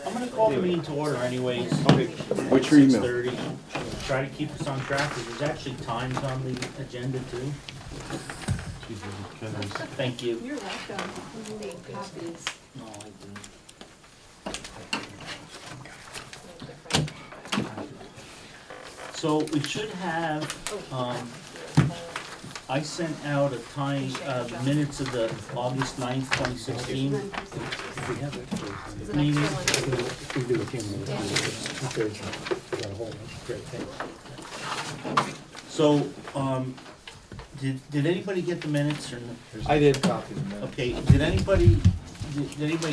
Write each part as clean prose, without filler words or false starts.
I'm gonna call the meeting to order anyways. Okay, what's your email? 6:30. Try to keep us on track, because there's actually times on the agenda too. Thank you. You're welcome. You need copies. No, I didn't. So we should have, I sent out a minutes of the August 9th, 2016 meeting. We do a few minutes. Got a whole bunch of great things. So, did anybody get the minutes or no? I did copy them. Okay, did anybody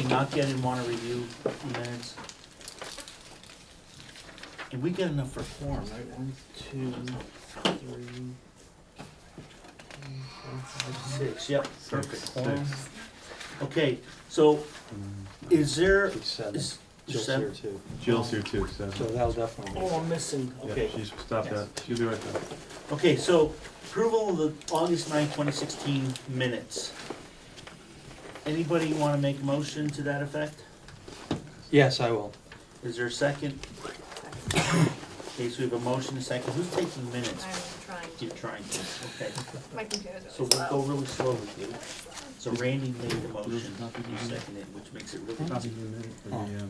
not get and wanna review the minutes? Did we get enough for quorum, right? 1, 2, 3, 4, 5, 6, yep, perfect. Quorum. Okay, so is there, is Jill's seven? here too. Jill's here too, so. So that'll definitely. Oh, I'm missing, Yeah, okay. she's, stop that, she'll be right back. Okay, so approval of the August 9th, 2016 minutes. Anybody wanna make a motion to that effect? Yes, I will. Is there a second? Okay, so we have a motion, a second. Who's taking minutes? I'm trying to. You're trying to, okay. My computer's So really we'll slow. go really slow with you. So Randy made the motion, you seconded it, which makes it really easy.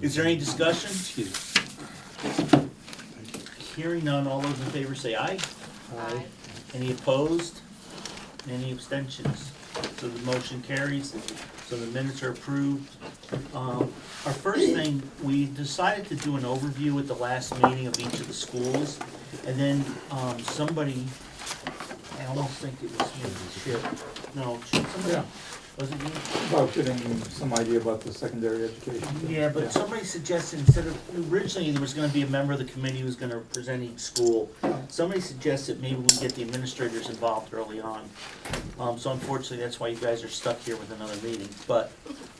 Is there any discussion? Hearing none, all those in favor say aye. Aye. Any opposed? Any abstentions? So the motion carries, so the minutes are approved. Our first thing, we decided to do an overview at the last meeting of each of the schools. And then, somebody, I almost think it was Chip, no, Chip, somebody, Yeah. was it you? About getting some idea about the secondary education. Yeah, but somebody suggested instead of, originally there was gonna be a member of the committee who was gonna present each school. Somebody suggested maybe we get the administrators involved early on. So unfortunately, that's why you guys are stuck here with another meeting, but,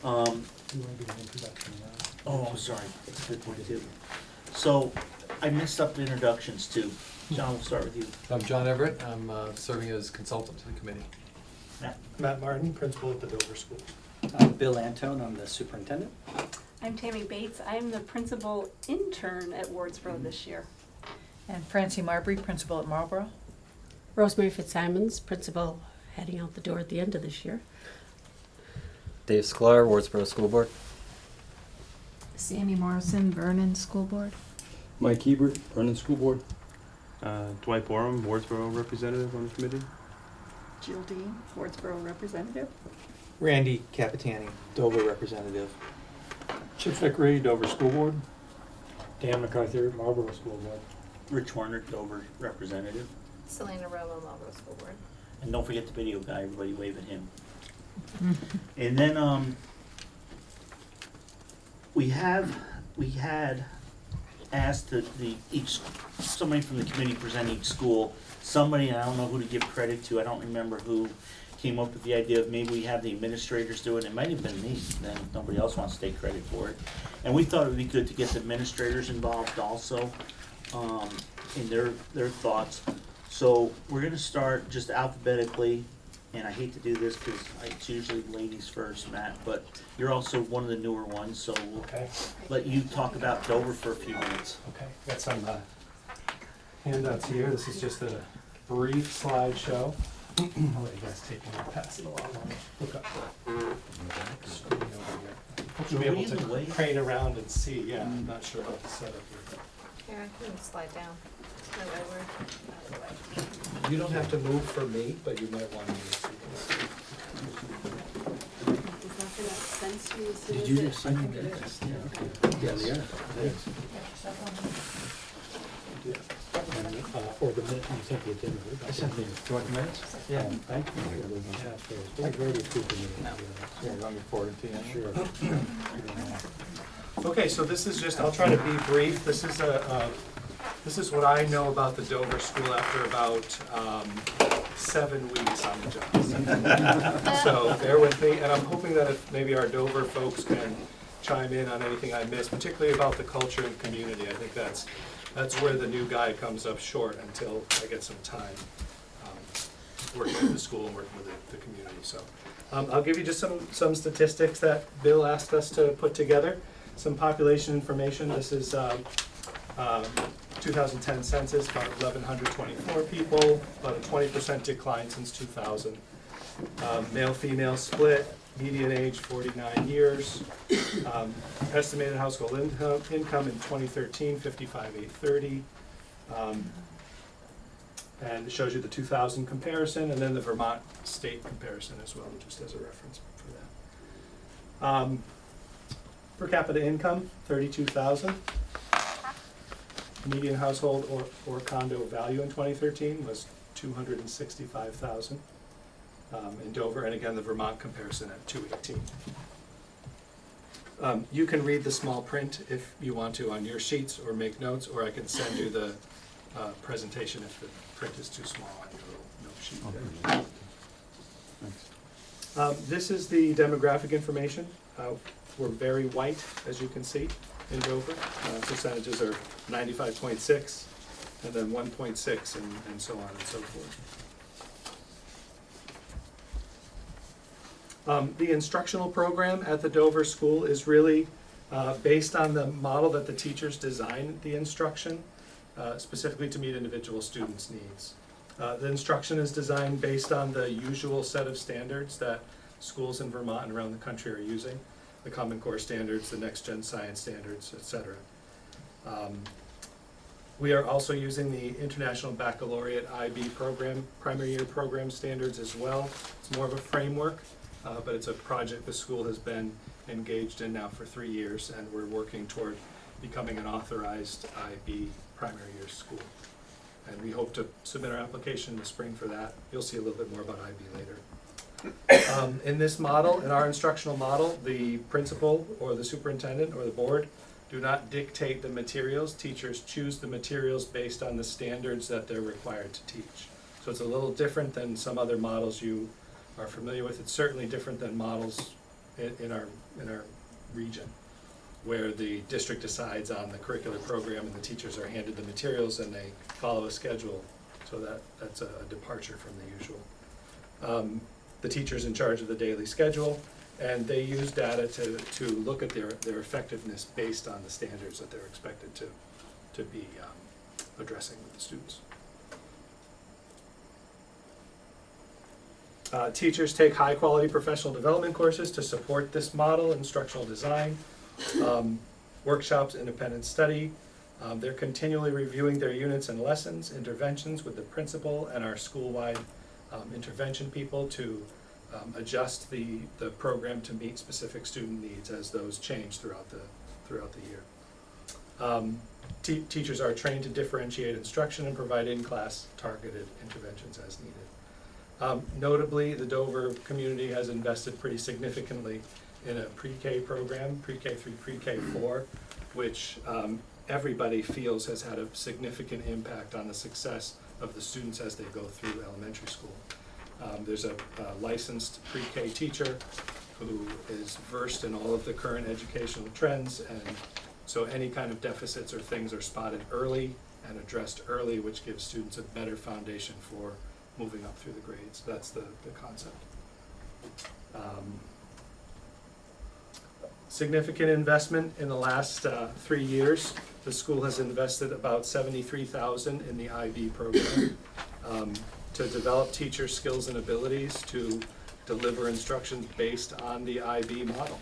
You wanna give an introduction now? oh, I'm sorry, that's a good point too. So, I messed up the introductions too. John, we'll start with you. I'm John Everett. I'm serving as consultant to the committee. Matt Martyn, principal at the Dover School. I'm Bill Antone, I'm the superintendent. I'm Tammy Bates. I'm the principal intern at Wardsboro this year. And Francie Marbury, principal at Marlboro. Rosemary Fitzsimons, principal, heading out the door at the end of this year. Dave Sklar, Wardsboro School Board. Sammy Morrison, Vernon School Board. Mike Hebert, Vernon School Board. Dwight Borum, Wardsboro representative on the committee. Jill Dean, Wardsboro representative. Randy Capitani, Dover representative. Chip Vickery, Dover School Board. Dan MacArthur, Marlboro School Board. Rich Warner, Dover representative. Selena Romo, Marlboro School Board. And don't forget the video guy, everybody wave at him. And then, we had asked somebody from the committee present each school. Somebody, and I don't know who to give credit to, I don't remember who, came up with the idea of maybe we have the administrators do it. It might have been me, then nobody else wants to take credit for it. And we thought it would be good to get the administrators involved also, in their thoughts. So we're gonna start just alphabetically, and I hate to do this because it's usually ladies first, Matt, but you're also one of the newer ones, so we'll Okay. let you talk about Dover for a few minutes. Okay, got some handouts here. This is just a brief slideshow. I'll let you guys take it and pass it along. Look up the screen over here. Hope you'll be able Either way. to crane around and see. Yeah, I'm not sure how to set up here. Here, I can slide down. No, I work out of the way. You don't have to move for me, but you might want to move so you can see. Is that gonna sense me as soon Did as you it- just send me this? Yeah, they are. Or the minute you sent the agenda. I sent the, do you want the minutes? Yeah, thank you. I already approved the minutes. Yeah, you want me to forward it to you? Sure. Okay, so this is just, I'll try to be brief. This is what I know about the Dover School after about 7 weeks on the job. So bear with me, and I'm hoping that if maybe our Dover folks can chime in on anything I missed, particularly about the culture and community. I think that's where the new guy comes up short until I get some time working with the school and working with the community. So I'll give you just some statistics that Bill asked us to put together. Some population information. This is 2010 census, about 1,124 people, about a 20% decline since 2000. Male-female split, median age 49 years. Estimated household income in 2013, 55,830. And it shows you the 2000 comparison, and then the Vermont state comparison as well, just as a reference for that. Per capita income, 32,000. Median household or condo value in 2013 was 265,000 in Dover, and again the Vermont comparison at 218. You can read the small print if you want to on your sheets or make notes, or I can send you the presentation if the print is too small on your little note sheet there. This is the demographic information. We're very white, as you can see, in Dover. Percentages are 95.6, and then 1.6, and so on and so forth. The instructional program at the Dover School is really based on the model that the teachers designed the instruction, specifically to meet individual students' needs. The instruction is designed based on the usual set of standards that schools in Vermont and around the country are using. The Common Core standards, the Next Gen Science standards, etc. We are also using the International Baccalaureate IB program, primary year program standards as well. It's more of a framework, but it's a project the school has been engaged in now for 3 years, and we're working toward becoming an authorized IB primary year school. And we hope to submit our application in the spring for that. You'll see a little bit more about IB later. In this model, in our instructional model, the principal or the superintendent or the board do not dictate the materials. Teachers choose the materials based on the standards that they're required to teach. So it's a little different than some other models you are familiar with. It's certainly different than models in our region, where the district decides on the curricular program and the teachers are handed the materials and they follow a schedule. So that's a departure from the usual. The teacher's in charge of the daily schedule, and they use data to look at their effectiveness based on the standards that they're expected to be addressing with the students. Teachers take high-quality professional development courses to support this model, instructional design, workshops, independent study. They're continually reviewing their units and lessons, interventions with the principal and our school-wide intervention people to adjust the program to meet specific student needs as those change throughout the year. Teachers are trained to differentiate instruction and provide in-class targeted interventions as needed. Notably, the Dover community has invested pretty significantly in a pre-K program, pre-K through pre-K 4, which everybody feels has had a significant impact on the success of the students as they go through elementary school. There's a licensed pre-K teacher who is versed in all of the current educational trends, and so any kind of deficits or things are spotted early and addressed early, which gives students a better foundation for moving up through the grades. That's the concept. Significant investment in the last 3 years. The school has invested about $73,000 in the IB program to develop teacher skills and abilities to deliver instruction based on the IB model.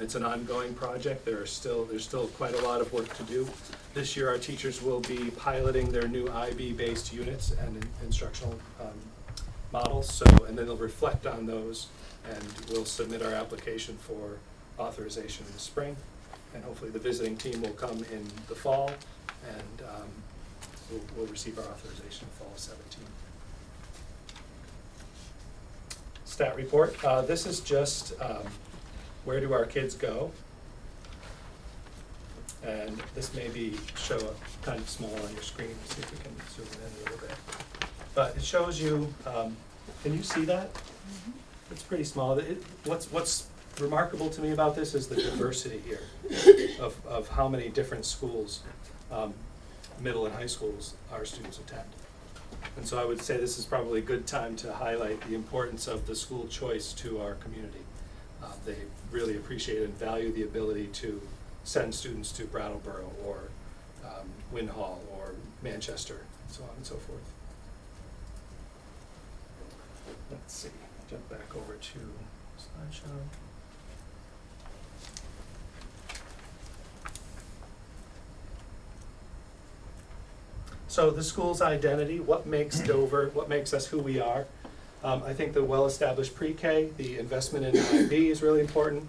It's an ongoing project. There's still quite a lot of work to do. This year our teachers will be piloting their new IB-based units and instructional models, and then they'll reflect on those, and we'll submit our application for authorization in the spring, and hopefully the visiting team will come in the fall, and we'll receive our authorization in fall of 17. Stat report. This is just where do our kids go, and this may be show up kind of small on your screen. Let's see if we can zoom in a little bit. But it shows you. Can you see that? Mm-hmm. It's pretty small. What's remarkable to me about this is the diversity here of how many different schools, middle and high schools, our students attend. And so I would say this is probably a good time to highlight the importance of the school choice to our community. They really appreciate and value the ability to send students to Brattleboro or Windhall or Manchester, and so on and so forth. Let's see, jump back over to slideshow. So the school's identity, what makes Dover, what makes us who we are. I think the well-established pre-K, the investment in IB is really important.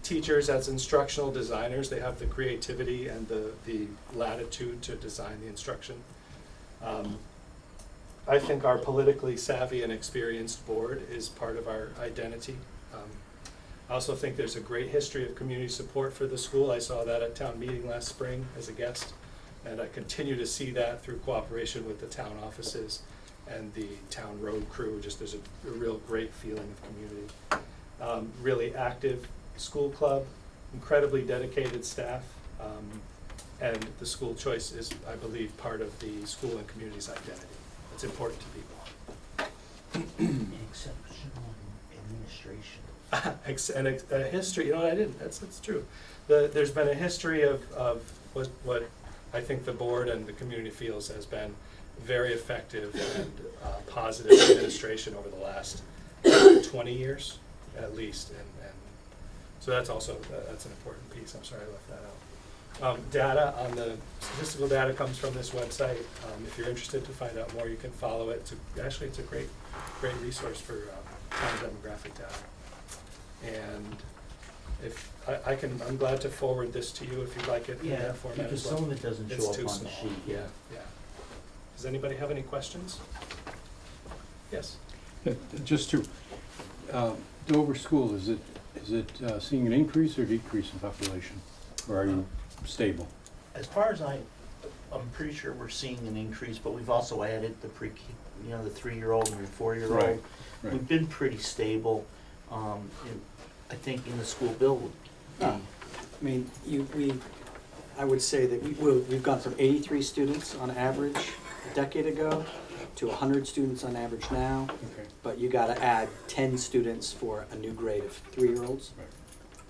Teachers as instructional designers, they have the creativity and the latitude to design the instruction. I think our politically savvy and experienced board is part of our identity. I also think there's a great history of community support for the school. I saw that at town meeting last spring as a guest, and I continue to see that through cooperation with the town offices and the town road crew. Just there's a real great feeling of community. Really active school club, incredibly dedicated staff, and the school choice is, I believe, part of the school and community's identity. It's important to people. Exceptional administration. And a history, you know, that's true. There's been a history of what I think the board and the community feels has been very effective and positive administration over the last 20 years at least. And so that's also, that's an important piece. I'm sorry I left that out. Data on the statistical data comes from this website. If you're interested to find out more, you can follow it. Actually, it's a great resource for town demographic data. And if I'm glad to forward this to you if you'd like it in that format because as well. some of it doesn't It's show up too on small. the sheet. Yeah. Does anybody have any questions? Yes. Just to, Dover School, is it seeing an increase or decrease in population? Or are you stable? As far as I'm pretty sure we're seeing an increase, but we've also added the the 3-year-old and the 4-year-old. Right. We've been pretty stable. I think in the school build. I mean, I would say that we've gone from 83 students on average a decade ago to 100 students on average now. Okay. But you gotta add 10 students for a new grade of 3-year-olds. Right.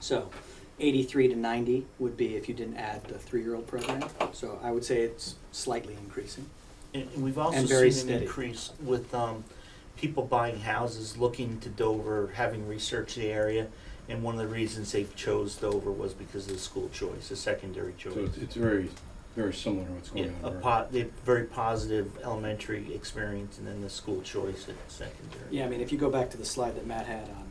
So 83 to 90 would be if you didn't add the 3-year-old program. So I would say it's slightly increasing. And we've also And very seen an steady. increase with people buying houses, looking to Dover, having researched the area. And one of the reasons they chose Dover was because of the school choice, the secondary choice. So it's very, very similar to what's going on. They have very positive elementary experience, and then the school choice at secondary. Yeah, I mean, if you go back to the slide that Matt had on,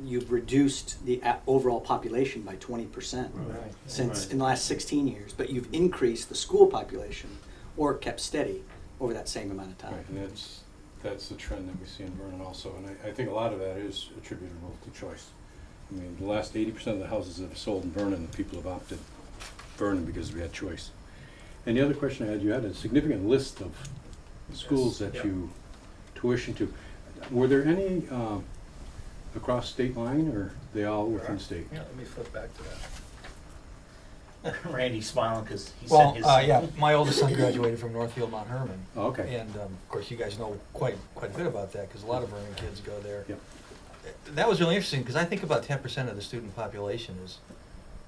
you've reduced the overall population by 20% Right. since Right. in the last 16 years, but you've increased the school population or kept steady over that same amount of time. Right, and that's the trend that we see in Vernon also, and I think a lot of that is attributable to choice. I mean, the last 80% of the houses that have sold in Vernon, the people have opted Vernon because we had choice. And the other question I had, you had a significant list of schools Yes, that yeah. you tuition to. Were there any across state line, or they all within state? Yeah, let me flip back to that. Randy's smiling because he Well, sent his. yeah, my oldest son graduated from Northfield Mount Herman. Oh, okay. And of course, you guys know quite a bit about that because a lot of Vernon kids go there. Yep. That was really interesting because I think about 10% of the student population is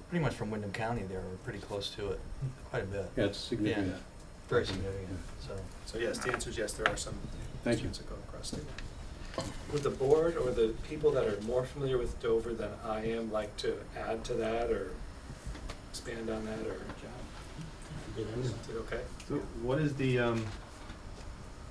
pretty much from Windham County there, or pretty close to it, quite a bit. Yeah, it's significant. Yeah. Very significant, so. So yes, the answer is yes, there are some Thank you. students that go across state. Would the board or the people that are more familiar with Dover than I am like to add to that or expand on that, or is it okay? So what is the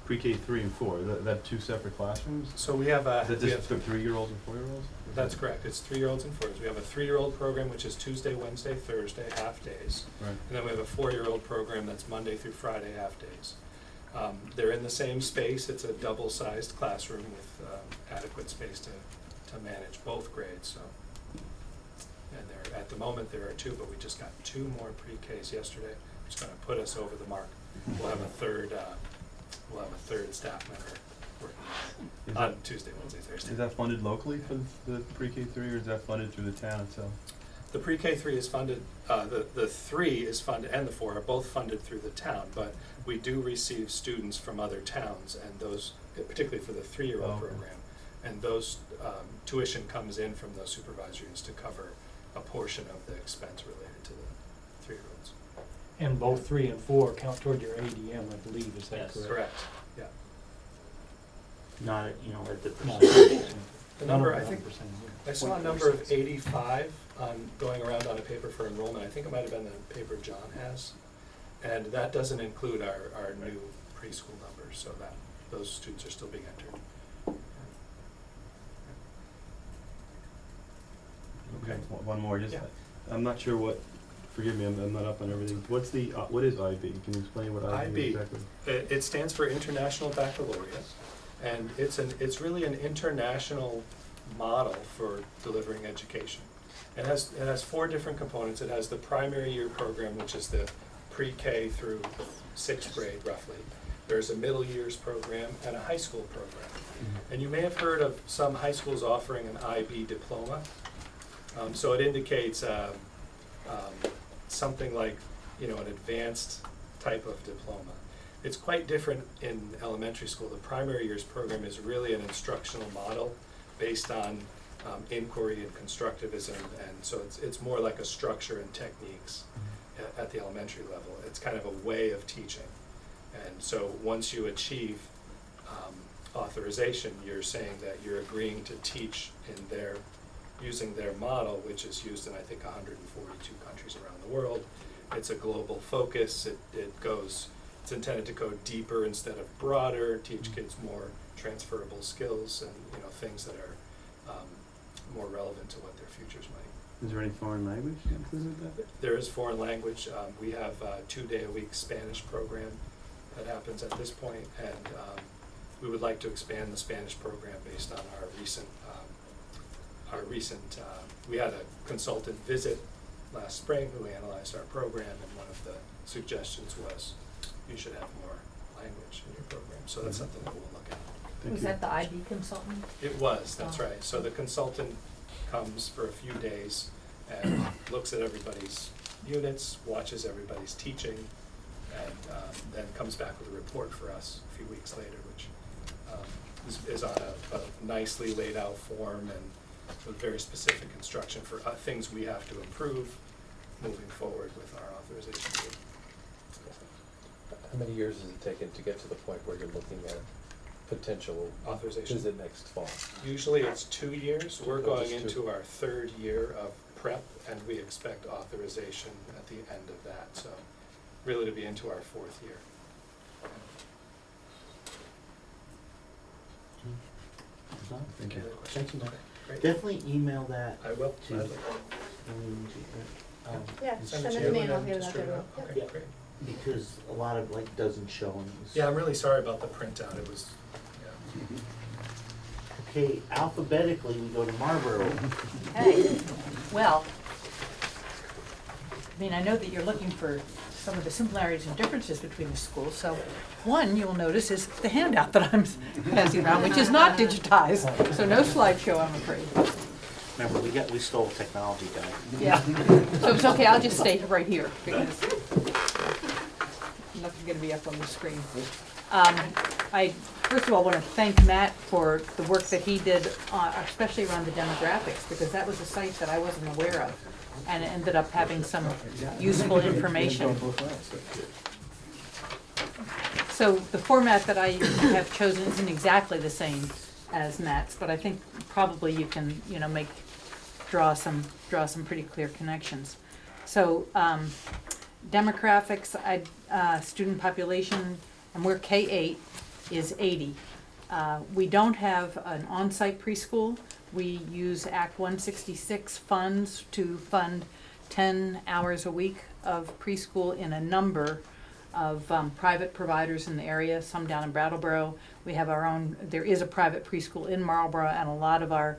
pre-K 3 and 4? That 2 separate classrooms? So we have Is that just for 3-year-olds and 4-year-olds? that's correct. It's 3-year-olds and 4-year-olds. We have a 3-year-old program, which is Tuesday, Wednesday, Thursday, half days. Right. And then we have a 4-year-old program that's Monday through Friday, half days. They're in the same space. It's a double-sized classroom with adequate space to manage both grades. So, and there at the moment there are 2, but we just got 2 more pre-Ks yesterday, which is going to put us over the mark. We'll have a third staff member Is on that, Tuesday, Wednesday, Thursday. is that funded locally for the pre-K three, or is that funded through the town itself? The pre-K three is funded, the three is funded, and the four are both funded through the town, but we do receive students from other towns, and those, particularly for the three-year-old Oh, okay. program, and those, tuition comes in from those supervisories to cover a portion of the expense related to the three-year-olds. And both 3 and 4 count toward your ADM, I believe, is that Yes. correct? Correct, yeah. Not at, at the No. percentage. The number, I Not think, 100%, yeah. I saw a number of 85 going around on a paper for enrollment. I think it might have been the paper John has. And that doesn't include our new preschool numbers, so that, those students are still being entered. Okay, one more, just, Yeah. I'm not sure what, forgive me, I'm not up on everything. What's the, what is IB? Can you explain what IB IB. is exactly? It stands for International Baccalaureate, and it's really an international model for delivering education. It has 4 different components. It has the primary year program, which is the pre-K through 6th grade roughly. There's a middle years program and a high school program. And you may have heard of some high schools offering an IB diploma. So it indicates something like, an advanced type of diploma. It's quite different in elementary school. The primary years program is really an instructional model based on inquiry and constructivism, and so it's more like a structure and techniques at the elementary level. It's kind of a way of teaching. And so once you achieve authorization, you're saying that you're agreeing to teach using their model, which is used in, I think, 142 countries around the world. It's a global focus. It's intended to go deeper instead of broader, teach kids more transferable skills and, things that are more relevant to what their futures might. Is there any foreign language included with that? There is foreign language. We have a 2-day-a-week Spanish program that happens at this point, and we would like to expand the Spanish program based on our recent, we had a consultant visit last spring who analyzed our program, and one of the suggestions was you should have more language in your program. So that's something that we'll look at. Thank Was you. that the IB consultant? It was, that's Oh. right. So the consultant comes for a few days and looks at everybody's units, watches everybody's teaching, and then comes back with a report for us a few weeks later, which is on a nicely laid out form and with very specific instruction for things we have to improve moving forward with our authorization group. How many years has it taken to get to the point where you're looking at potential Authorization. visit next fall? Usually it's 2 years. We're Oh, going just 2. into our 3rd year of prep, and we expect authorization at the end of that, so really to be into our 4th year. Thank you. Any other questions? Thank you, Mike. Great. Definitely email that I will. to, Gladly. Yeah, Send send it it to to you me and and I'll then get it out distribute there. it. Yep. Okay, Yeah. great. because a lot of doesn't show and Yeah, I'm really sorry about the printout. It was, yeah. Okay, alphabetically, we go to Marlboro. Hey, well, I know that you're looking for some of the similarities and differences between the schools. So one you'll notice is the handout that I'm passing around, which is not digitized. So no slideshow, I'm afraid. Remember, we stole technology guy. Yeah, so it's okay, I'll just stay right here because nothing's gonna be up on the screen. I first of all want to thank Matt for the work that he did, especially around the demographics, because that was a site that I wasn't aware of. And it ended up having some useful information. So the format that I have chosen isn't exactly the same as Matt's, but I think probably you can, draw some pretty clear connections. So demographics, student population, and we're K-8 is 80. We don't have an on-site preschool. We use Act 166 funds to fund 10 hours a week of preschool in a number of private providers in the area, some down in Brattleboro. We have our own, there is a private preschool in Marlboro, and a lot of our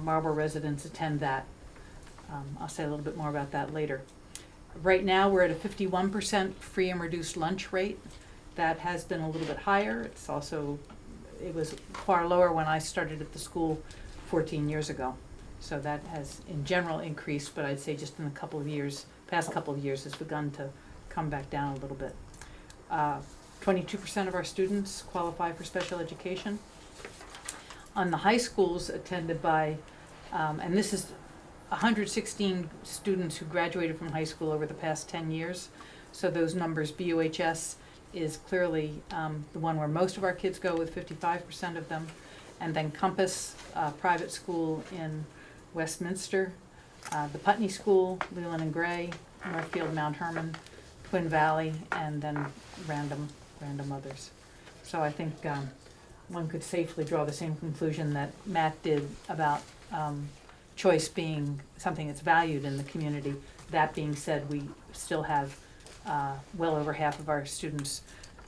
Marlboro residents attend that. I'll say a little bit more about that later. Right now, we're at a 51% free and reduced lunch rate. That has been a little bit higher. It's also it was far lower when I started at the school 14 years ago. So that has in general increased, but I'd say just in past couple of years has begun to come back down a little bit. 22% of our students qualify for special education. On the high schools attended by, and this is 116 students who graduated from high school over the past 10 years. So those numbers, BUHS is clearly the one where most of our kids go, with 55% of them. And then Compass, private school in Westminster, the Putney School, Leland and Gray, Northfield, Mount Herman, Twin Valley, and then random others. So I think one could safely draw the same conclusion that Matt did about choice being something that's valued in the community. That being said, we still have well over half of our students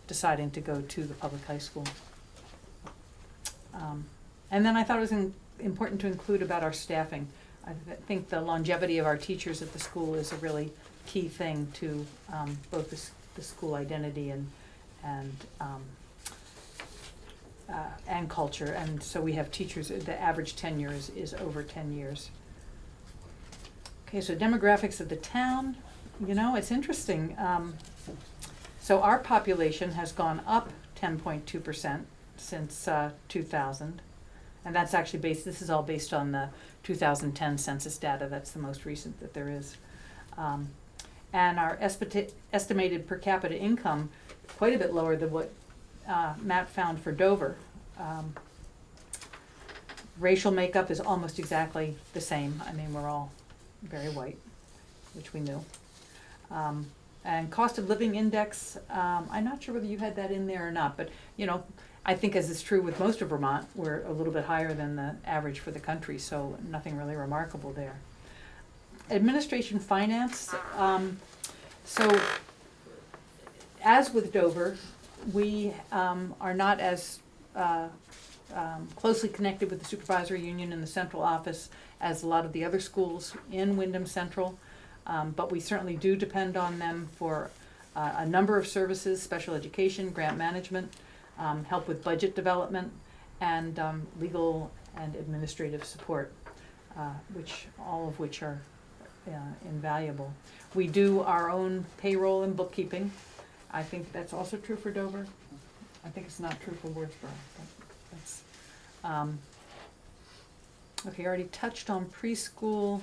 deciding to go to the public high school. And then I thought it was important to include about our staffing. I think the longevity of our teachers at the school is a really key thing to both the school identity and culture. And so we have teachers, the average tenure is over 10 years. Okay, so demographics of the town, it's interesting. So our population has gone up 10.2% since 2000. And that's actually this is all based on the 2010 census data. That's the most recent that there is. And our estimated per capita income, quite a bit lower than what Matt found for Dover. Racial makeup is almost exactly the same. I mean, we're all very white, which we knew. And cost of living index, I'm not sure whether you had that in there or not, but I think, as is true with most of Vermont, we're a little bit higher than the average for the country, so nothing really remarkable there. Administration finance, so as with Dover, we are not as closely connected with the supervisory union in the central office as a lot of the other schools in Windham Central, but we certainly do depend on them for a number of services: special education, grant management, help with budget development, and legal and administrative support, all of which are invaluable. We do our own payroll and bookkeeping. I think that's also true for Dover. I think it's not true for Wardsboro, but that's, okay, I already touched on preschool.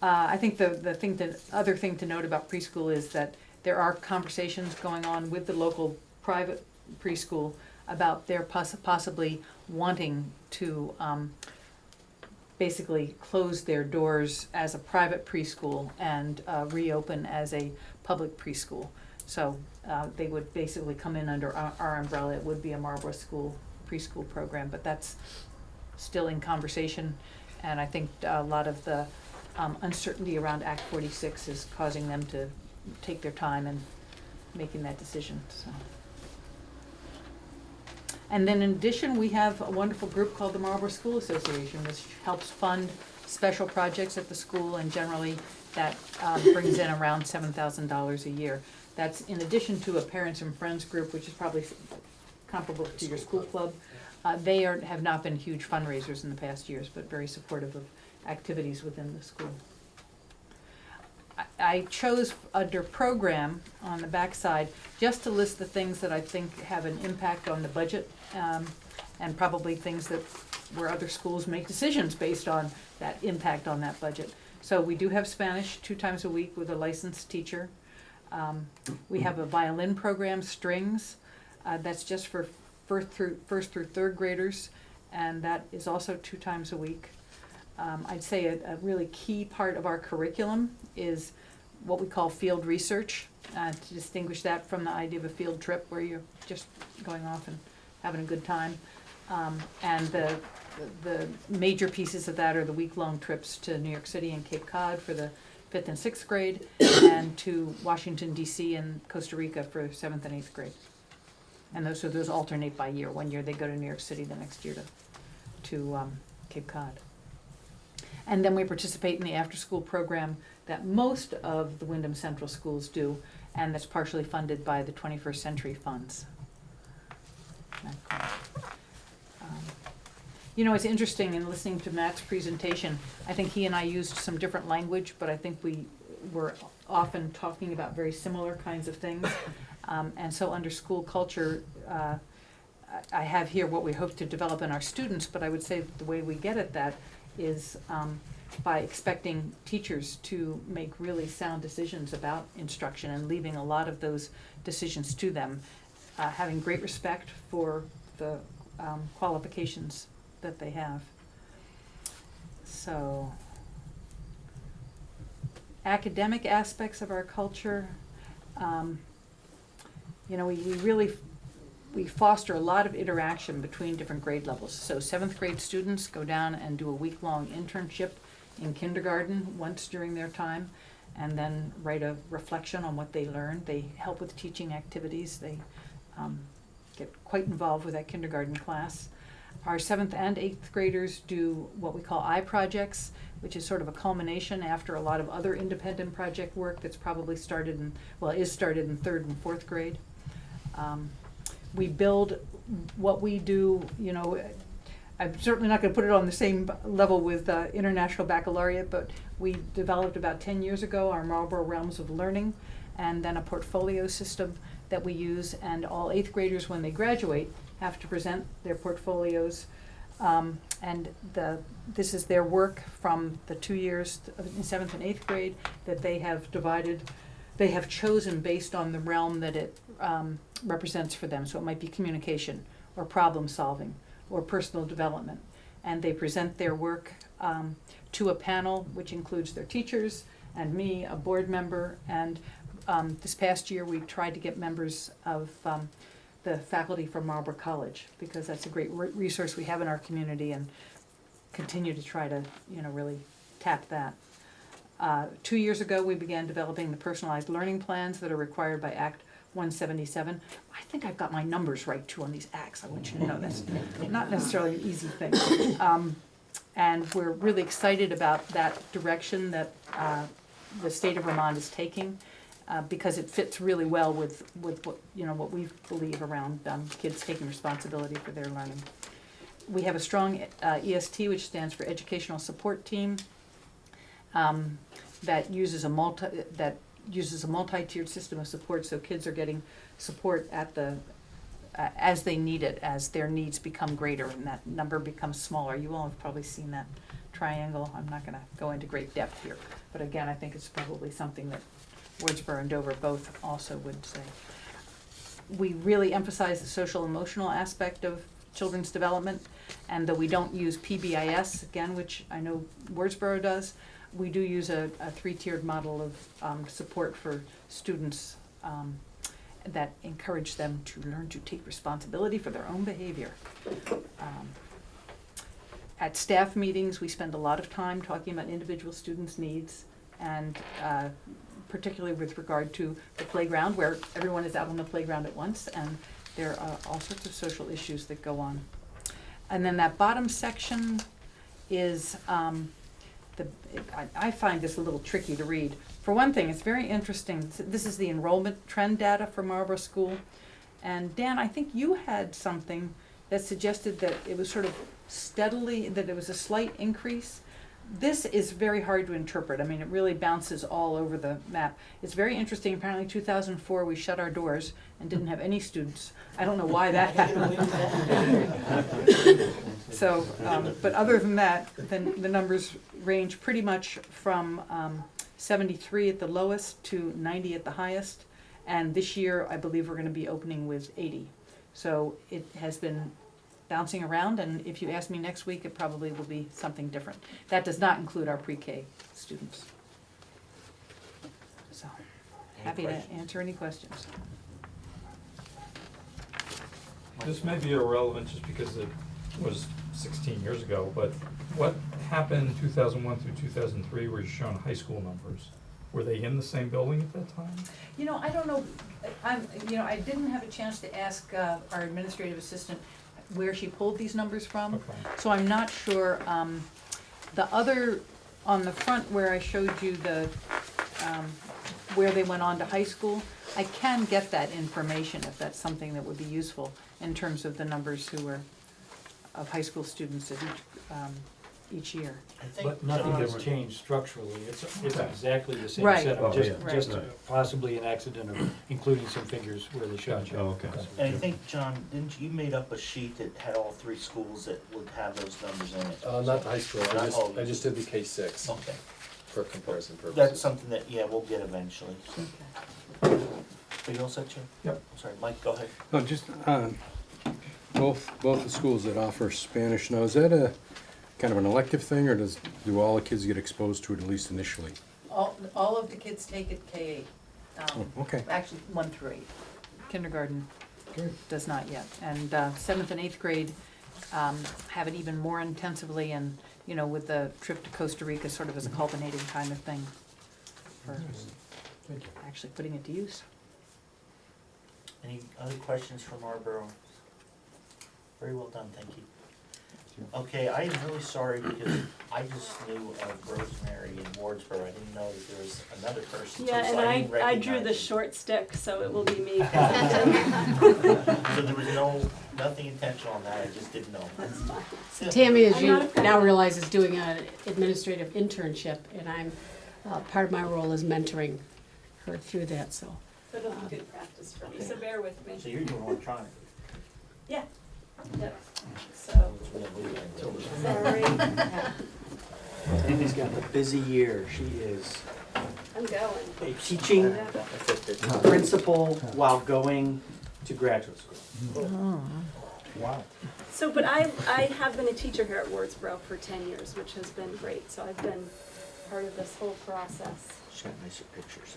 I think the other thing to note about preschool is that there are conversations going on with the local private preschool about their possibly wanting to basically close their doors as a private preschool and reopen as a public preschool. So they would basically come in under our umbrella. It would be a Marlboro school preschool program, but that's still in conversation. And I think a lot of the uncertainty around Act 46 is causing them to take their time in making that decision. So. And then in addition, we have a wonderful group called the Marlboro School Association, which helps fund special projects at the school, and generally that brings in around $7,000 a year. That's in addition to a parents and friends group, which is probably comparable to your school club. They have not been huge fundraisers in the past years, but very supportive of activities within the school. I chose under program on the backside just to list the things that I think have an impact on the budget, and probably things that where other schools make decisions based on that impact on that budget. So we do have Spanish 2 times a week with a licensed teacher. We have a violin program, strings, that's just for first through third graders, and that is also 2 times a week. I'd say a really key part of our curriculum is what we call field research, to distinguish that from the idea of a field trip where you're just going off and having a good time. And the major pieces of that are the week-long trips to New York City and Cape Cod for the 5th and 6th grade, and to Washington, D.C. and Costa Rica for 7th and 8th grade. And those alternate by year. One year they go to New York City, the next year to Cape Cod. And then we participate in the after-school program that most of the Windham Central schools do, and that's partially funded by the 21st Century funds. You know, it's interesting in listening to Matt's presentation, I think he and I used some different language, but I think we were often talking about very similar kinds of things. And so under school culture, I have here what we hope to develop in our students, but I would say the way we get at that is by expecting teachers to make really sound decisions about instruction and leaving a lot of those decisions to them, having great respect for the qualifications that they have. So, academic aspects of our culture, you know, we foster a lot of interaction between different grade levels. So 7th grade students go down and do a week-long internship in kindergarten once during their time, and then write a reflection on what they learned. They help with teaching activities. They get quite involved with that kindergarten class. Our 7th and 8th graders do what we call I-projects, which is sort of a culmination after a lot of other independent project work that's probably started in, well, is started in 3rd and 4th grade. We build what we do, you know, I'm certainly not gonna put it on the same level with International Baccalaureate, but we developed about 10 years ago our Marlboro Realms of Learning, and then a portfolio system that we use, and all 8th graders, when they graduate, have to present their portfolios. And this is their work from the 2 years in 7th and 8th grade that they have divided, they have chosen based on the realm that it represents for them. So it might be communication, or problem solving, or personal development. And they present their work to a panel, which includes their teachers and me, a board member, and this past year we tried to get members of the faculty from Marlboro College, because that's a great resource we have in our community, and continue to try to, you know, really tap that. 2 years ago, we began developing the personalized learning plans that are required by Act 177. I think I've got my numbers right too on these acts. I want you to know that's not necessarily an easy thing. And we're really excited about that direction that the state of Vermont is taking, because it fits really well with what, you know, what we believe around kids taking responsibility for their learning. We have a strong EST, which stands for Educational Support Team, that uses a multi-tiered system of support, so kids are getting support at the as they need it, as their needs become greater and that number becomes smaller. You all have probably seen that triangle. I'm not going to go into great depth here, but again, I think it's probably something that Wardsboro and Dover both also would say. We really emphasize the social emotional aspect of children's development, and though we don't use PBIS, again, which I know Wardsboro does, we do use a 3-tiered model of support for students that encourage them to learn to take responsibility for their own behavior. At staff meetings, we spend a lot of time talking about individual students' needs, and particularly with regard to the playground, where everyone is out on the playground at once, and there are all sorts of social issues that go on. And then that bottom section is, I find this a little tricky to read. For one thing, it's very interesting. This is the enrollment trend data for Marlboro School. And Dan, I think you had something that suggested that it was sort of steadily, that it was a slight increase. This is very hard to interpret. I mean, it really bounces all over the map. It's very interesting. Apparently 2004, we shut our doors and didn't have any students. I don't know why that happened. So, but other than that, then the numbers range pretty much from 73 at the lowest to 90 at the highest. And this year, I believe we're going to be opening with 80. So it has been bouncing around, and if you ask me next week, it probably will be something different. That does not include our pre-K students. So, happy to answer any questions. This may be irrelevant just because it was 16 years ago, but what happened 2001 through 2003 where you're showing high school numbers? Were they in the same building at that time? You know, I don't know. I didn't have a chance to ask our administrative assistant where she pulled these numbers from. Okay. So I'm not sure. The other, on the front where I showed you the, where they went on to high school, I can get that information if that's something that would be useful in terms of the numbers who were of high school students at each year. I think But nothing has John- changed structurally, it's Okay. exactly the same Right. setup, Oh, just, yeah. just Right. possibly an accident of including some figures where they shouldn't. Oh, okay. And I think, John, didn't you made up a sheet that had all 3 schools that would have those numbers in it? Not the high school, Not all. I just did the K-6 Okay, for comparison purposes. that's something that, yeah, we'll get eventually. So. Are you all set, Jim? Yep. Sorry, Mike, go ahead. No, just, both the schools that offer Spanish now, is that a kind of an elective thing, or do all the kids get exposed to it at least initially? All of the kids take it K-8. Okay. Actually, 1 through 8. Kindergarten does not yet. And 7th and 8th grade have it even more intensively, and, you know, with the trip to Costa Rica sort of as a culminating kind of thing for Thank you. actually putting it to use. Any other questions from Marlboro? Very well done, thank you. Okay, I am really sorry because I just knew of Rosemary and Wardsboro. I didn't know that there was another person, Yeah, so and I didn't I drew the recognize short stick, so it will be me. you. So there was nothing intentional on that, I just didn't know. That's fine. So Tammy, as I'm you not afraid. now realize, is doing an administrative internship, and I'm, part of my role is mentoring her through that, so. So it'll be good practice for me, so bear with me. So you're doing electronic. Yeah. Yep. So, sorry, Tammy's got a busy year. She is I'm going. a teaching Yeah. principal while going to graduate school. Wow. So, but I have been a teacher here at Wardsboro for 10 years, which has been great. So I've been part of this whole process. She's got nicer pictures.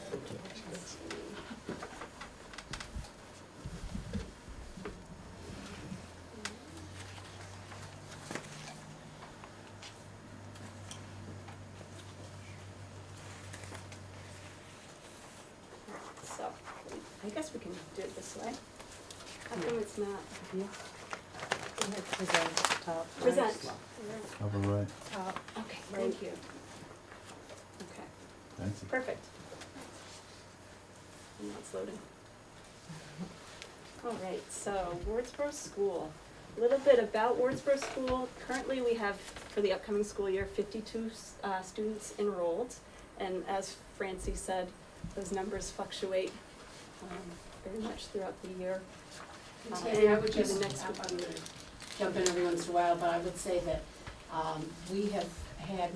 So, I guess we can do it this way. How come it's not? Present. Upper right. Okay, thank you. Okay, Fancy. perfect. And now it's loading. All right, so Wardsboro School. A little bit about Wardsboro School. Currently, we have, for the upcoming school year, 52 students enrolled. And as Francie said, those numbers fluctuate very much throughout the year. Tammy, I would and just, the next I'm gonna jump in every once in a while, but I would say that we have had,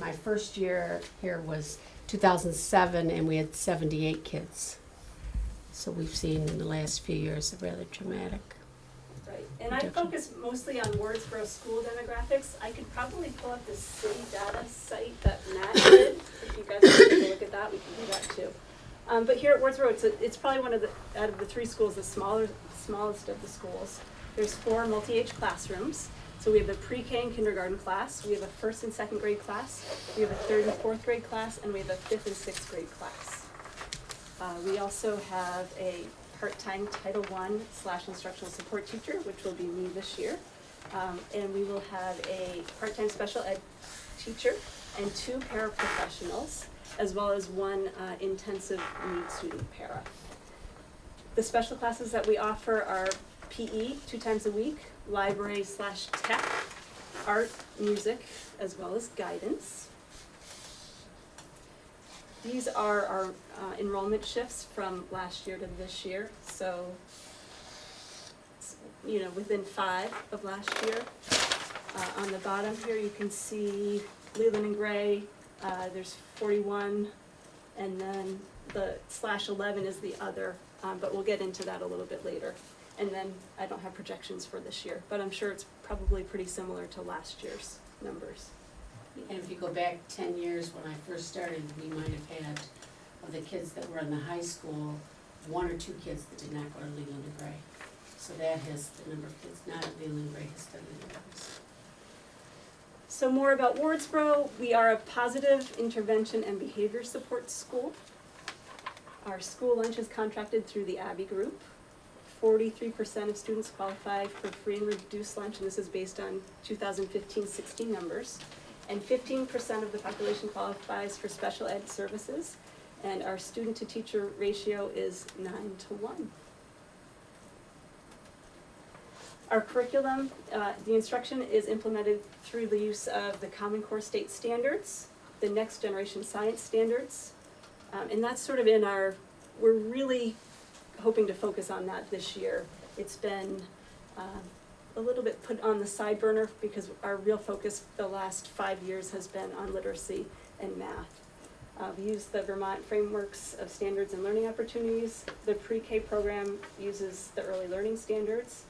my first year here was 2007, and we had 78 kids. So we've seen in the last few years a rather dramatic. Right, and I focus mostly on Wardsboro school demographics. I could probably pull up the city data site that Matt did. If you guys want to take a look at that, we can do that too. But here at Wardsboro, it's probably one of the, out of the 3 schools, the smallest of the schools. There's 4 multi-age classrooms. So we have a pre-K and kindergarten class, we have a 1st and 2nd grade class, we have a 3rd and 4th grade class, and we have a 5th and 6th grade class. We also have a part-time Title I / instructional support teacher, which will be me this year. And we will have a part-time special ed teacher and 2 paraprofessionals, as well as 1 intensive need student para. The special classes that we offer are PE 2 times a week, library / tech, art, music, as well as guidance. These are our enrollment shifts from last year to this year, so, you know, within 5 of last year. On the bottom here, you can see Leland and Gray, there's 41, and then the /11 is the other, but we'll get into that a little bit later. And then I don't have projections for this year, but I'm sure it's probably pretty similar to last year's numbers. And if you go back 10 years, when I first started, we might have had, of the kids that were in the high school, 1 or 2 kids that did not go to Leland and Gray. So that has, the number of kids not at Leland and Gray has steadily increased. So more about Wardsboro, we are a positive intervention and behavior support school. Our school lunch is contracted through the Abbey Group. 43% of students qualify for free and reduced lunch, and this is based on 2015-16 numbers. And 15% of the population qualifies for special ed services, and our student-to-teacher ratio is 9 to 1. Our curriculum, the instruction is implemented through the use of the Common Core State Standards, the Next Generation Science Standards, and that's sort of we're really hoping to focus on that this year. It's been a little bit put on the side burner because our real focus the last 5 years has been on literacy and math. We use the Vermont Frameworks of Standards and Learning Opportunities. The pre-K program uses the Early Learning Standards.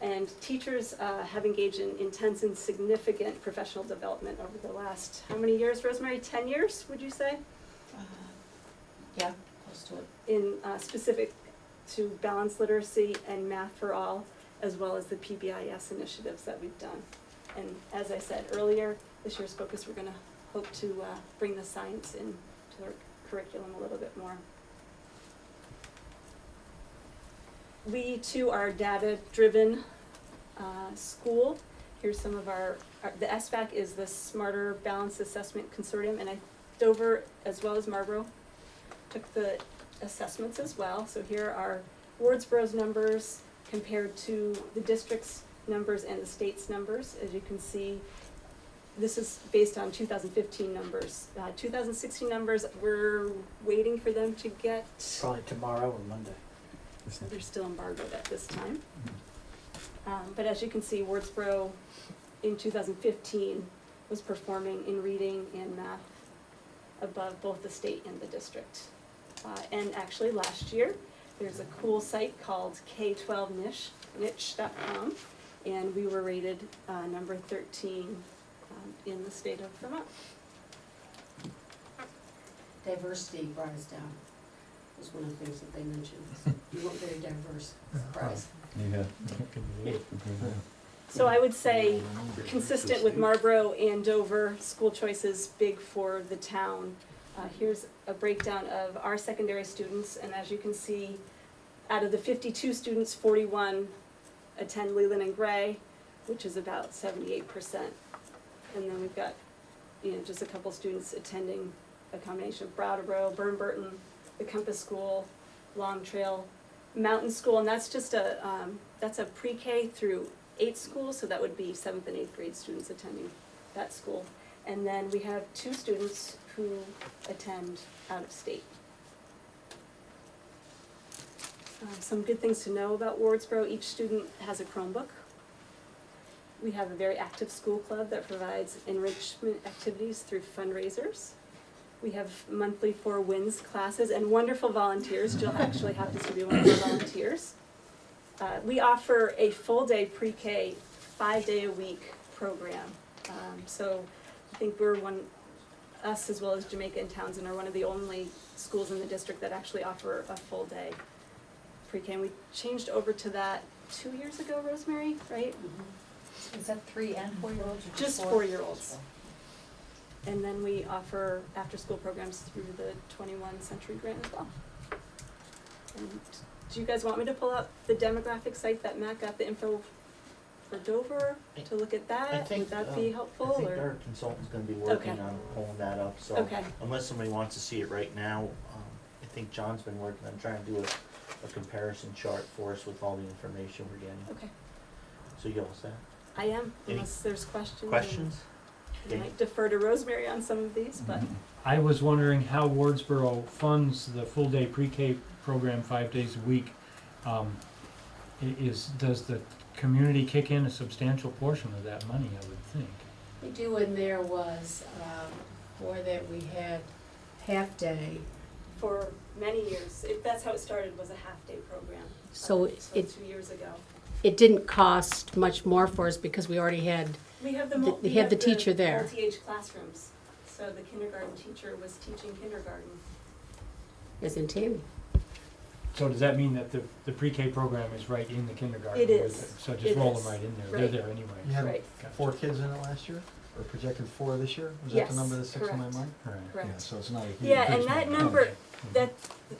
And teachers have engaged in intense and significant professional development over the last, how many years, Rosemary? 10 years, would you say? Yeah, close to it. In specific to balanced literacy and math for all, as well as the PBIS initiatives that we've done. And as I said earlier, this year's focus, we're gonna hope to bring the science into our curriculum a little bit more. We too are a data-driven school. Here's some of the SBAC is the Smarter Balanced Assessment Consortium, and Dover as well as Marlboro took the assessments as well. So here are Wardsboro's numbers compared to the district's numbers and the state's numbers. As you can see, this is based on 2015 numbers. 2016 numbers, we're waiting for them to get. Probably tomorrow or Monday. They're still embargoed at this time. But as you can see, Wardsboro in 2015 was performing in reading and math above both the state and the district. And actually last year, there's a cool site called K12niche.com, and we were rated number 13 in the state of Vermont. Diversity brought us down, was one of the things that they mentioned. We weren't very diverse, surprise. Yeah. So I would say, consistent with Marlboro and Dover, school choice is big for the town. Here's a breakdown of our secondary students, and as you can see, out of the 52 students, 41 attend Leland and Gray, which is about 78%. And then we've got, just a couple students attending a combination of Brattleboro, Burton, the Compass School, Long Trail, Mountain School, and that's just that's a pre-K through 8th school, so that would be 7th and 8th grade students attending that school. And then we have 2 students who attend out of state. Some good things to know about Wardsboro: each student has a Chromebook. We have a very active school club that provides enrichment activities through fundraisers. We have monthly 4 WINS classes and wonderful volunteers. Jill actually happens to be one of the volunteers. We offer a full-day pre-K, 5-day-a-week program. So I think us as well as Jamaica and Townsend are one of the only schools in the district that actually offer a full-day pre-K. And we changed over to that 2 years ago, Rosemary, right? Is that 3 and 4-year-olds? Just 4-year-olds. And then we offer after-school programs through the 21 Century Grant as well. And do you guys want me to pull up the demographic site that Matt got the info for Dover to look at that? Would that be helpful? I think or? our consultant's gonna be working Okay. on pulling that up, so Okay. unless somebody wants to see it right now, I think John's been working on trying to do a comparison chart for us with all the information we're getting. Okay, So you all set? I am, Any unless there's questions. Questions? I might defer to Rosemary on some of these, but I was wondering how Wardsboro funds the full-day pre-K program 5 days a week. Does the community kick in a substantial portion of that money, I would think? We do, and there was, for that we had half-day. for many years, that's how it started, was a half-day program. So So it, 2 years ago. it didn't cost much more for us because we already had, We have They had the teacher there. multi-age classrooms, so the kindergarten teacher was teaching kindergarten. as in Tammy. So does that mean that the pre-K program is right in the kindergarten? It is. So It just roll is. them right in there, Right. they're there anyway. You had Right. 4 kids in it last year, or projected 4 this year? Was that Yes, the number that sticks in my correct. mind? Right. Yeah, Correct. so it's not a huge. Yeah, and huge that number. number, Okay.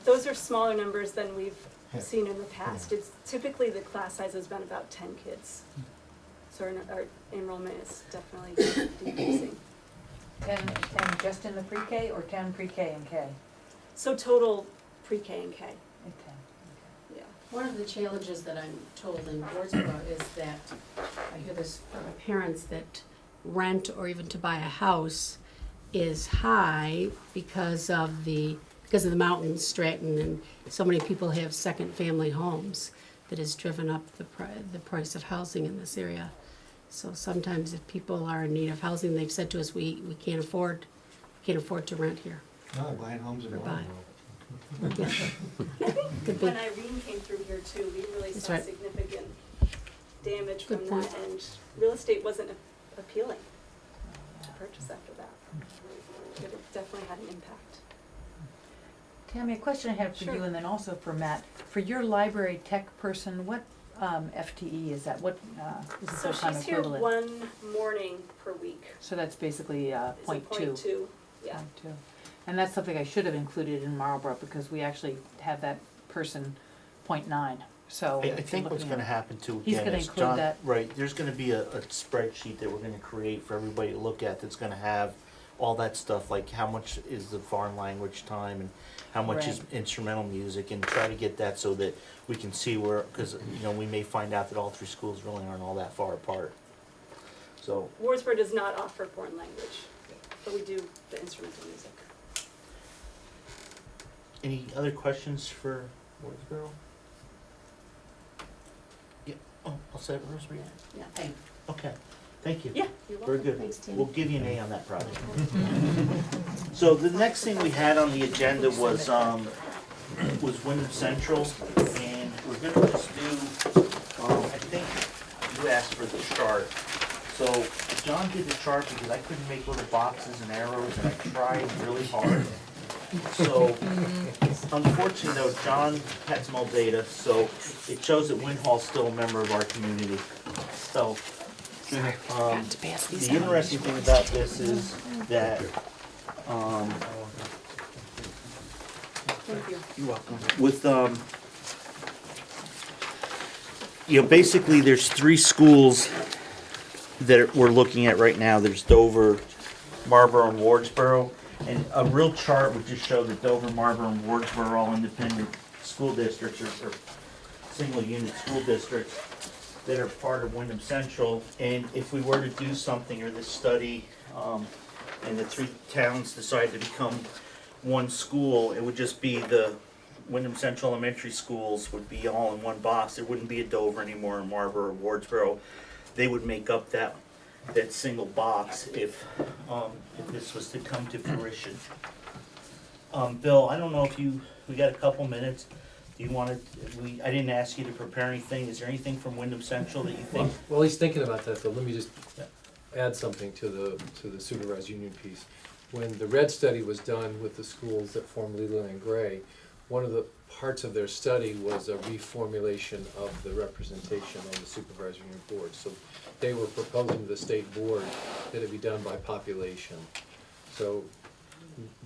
those are smaller numbers than we've Yeah. seen in the past. It's typically the class size has been about 10 kids. So our enrollment is definitely decreasing. 10 just in the pre-K or 10 pre-K and K? So total pre-K and K, Okay. yeah. One of the challenges that I'm told in Wardsboro is that, I hear this from parents, that rent or even to buy a house is high because of the mountains, Stratton, and so many people have second family homes that has driven up the price of housing in this area. So sometimes if people are in need of housing, they've said to us, we can't afford to rent here. No, buying homes in Or buy. Marlboro. Could be. When Irene came through here too, we really That's saw right. significant damage Good from point. that, and real estate wasn't appealing to purchase after that. It definitely had an impact. Tammy, a question I have for Sure. you and then also for Matt. For your library tech person, what FTE is that? What is the So full-time she's here equivalent? one morning per week. So that's basically It's a 0.2, yeah. 0.2. And that's something I should have included in Marlboro because we actually have that person 0.9. So I think what's looking gonna at- happen too, He's again, gonna is include John, that. right, there's gonna be a spreadsheet that we're gonna create for everybody to look at that's gonna have all that stuff, like how much is the foreign language time and how much is Right. instrumental music, and try to get that so that we can see where, cause we may find out that all three schools really aren't all that far apart. So, Wardsboro does not offer foreign language, but we do the instrumental music. any other questions for Wardsboro? Yeah, oh, I'll say Rosemary. Yeah, thank Okay, thank you. Yeah, you're Very welcome. good. Thanks, Tim. We'll give you an A on that project. So the next thing we had on the agenda was Windham Central, and we're gonna just do, I think you asked for the chart. So John did the chart because I couldn't make little boxes and arrows, and I tried really hard. So unfortunately though, John had some old data, so it shows that Windhall's still a member of our community. So, the interesting thing about this is that, Thank you. you're welcome. With, basically there's three schools that we're looking at right now. There's Dover, Marlboro, and Wardsboro. And a real chart would just show that Dover, Marlboro, and Wardsboro are all independent school districts or single unit school districts that are part of Windham Central. And if we were to do something, or this study, and the three towns decide to become one school, it would just be the Windham Central Elementary Schools would be all in one box. There wouldn't be a Dover anymore, Marlboro, or Wardsboro. They would make up that single box if this was to come to fruition. Bill, I don't know if we got a couple minutes. Do you want to, I didn't ask you to prepare anything. Is there anything from Windham Central that you think? Well, he's thinking about that, though. Let me just add something to the supervised union piece. When the RED study was done with the schools that form Leland and Gray, one of the parts of their study was a reformulation of the representation on the supervisory union board. So they were proposing to the state board that it be done by population. So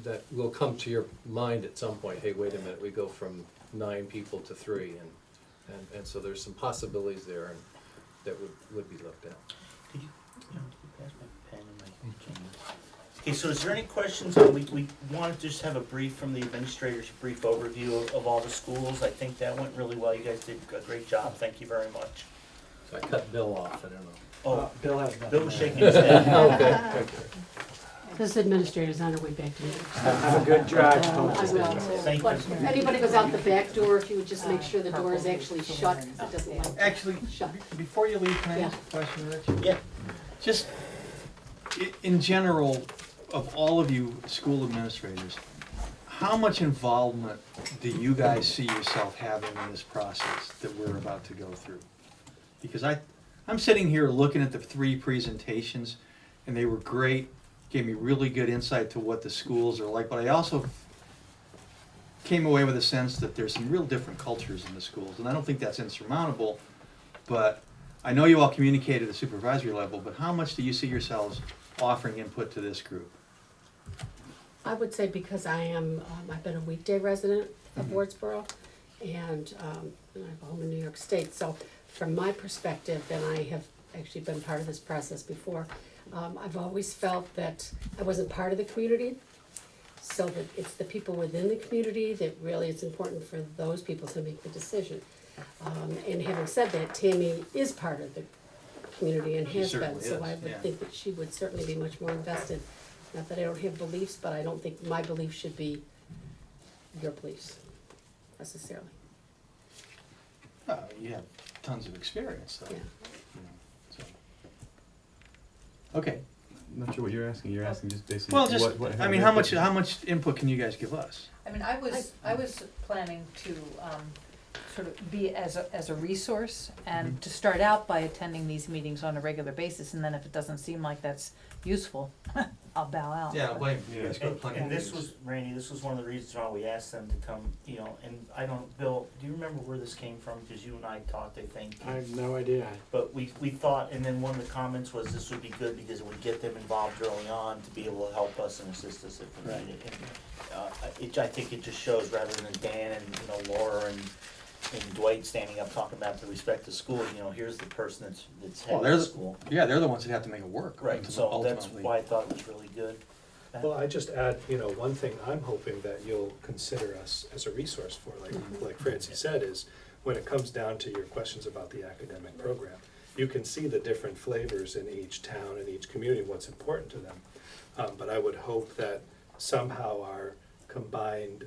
that will come to your mind at some point, hey, wait a minute, we go from 9 people to 3, and so there's some possibilities there and that would be looked at. Could you pass my pen and my agenda? Okay, so is there any questions? We want to just have a brief from the administrators, a brief overview of all the schools. I think that went really well. You guys did a great job. Thank you very much. So I cut Bill off, I don't know. Oh, Bill has nothing. Bill was shaking his head. Okay, okay. This administrator's on her way back to me. Have a good drive home. I will. Thank But you. if anybody goes out the back door, if you would just make sure the door is actually shut, 'cause it doesn't like to Actually, shut. before you leave, can I Yeah. ask a question, Rich? Yeah. Just, in general, of all of you school administrators, how much involvement do you guys see yourself having in this process that we're about to go through? Because I'm sitting here looking at the 3 presentations, and they were great, gave me really good insight to what the schools are like, but I also came away with a sense that there's some real different cultures in the schools, and I don't think that's insurmountable, but I know you all communicate at a supervisory level, but how much do you see yourselves offering input to this group? I would say because I've been a weekday resident of Wardsboro, and I have a home in New York State, so from my perspective, and I have actually been part of this process before, I've always felt that I wasn't part of the community, so that it's the people within the community that really it's important for those people to make the decision. And having said that, Tammy is part of the community and She has been, certainly so is, I would yeah. think that she would certainly be much more invested. Not that I don't have beliefs, but I don't think my beliefs should be your beliefs necessarily. You have tons of experience, though. Yeah. You know, so. Okay, I'm not sure what you're asking. You're asking just basically well, just, what I mean, how much input can you guys give us? I mean, I was planning to, sort of be as a resource and to start out by attending these meetings on a regular basis, and then if it doesn't seem like that's useful, I'll bow out. Yeah, I'll blame you. Yeah. Guys got plenty And of this meetings. was, Randy, this was one of the reasons why we asked them to come, you know, and I don't, Bill, do you remember where this came from? Because you and I talked, I think. I have no idea. But we thought, and then one of the comments was this would be good because it would get them involved early on to be able to help us and assist us if we Right. need it. And, I think it just shows rather than Dan and, you know, Laura and Dwight standing up talking about the respect to school, you know, here's the person that's Well, head they're of the the- school. Yeah, they're the ones that have to make it work. Right, so that's ultimately. why I thought it was really good. Well, I just add, you know, one thing I'm hoping that you'll consider us as a resource for, like Francie said, is when it comes down to your questions about the academic program, you can see the different flavors in each town and each community, what's important to them. But I would hope that somehow our combined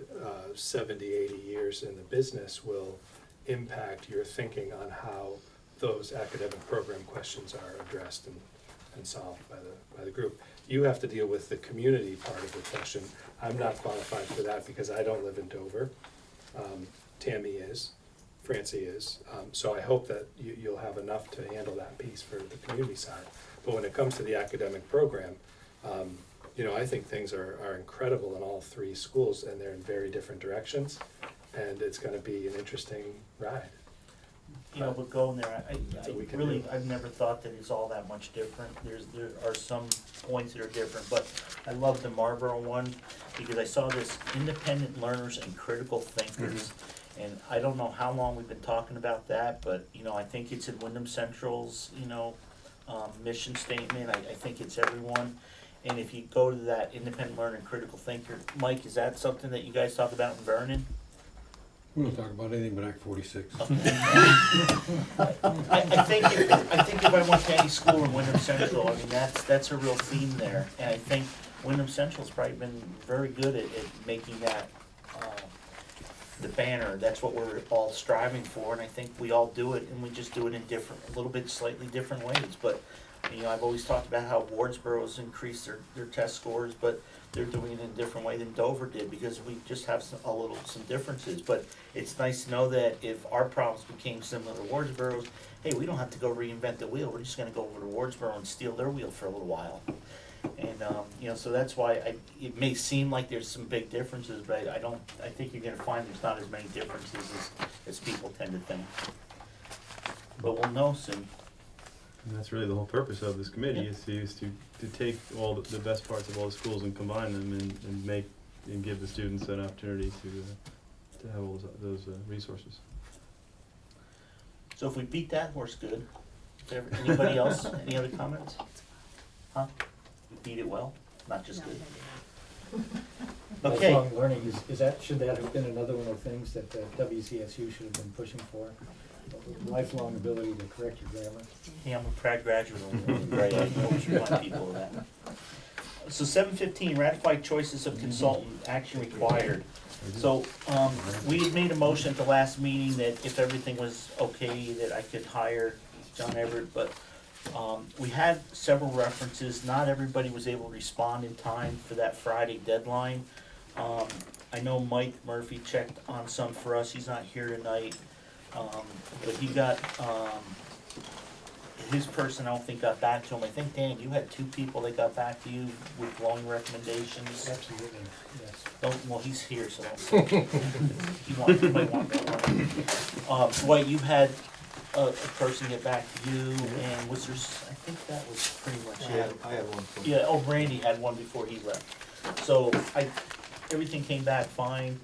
70, 80 years in the business will impact your thinking on how those academic program questions are addressed and solved by the group. You have to deal with the community part of the question. I'm not qualified for that because I don't live in Dover. Tammy is, Francie is. So I hope that you'll have enough to handle that piece for the community side. But when it comes to the academic program, you know, I think things are incredible in all three schools and they're in very different directions. And it's gonna be an interesting ride. You know, but going there, That's what we can really, do. I've never thought that it's all that much different. There are some points that are different, but I love the Marlboro one because I saw this independent learners and critical thinkers. And I don't know how long we've been talking about that, but, you know, I think it's in Windham Central's, you know, mission statement. I think it's everyone. And if you go to that independent learner and critical thinker, Mike, is that something that you guys talk about in Vernon? We don't talk about anything but Act 46. I think if I went to any school in Windham Central, I mean, that's a real theme there. And I think Windham Central's probably been very good at making that, the banner. That's what we're all striving for, and I think we all do it, and we just do it in different, a little bit slightly different ways. But, you know, I've always talked about how Wardsboro's increased their test scores, but they're doing it in a different way than Dover did, because we just have some differences. But it's nice to know that if our problems became similar to Wardsboro's, hey, we don't have to go reinvent the wheel, we're just gonna go over to Wardsboro and steal their wheel for a little while. And, you know, so that's why it may seem like there's some big differences, but I think you're gonna find there's not as many differences as people tend to think. But we'll know soon. And that's really the whole purpose of this committee is to take all the best parts of all the schools and combine them and make and give the students an opportunity to have all those resources. So if we beat that horse good, anybody else, any other comments? Huh? We beat it well, not just good. Okay, Lifelong learning, should that have been another one of the things that WCSU should have been pushing for? Lifelong ability to correct your grammar? yeah, I'm a proud graduate of Gray, I always remind people of that. So 7:15, ratify choices of consultant, action required. So, we had made a motion at the last meeting that if everything was okay, that I could hire John Everett, but, we had several references, not everybody was able to respond in time for that Friday deadline. I know Mike Murphy checked on some for us, he's not here tonight, but he got, his person I don't think got back to him. I think, Dan, you had 2 people that got back to you with glowing recommendations. Absolutely, yes. Well, he's here, so don't say. You might want that. Dwight, you had a person get back to you, and was there, I think that was pretty much it. I had one for you. Yeah, oh, Randy had one before he left. So everything came back fine,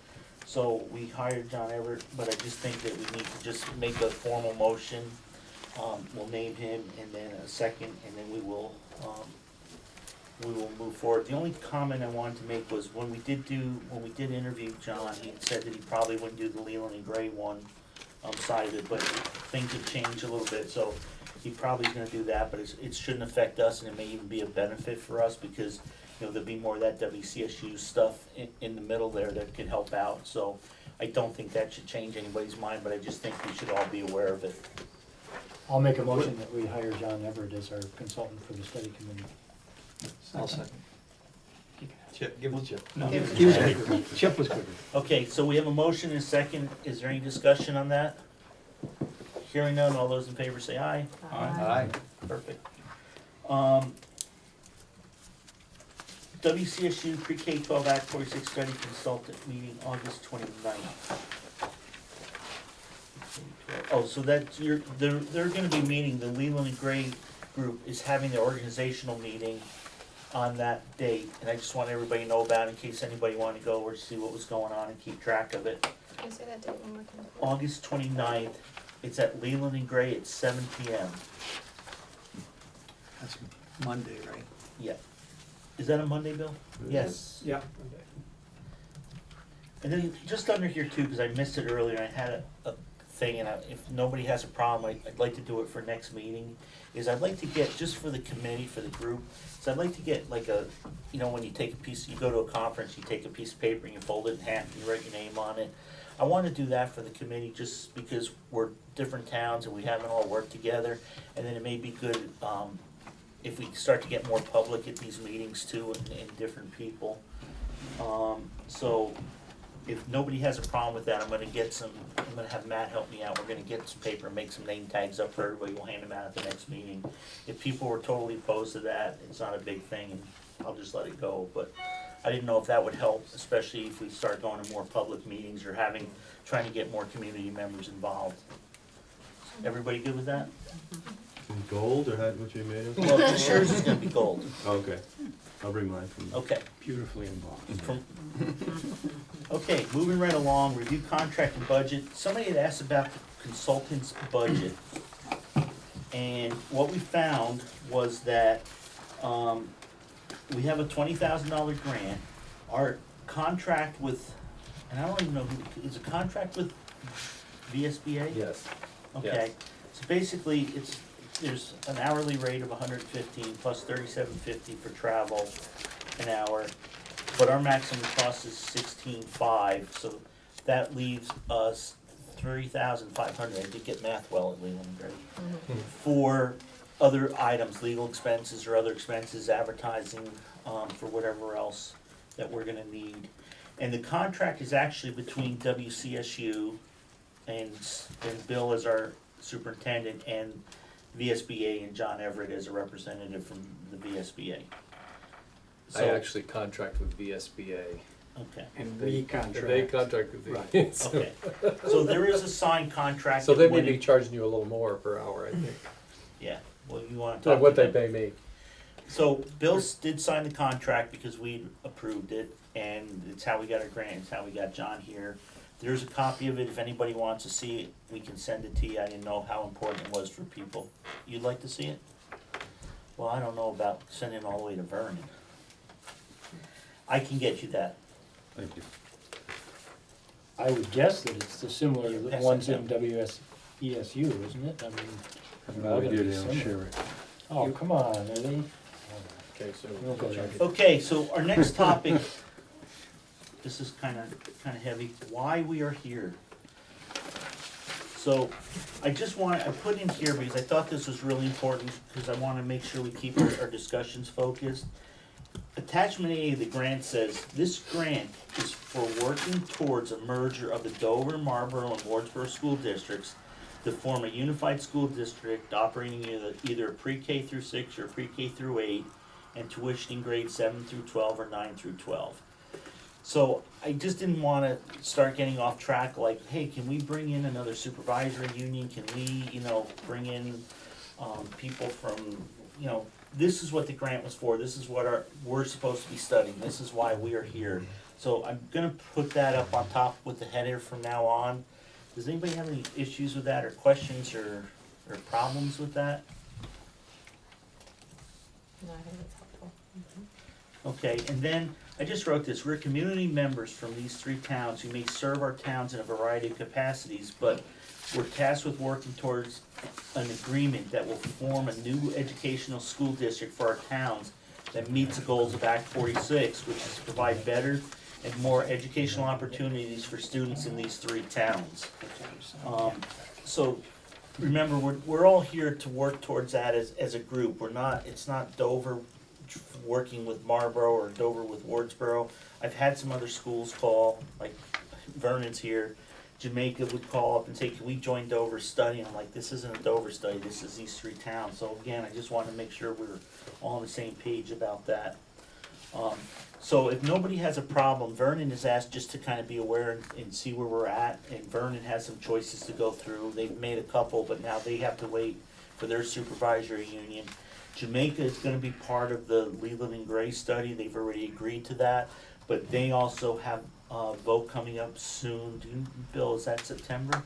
so we hired John Everett, but I just think that we need to just make a formal motion. We'll name him and then a second, and then we will move forward. The only comment I wanted to make was when we did interview John, he had said that he probably wouldn't do the Leland and Gray one side of it, but things have changed a little bit, so he probably is gonna do that, but it shouldn't affect us, and it may even be a benefit for us, because, you know, there'll be more of that WCSU stuff in the middle there that could help out, so I don't think that should change anybody's mind, but I just think we should all be aware of it. I'll make a motion that we hire John Everett as our consultant for the study committee. I'll second. Chip, give it to Chip. No. He was quicker. Chip was quicker. Okay, so we have a motion and a second, is there any discussion on that? Hearing none, all those in favor say aye. Aye. Perfect. WCSU Pre-K 12 Act 46 Study Consultant Meeting, August 29th. Oh, so that's, they're gonna be meeting, the Leland and Gray group is having their organizational meeting on that date, and I just want everybody to know about it in case anybody wanted to go or see what was going on and keep track of it. Can you say that date one more time? August 29th, it's at Leland and Gray at 7 PM. That's Monday, right? Yeah. Is that a Monday, Bill? Yes. Yeah. And then just under here too, because I missed it earlier, I had a thing, and if nobody has a problem, I'd like to do it for next meeting, is I'd like to get, just for the committee, for the group, so I'd like to get like a, you know, when you take a piece, you go to a conference, you take a piece of paper and you fold it in half and you write your name on it. I want to do that for the committee just because we're different towns and we haven't all worked together, and then it may be good, if we start to get more public at these meetings too, and different people. So if nobody has a problem with that, I'm gonna have Matt help me out, we're gonna get some paper and make some name tags up for everybody, we'll hand them out at the next meeting. If people were totally opposed to that, it's not a big thing, and I'll just let it go, but I didn't know if that would help, especially if we start going to more public meetings or trying to get more community members involved. Everybody good with that? In gold, or what you made of? Well, this yours is gonna be gold. Oh, okay, I'll bring mine from. Okay. Beautifully involved. Okay, moving right along, review contract and budget. Somebody had asked about the consultant's budget. And what we found was that, we have a $20,000 grant. Our contract with, and I don't even know who, is a contract with VSBA? Yes. Okay, so basically, there's an hourly rate of 115 plus 37.50 for travel an hour, but our maximum cost is 16.5, so that leaves us 3,500. I did get math well at Leland and Gray. For other items, legal expenses or other expenses, advertising, for whatever else that we're gonna need. And the contract is actually between WCSU and Bill as our superintendent, and VSBA and John Everett as a representative from the VSBA. I So, actually contract with VSBA. okay, And They- we contract. They contract with Right. the, so, okay. So there is a signed contract. so they that may went be in- charging you a little more per hour, I think, Yeah, well, you wanna talk than what to they them. pay me. So Bill did sign the contract because we approved it, and it's how we got our grant, it's how we got John here. There's a copy of it, if anybody wants to see it, we can send it to you, I didn't know how important it was for people. You'd like to see it? Well, I don't know about sending it all the way to Vernon. I can get you that. Thank you. I would guess that it's the similar You pass ones that in down. WSESU, isn't it? I mean, I have they're no all gonna idea, be they don't similar. share it. Oh, come on, are they? Okay, so. We'll go check it. Okay, so our next topic, this is kinda heavy, why we are here. So, I put in here because I thought this was really important, because I wanna make sure we keep our discussions focused. Attachment A of the grant says, this grant is for working towards a merger of the Dover, Marlboro, and Wardsboro school districts to form a unified school district operating either pre-K through 6 or pre-K through 8, and tuition in grades 7 through 12 or 9 through 12. So I just didn't wanna start getting off track, like, hey, can we bring in another supervisory union? Can we, bring in, people from, this is what the grant was for, this is what we're supposed to be studying, this is why we are here. So I'm gonna put that up on top with the header from now on. Does anybody have any issues with that, or questions, or problems with that? No, I think it's helpful. Okay, and then I just wrote this, we're community members from these 3 towns who may serve our towns in a variety of capacities, but we're tasked with working towards an agreement that will form a new educational school district for our towns that meets the goals of Act 46, which is to provide better and more educational opportunities for students in these 3 towns. So remember, we're all here to work towards that as a group. It's not Dover working with Marlboro or Dover with Wardsboro. I've had some other schools call, like Vernon's here. Jamaica would call up and say, can we join Dover's study? And I'm like, this isn't a Dover study, this is these 3 towns. So again, I just wanted to make sure we're all on the same page about that. So if nobody has a problem, Vernon is asked just to kind of be aware and see where we're at. And Vernon has some choices to go through. They've made a couple, but now they have to wait for their supervisory union. Jamaica is going to be part of the Leland and Gray study. They've already agreed to that. But they also have a vote coming up soon. Bill, is that September?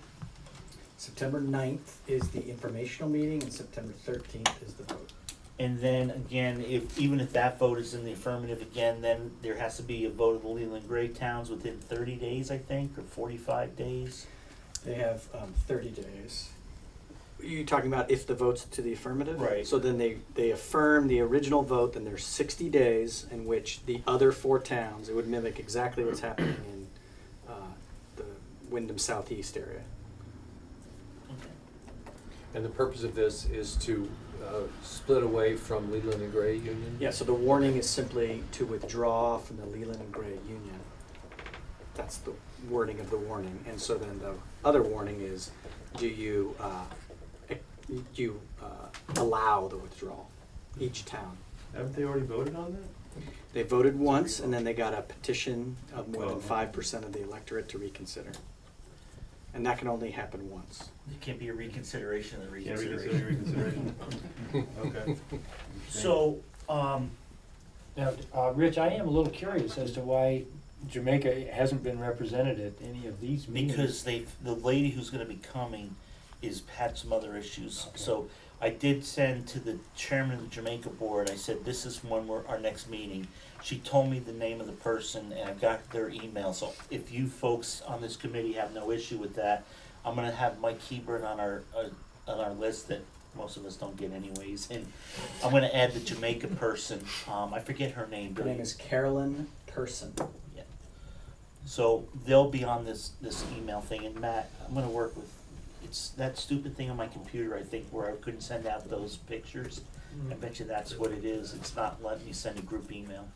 September 9th is the informational meeting, and September 13th is the vote. And then again, even if that vote is in the affirmative again, then there has to be a vote of the Leland Gray towns within 30 days, I think, or 45 days. They have 30 days. Are you talking about if the vote's to the affirmative? Right. So then they affirm the original vote, then there's 60 days in which the other 4 towns, it would mimic exactly what's happening in the Windham Southeast area. And the purpose of this is to split away from Leland and Gray Union? Yeah, so the warning is simply to withdraw from the Leland and Gray Union. That's the wording of the warning. And so then the other warning is, do you allow the withdrawal, each town? Haven't they already voted on that? They voted once, and then they got a petition of more than 5% of the electorate to reconsider. And that can only happen once. It can't be a reconsideration of the Yeah, reconsideration. Okay. So, Now, Rich, I am a little curious as to why Jamaica hasn't been represented at any of these meetings. because the lady who's gonna be coming had some other issues. Okay. So I did send to the chairman of the Jamaica board, I said, this is when our next meeting. She told me the name of the person, and I got their email. So if you folks on this committee have no issue with that, I'm gonna have Mike Hebert on our list that most of us don't get anyways. And I'm gonna add the Jamaica person, I forget her name. Her name is Carolyn Person. Yeah. So they'll be on this email thing, and Matt, I'm gonna work with, it's that stupid thing on my computer, I think, where I couldn't send out those pictures. I bet you that's what it is, it's not letting me send a group email.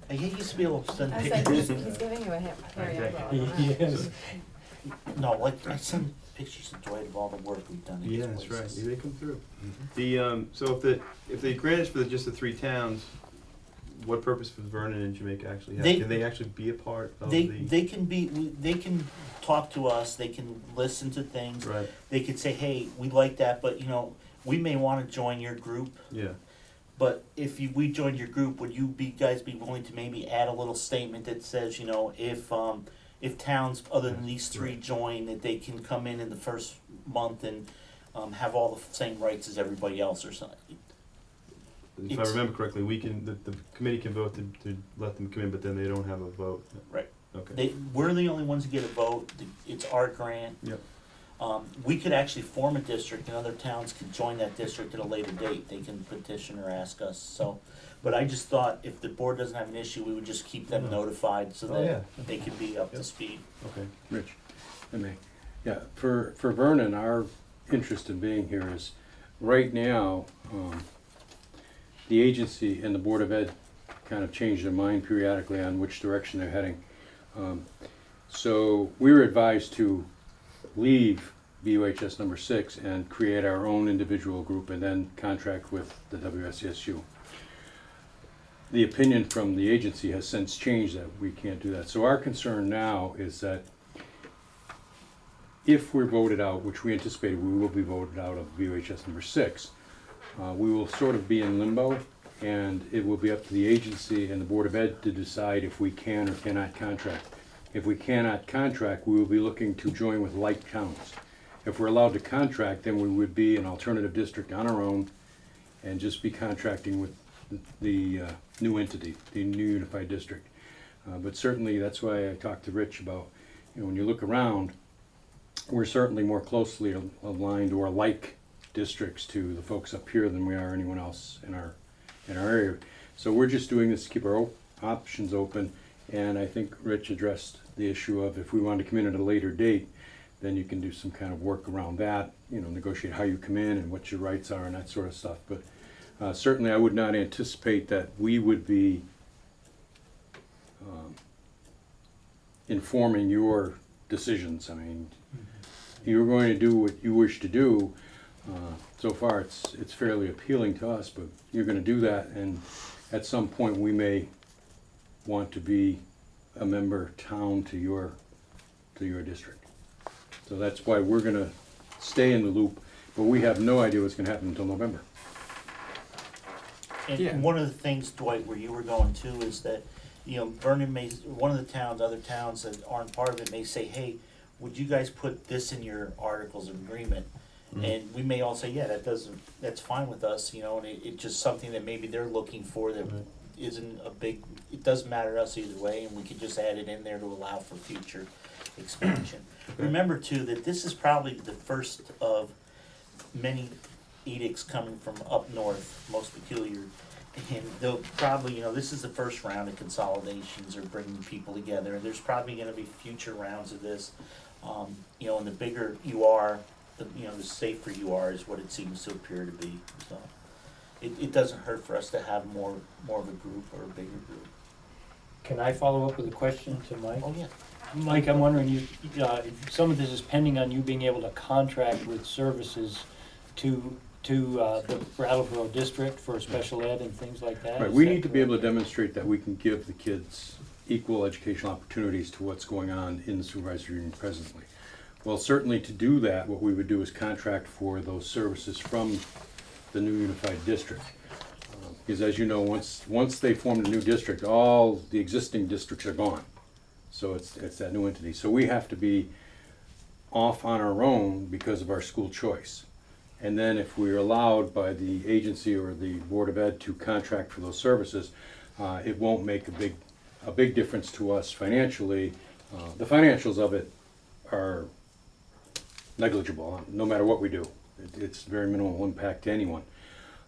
I used to be able to send I was like, pictures. he's giving you a hint. Yes. No, like, I send pictures to Dwight of all the work we've done in Yeah, these that's right. places. They come through. The so if they grant us for just the 3 towns, what purpose does Vernon and Jamaica actually have? Can they actually be a part of They the? they can talk to us, they can listen to things. Right. They could say, hey, we like that, but we may wanna join your group. Yeah. But if we joined your group, would you guys be willing to maybe add a little statement that says, if towns other than these 3 join, that they can come in the first month and have all the same rights as everybody else or something? If I remember correctly, the committee can vote to let them come in, but then they don't have a vote. Right. Okay. We're the only ones that get a vote. It's our grant. Yep. We could actually form a district, and other towns can join that district at a later date. They can petition or ask us. So, but I just thought if the board doesn't have an issue, we would just keep them notified so that they can be up to speed. Okay. Rich, I may. Yeah, for Vernon, our interest in being here is, right now, the agency and the Board of Ed kind of change their mind periodically on which direction they're heading. So we were advised to leave BUHS number 6 and create our own individual group and then contract with the WCSU. The opinion from the agency has since changed that we can't do that. So our concern now is that if we're voted out, which we anticipated we will be voted out of BUHS number 6, we will sort of be in limbo, and it will be up to the agency and the Board of Ed to decide if we can or cannot contract. If we cannot contract, we will be looking to join with like towns. If we're allowed to contract, then we would be an alternative district on our own and just be contracting with the new entity, the new unified district. But certainly, that's why I talked to Rich about, when you look around, we're certainly more closely aligned or like districts to the folks up here than we are anyone else in our area. So we're just doing this to keep our options open, and I think Rich addressed the issue of if we wanted to come in at a later date, then you can do some kind of work around that, negotiate how you come in and what your rights are and that sort of stuff. But certainly I would not anticipate that we would be informing your decisions. I mean, you're going to do what you wish to do. So far, it's fairly appealing to us, but you're going to do that, and at some point, we may want to be a member town to your district. So that's why we're going to stay in the loop, but we have no idea what's going to happen until November. And one of the things, Dwight, where you were going to is that, Vernon may, one of the towns, other towns that aren't part of it may say, hey, would you guys put this in your articles of agreement? And we may all say, yeah, that's fine with us, and it's just something that maybe they're looking for that isn't a big, it doesn't matter to us either way, and we could just add it in there to allow for future expansion. Remember too, that this is probably the first of many edicts coming from up north, most peculiar. And they'll probably, this is the first round of consolidations or bringing people together, and there's probably gonna be future rounds of this. And the bigger you are, the safer you are is what it seems to appear to be, so. It doesn't hurt for us to have more of a group or a bigger group. Can I follow up with a question to Mike? Oh, yeah. Mike, I'm wondering, some of this is pending on you being able to contract with services to the Brattleboro district for special ed and things like that? Right, we need to be able to demonstrate that we can give the kids equal educational opportunities to what's going on in the supervisory union presently. Well, certainly to do that, what we would do is contract for those services from the new unified district. Because as you know, once they form the new district, all the existing districts are gone. So it's that new entity. So we have to be off on our own because of our school choice. And then if we're allowed by the agency or the Board of Ed to contract for those services, it won't make a big difference to us financially. The financials of it are negligible, no matter what we do. It's very minimal impact to anyone.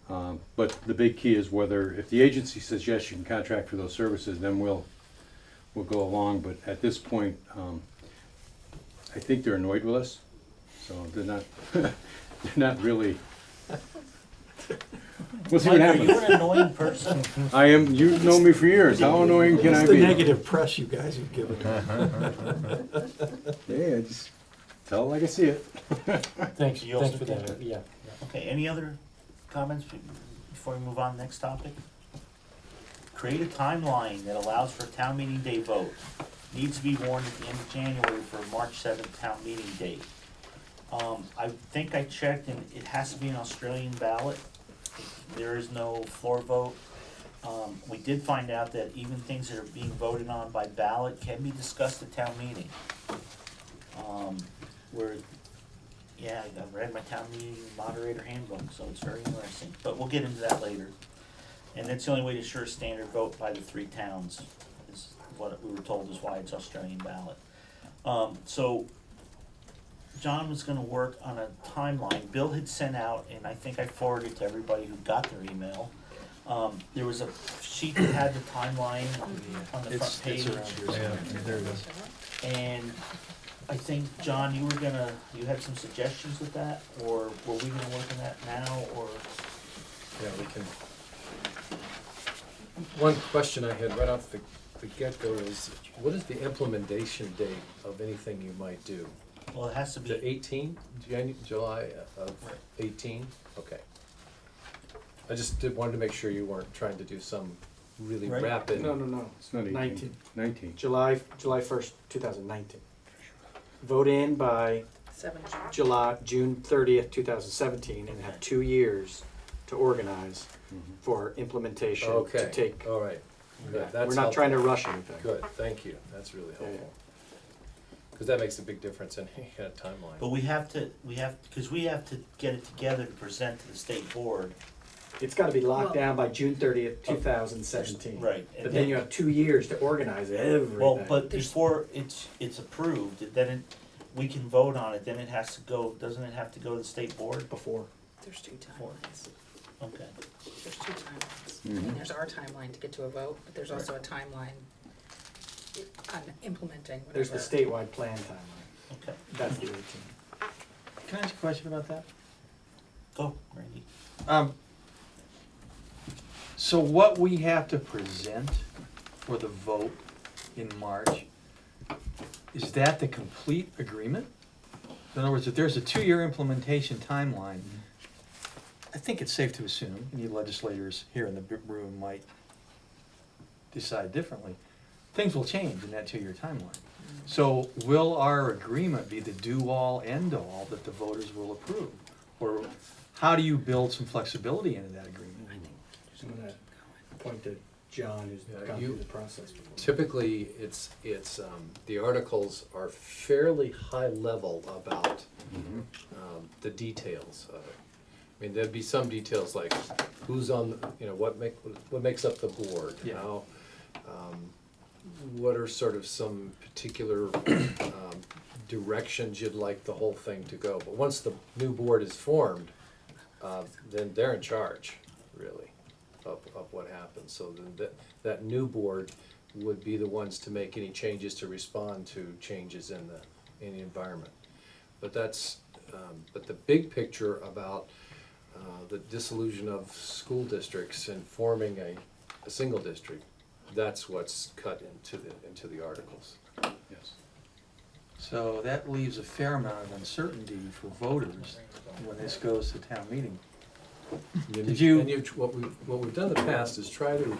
But the big key is whether, if the agency says yes, you can contract for those services, then we'll go along. But at this point, I think they're annoyed with us, so they're not really. We'll see what happens. Are you an annoying person? I am. You've known me for years. How annoying can I be? It's the negative press you guys have given me. Yeah, I just tell it like I see it. Thanks You also for that, think- yeah. Okay, any other comments before we move on to the next topic? Create a timeline that allows for a town meeting day vote. Needs to be warned at the end of January for a March 7th town meeting date. I think I checked and it has to be an Australian ballot. There is no floor vote. We did find out that even things that are being voted on by ballot can be discussed at town meeting. I read my town meeting moderator handbook, so it's very interesting, but we'll get into that later. And that's the only way to ensure a standard vote by the 3 towns, is what we were told is why it's Australian ballot. So John was gonna work on a timeline. Bill had sent out, and I think I forwarded it to everybody who got their email. There was a sheet that had the timeline on the front page. There it is. And I think, John, you had some suggestions with that, or were we gonna work on that now, or? Yeah, we can. One question I had right off the get-go is, what is the implementation date of anything you might do? Well, it has to be. The 18, July of 18? Okay. I just wanted to make sure you weren't trying to do some really Right. rapid. No. It's not 18. 19. July 1st, 2019. Vote in by June 30th, 2017, and have 2 years to organize for implementation to Okay, take. all right. Good, that's We're not trying to rush anything. Good, thank you. That's really helpful. Because that makes a big difference in a timeline. But we have to get it together to present to the state board It's gotta be locked Well- down by June 30th, 2017. Right. But then you have 2 years to organize everything. Well, but before it's approved, then we can vote on it, then it has to go, doesn't it have to go to the state board? Before. There's two timelines. Okay. There's two timelines. I mean, there's our timeline to get to a vote, but there's also a timeline on implementing whatever. There's the statewide plan timeline. Okay. That's the 18. Can I ask a question about that? Go, Randy. So what we have to present for the vote in March, is that the complete agreement? In other words, if there's a 2-year implementation timeline, I think it's safe to assume, any legislators here in the room might decide differently, things will change in that 2-year timeline. So will our agreement be the do-all, end-all that the voters will approve? Or how do you build some flexibility into that agreement? I'm gonna point to John, who's gone through the process before. Typically, the articles are fairly high level about the details of it. I mean, there'd be some details like who's on, what makes up the board, Yeah. how, what are sort of some particular directions you'd like the whole thing to go. But once the new board is formed, then they're in charge, really, of what happens. So then that new board would be the ones to make any changes to respond to changes in the environment. But but the big picture about the dissolution of school districts and forming a single district, that's what's cut into the articles. Yes. So that leaves a fair amount of uncertainty for voters when this goes to town meeting. What we've done in the past is try to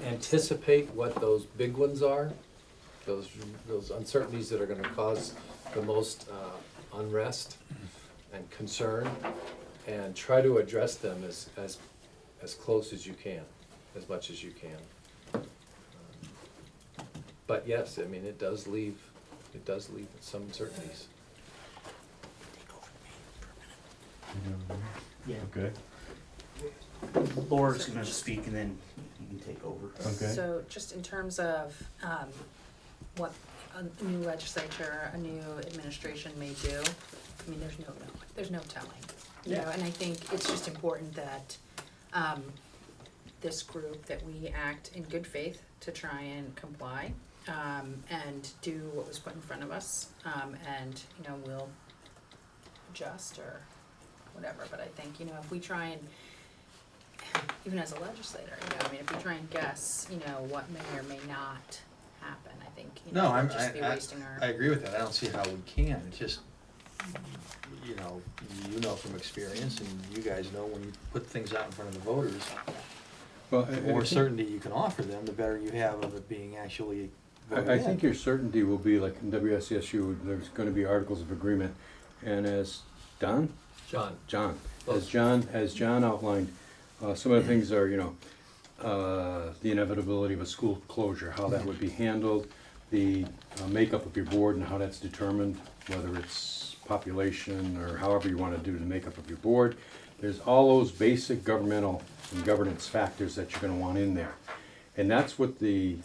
anticipate what those big ones are, those uncertainties that are gonna cause the most unrest and concern, and try to address them as close as you can, as much as you can. But yes, I mean, it does leave some uncertainties. Yeah. Okay, Laura's gonna speak and then you can take over. okay. So just in terms of what a new legislature, a new administration may do, I mean, there's no telling. You know, and I think it's just important that this group, that we act in good faith to try and comply and do what was put in front of us, and we'll adjust or whatever. But I think if we try and, even as a legislator, I mean, if we try and guess what may or may not happen, I think No, we'll just be wasting our. I agree with that. I don't see how we can. It's just, you know from experience, and you guys know when you put things out in front of the voters, Well, the more certainty you can offer them, the better you have of it being actually voted I in. think your certainty will be like in WCSU, there's gonna be articles of agreement, and as John, as John outlined, some of the things are, the inevitability of a school closure, how that would be handled, the makeup of your board and how that's determined, whether it's population or however you wanna do the makeup of your board. There's all those basic governmental and governance factors that you're gonna want in there. And that's what the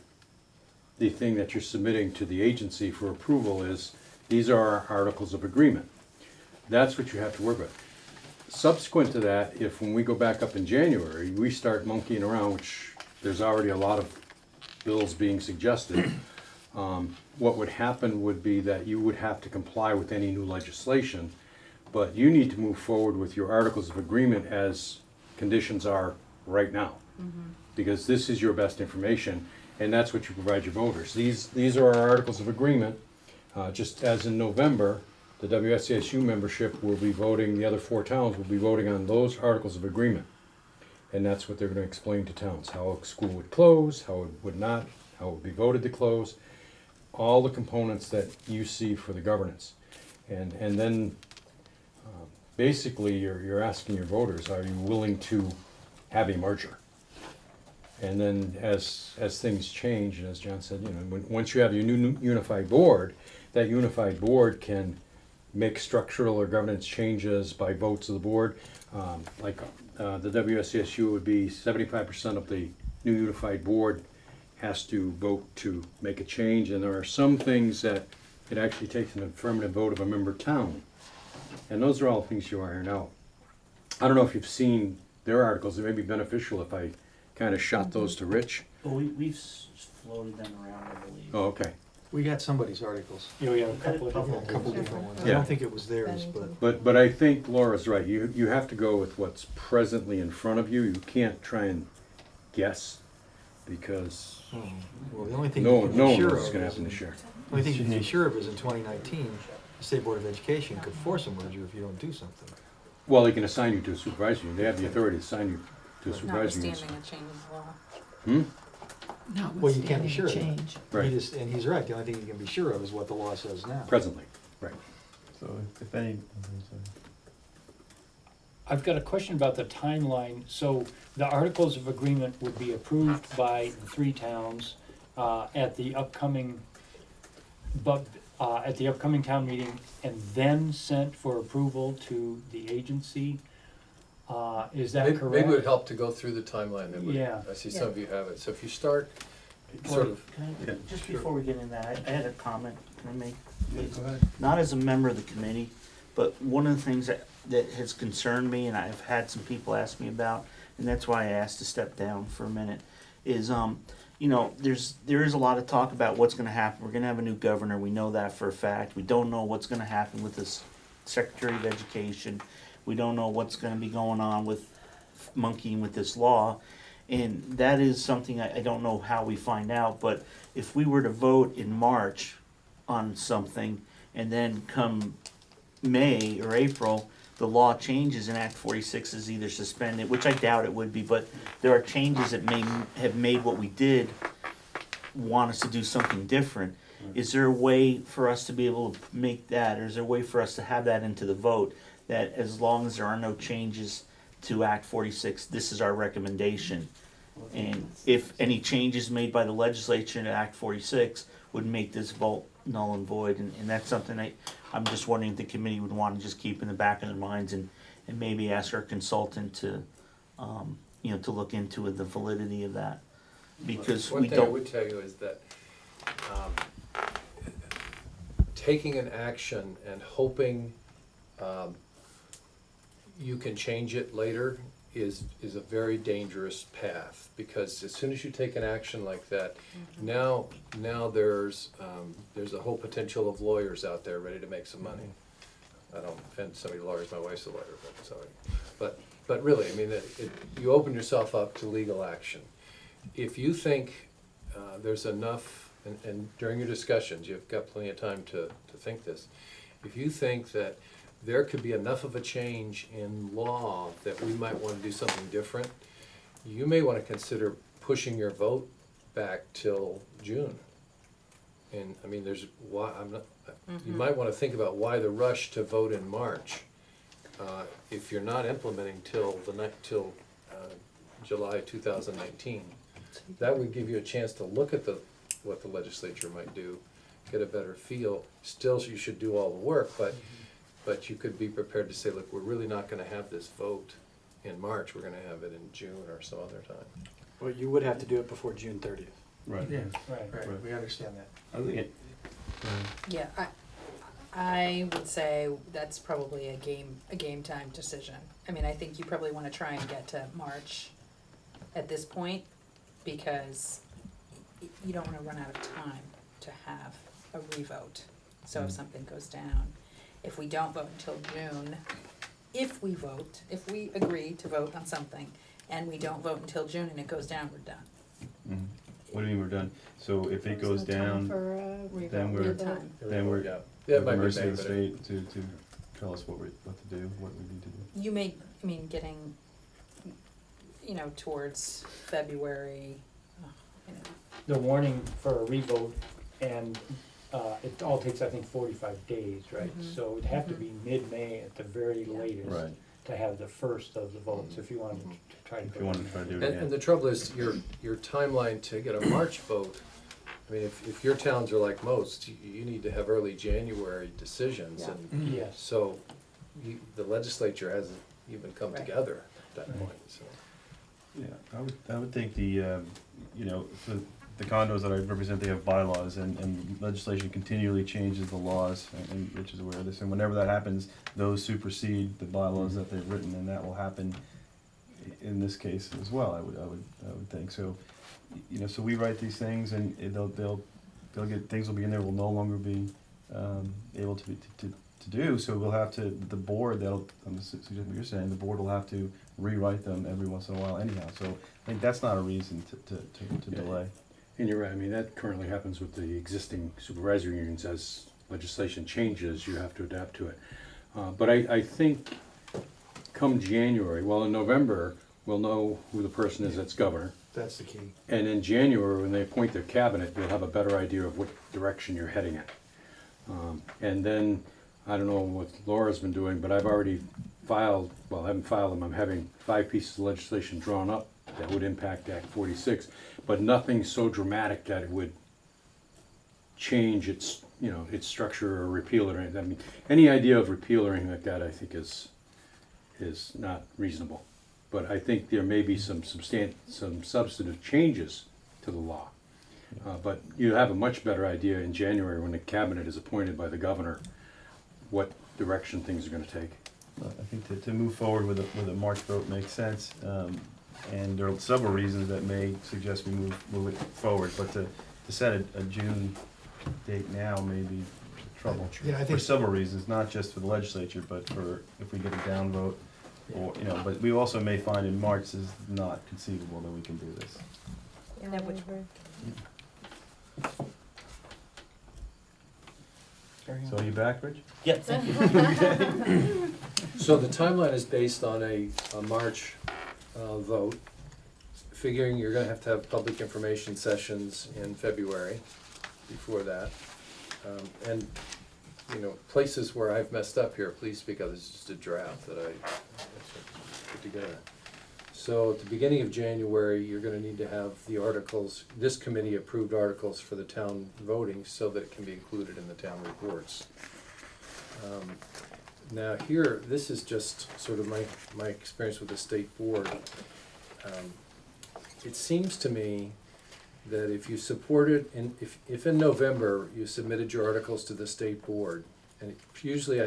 thing that you're submitting to the agency for approval is, these are our articles of agreement. That's what you have to work with. Subsequent to that, if when we go back up in January, we start monkeying around, which there's already a lot of bills being suggested, what would happen would be that you would have to comply with any new legislation, but you need to move forward with your articles of agreement as conditions are right now. Because this is your best information, and that's what you provide your voters. These are our articles of agreement, just as in November, the WCSU membership will be voting, the other 4 towns will be voting on those articles of agreement. And that's what they're gonna explain to towns, how a school would close, how it would not, how it would be voted to close, all the components that you see for the governance. And then, basically, you're asking your voters, are you willing to have a merger? And then as things change, and as John said, once you have your new unified board, that unified board can make structural or governance changes by votes of the board. The WCSU would be 75% of the new unified board has to vote to make a change, and there are some things that it actually takes an affirmative vote of a member town. And those are all things you iron out. I don't know if you've seen their articles. It may be beneficial if I kind of shot those to Rich. Well, we've floated them around, I believe. Oh, okay. We got somebody's articles, Yeah, we have a couple of a different. couple different ones. I Yeah. don't think it was theirs, but. But I think Laura's right. You have to go with what's presently in front of you. You can't try and guess, because Well, the only thing no you one can knows be sure what's of gonna is, happen this year. the only thing you can be sure of is in 2019, the State Board of Education could force a merger if you don't do something. Well, they can assign you to a supervisor. They have the authority to assign you to a supervisor. Notwithstanding a change of law. Hmm? Well, you can't be sure of that. Change. Right. And he's right, the only thing you can be sure of is what the law says now. Presently, right. So if any, I've got a question about the timeline. So the articles of agreement would be approved by the three towns at the upcoming, at the upcoming town meeting, and then sent for approval to the agency. Is that correct? Maybe it would help to go through the timeline that Yeah. I see some of you have it. So if you start sort of, Can I, just before we get in that, I had a comment, can I make? go ahead. Not as a member of the committee, but one of the things that has concerned me, and I've had some people ask me about, and that's why I asked to step down for a minute, is, you know, there is a lot of talk about what's gonna happen. We're gonna have a new governor, we know that for a fact. We don't know what's gonna happen with this Secretary of Education. We don't know what's gonna be going on with monkeying with this law. And that is something I don't know how we find out, but if we were to vote in March on something, and then come May or April, the law changes and Act 46 is either suspended, which I doubt it would be, but there are changes that may have made what we did want us to do something different. Is there a way for us to be able to make that, or is there a way for us to have that into the vote, that as long as there are no changes to Act 46, this is our recommendation? And if any changes made by the legislature to Act 46 would make this vote null and void, and that's something I'm just wondering if the committee would want to just keep in the back of their minds, and maybe ask our consultant to, you know, to look into the validity of that. Because one we thing I don't, would tell you is that taking an action and hoping you can change it later is a very dangerous path, because as soon as you take an action like that, now there's a whole potential of lawyers out there ready to make some money. I don't offend so many lawyers, my wife's a lawyer, but sorry. But really, I mean, you open yourself up to legal action. If you think there's enough, and during your discussions, you've got plenty of time to think this, if you think that there could be enough of a change in law that we might want to do something different, you may want to consider pushing your vote back till June. And, I mean, you might want to think about why the rush to vote in March, if you're not implementing till July 2019. That would give you a chance to look at what the legislature might do, get a better feel. Still, you should do all the work, but you could be prepared to say, look, we're really not gonna have this vote in March, we're gonna have it in June or some other time. Well, you would have to do it before June 30th. Right. Yeah, Right. right, we understand that. I think it, Yeah, I would say that's probably a game time decision. I mean, I think you probably wanna try and get to March at this point, because you don't wanna run out of time to have a revote. So if something goes down, if we don't vote until June, if we agree to vote on something, and we don't vote until June and it goes down, we're done. what do you mean we're done? So if it goes down, then we're, Time. then we're, Yeah, we're it might at the be mercy vague, of the but state to tell us what to do, what we need to do. You may, I mean, getting, you know, towards February, you know, The warning for a revote, and it all takes, I think, 45 days, right? Mhm. So it'd have to be mid-May at the very latest Right. to have the first of the votes, if you wanted to try to. If you want to try to do it And again. the trouble is, your timeline to get a March vote I mean, if your towns are like most, you need to have early January decisions, Yeah. and Yes. so the legislature hasn't even come Right. together at that point, so. Yeah, I would think the, you know, for the condos that I represent, they have bylaws, and legislation continually changes the laws, and Rich is aware of this, and whenever that happens, those supersede the bylaws that they've written, and that will happen in this case as well, I would think, so, you know, so we write these things, and they'll get, things will be in there, will no longer be, able to do, so we'll have to, the board, I'm suggesting what you're saying, the board will have to rewrite them every once in a while anyhow, so I think that's not a reason to delay. And you're right, I mean, that currently happens with the existing supervisory unions. As legislation changes, you have to adapt to it. But I think come January, well, in November, we'll know who the person is that's governor. That's the key. And in January, when they appoint their cabinet, you'll have a better idea of what direction you're heading in. And then, I don't know what Laura's been doing, but I've already filed, well, I haven't filed them, I'm having 5 pieces of legislation drawn up that would impact Act 46, but nothing so dramatic that it would change its, you know, its structure or repeal it or anything. I mean, any idea of repeal or anything like that, I think is not reasonable. But I think there may be some substantive changes to the law. But you have a much better idea in January when the cabinet is appointed by the governor what direction things are gonna take. I think to move forward with a March vote makes sense, and there are several reasons that may suggest we move it forward, but to set a June date now may be trouble. Yeah, I For think, several reasons, not just for the legislature, but for if we get a down vote, or, you know, but we also may find in March is not conceivable that we can do this. Yeah, which So are you back, Rich? Yeah, thank you. So the timeline is based on a March vote, figuring you're gonna have to have public information sessions in February before that. And, you know, places where I've messed up here, please speak up, this is just a draft that I put together. So at the beginning of January, you're gonna need to have the articles, this committee approved articles for the town voting so that it can be included in the town reports. Now here, this is just sort of my experience with the state board. It seems to me that if you supported, if in November you submitted your articles to the state board, and usually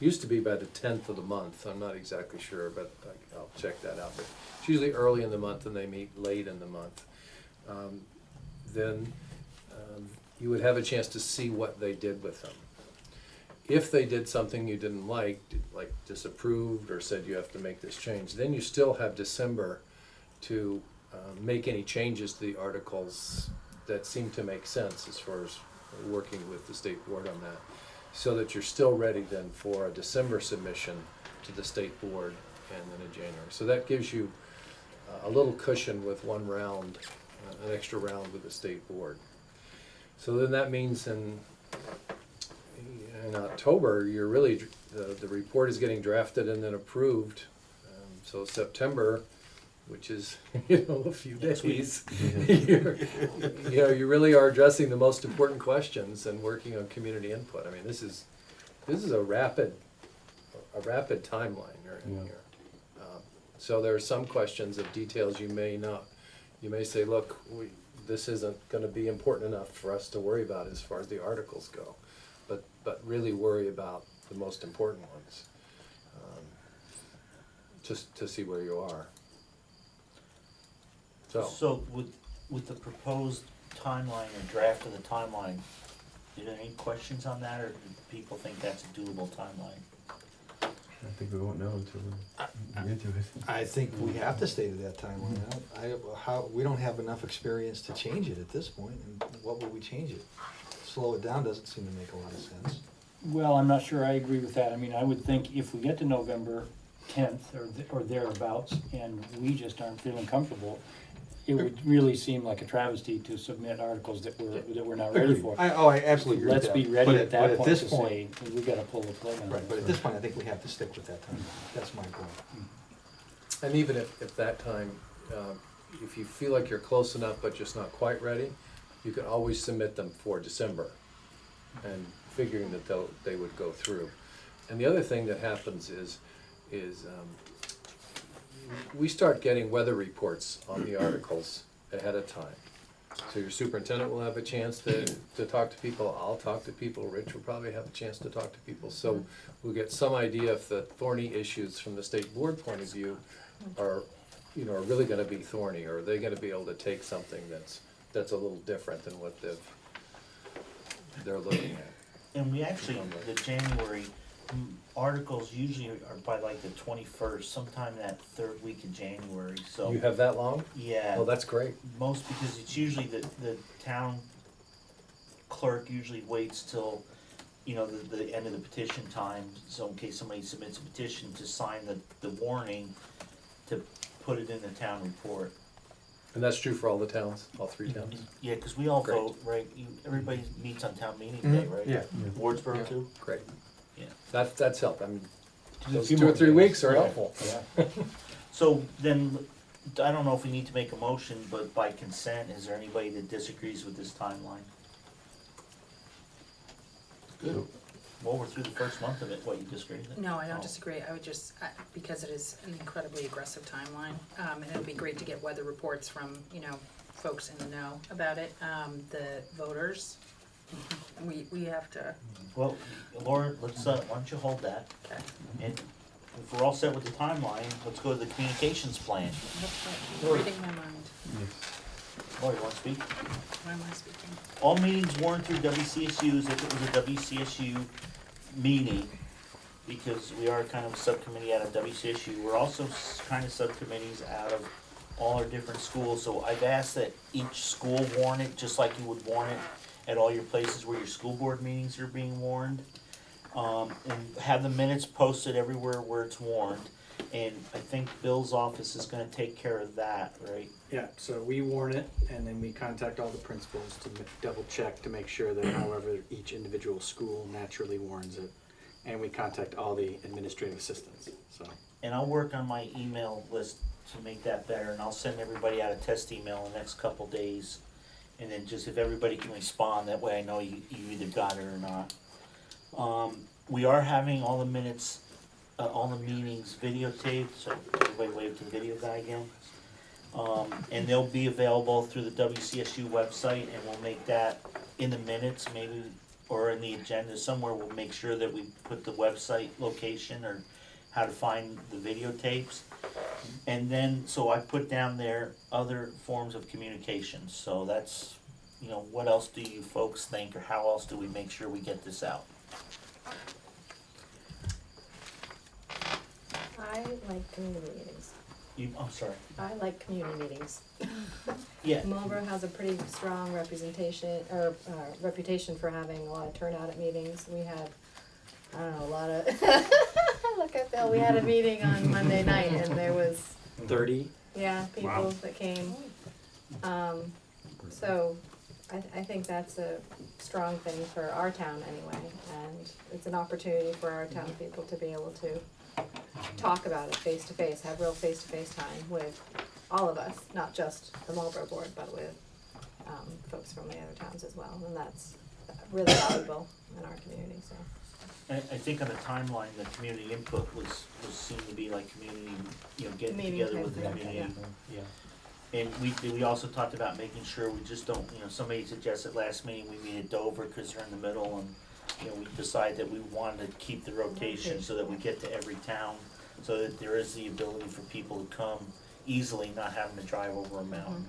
used to be by the 10th of the month, I'm not exactly sure, but I'll check that out, but it's usually early in the month and they meet late in the month. Then you would have a chance to see what they did with them. If they did something you didn't like disapproved or said you have to make this change, then you still have December to make any changes to the articles that seem to make sense as far as working with the state board on that, so that you're still ready then for a December submission to the state board and then in January. So that gives you a little cushion with one round, an extra round with the state board. So then that means in October, you're really, the report is getting drafted and then approved. So September, which is, you know, a few days, you really are addressing the most important questions and working on community input. I mean, this is a rapid timeline here. So there are some questions of details you may say, look, this isn't gonna be important enough for us to worry about as far as the articles go, but really worry about the most important ones, just to see where you are. So with the proposed timeline or draft of the timeline, are there any questions on that, or do people think that's a doable timeline? I think we won't know until we get into it. I think we have to stay to that timeline. We don't have enough experience to change it at this point, and what would we change it? Slow it down doesn't seem to make a lot of sense. Well, I'm not sure I agree with that. I mean, I would think if we get to November 10th or thereabouts, and we just aren't feeling comfortable, it would really seem like a travesty to submit articles that we're not ready for. I absolutely agree with Let's that. be ready But at that point this to say, we gotta pull the plug on Right, this. but at this point, I think we have to stick with that time. That's my goal. And even if at that time, if you feel like you're close enough but just not quite ready, you can always submit them for December, and figuring that they would go through. And the other thing that happens is we start getting weather reports on the articles ahead of time. So your superintendent will have a chance to talk to people, I'll talk to people, Rich will probably have a chance to talk to people. So we'll get some idea if the thorny issues from the state board point of view are really gonna be thorny, or are they gonna be able to take something that's a little different than what they're looking at. And we actually, the January articles usually are by like the 21st, sometime that third week of January, so. You have that long? Yeah. Oh, that's great. Most, because it's usually the town clerk usually waits till, the end of the petition time, so in case somebody submits a petition to sign the warning, to put it in the town report. And that's true for all the towns, all 3 towns? Yeah, cause we all Great. vote, right, everybody meets on town meeting Mhm. day, right? Yeah. Wardsboro too? Great. Yeah. That's helped, I mean, those few 2 or more 3 days. weeks are Yeah. helpful. Yeah. So then, I don't know if we need to make a motion, but by consent, is there anybody that disagrees with this timeline? Good. Well, we're through the first month of it, what, you disagree with it? No, I don't Oh. disagree, I would just, because it is an incredibly aggressive timeline, and it'd be great to get weather reports from, folks in the know about it, the voters. We have to, Well, Laura, let's, why don't you hold that, okay, and if we're all set with the timeline, let's go to the communications plan. reading my mind, Laura, you wanna speak? why am I speaking? All meetings warned through WCSUs if it was a WCSU meeting, because we are kind of a subcommittee out of WCSU. We're also kind of subcommittees out of all our different schools, so I've asked that each school warn it, just like you would warn it at all your places where your school board meetings are being warned. And have the minutes posted everywhere where it's warned, and I think Bill's office is gonna take care of that, right? Yeah, so we warn it, and then we contact all the principals to double check to make sure that however each individual school naturally warns it. And we contact all the administrative assistants, so. And I'll work on my email list to make that better, and I'll send everybody out a test email in the next couple days. And then just if everybody can respond, that way I know you either got it or not. We are having all the minutes, all the meetings videotaped, so everybody wave to the video guy again. And they'll be available through the WCSU website, and we'll make that in the minutes maybe, or in the agenda somewhere, we'll make sure that we put the website location or how to find the videotapes. And then, so I put down there other forms of communication, so that's, what else do you folks think, or how else do we make sure we get this out? I like community meetings. I'm sorry, I like community meetings. yeah, Marlboro has a pretty strong representation, or reputation for having a lot of turnout at meetings. We had, I don't know, a lot of, look at Bill, we had a meeting on Monday night and there was, 30? people that came. So I think that's a strong thing for our town anyway, and it's an opportunity for our town people to be able to talk about it face to face, have real face to face time with all of us, not just the Marlboro board, but with folks from the other towns as well, and that's really valuable in our community, so. I think on the timeline, the community input was seen to be like community, getting Meeting together type with the thing, community. Yeah. And we also talked about making sure we just don't, somebody suggested last meeting, we meet at Dover, cause they're in the middle, and, we decided that we wanted to keep the rotation so that we get to every town, so that there is the ability for people to come easily, not having to drive over a mountain.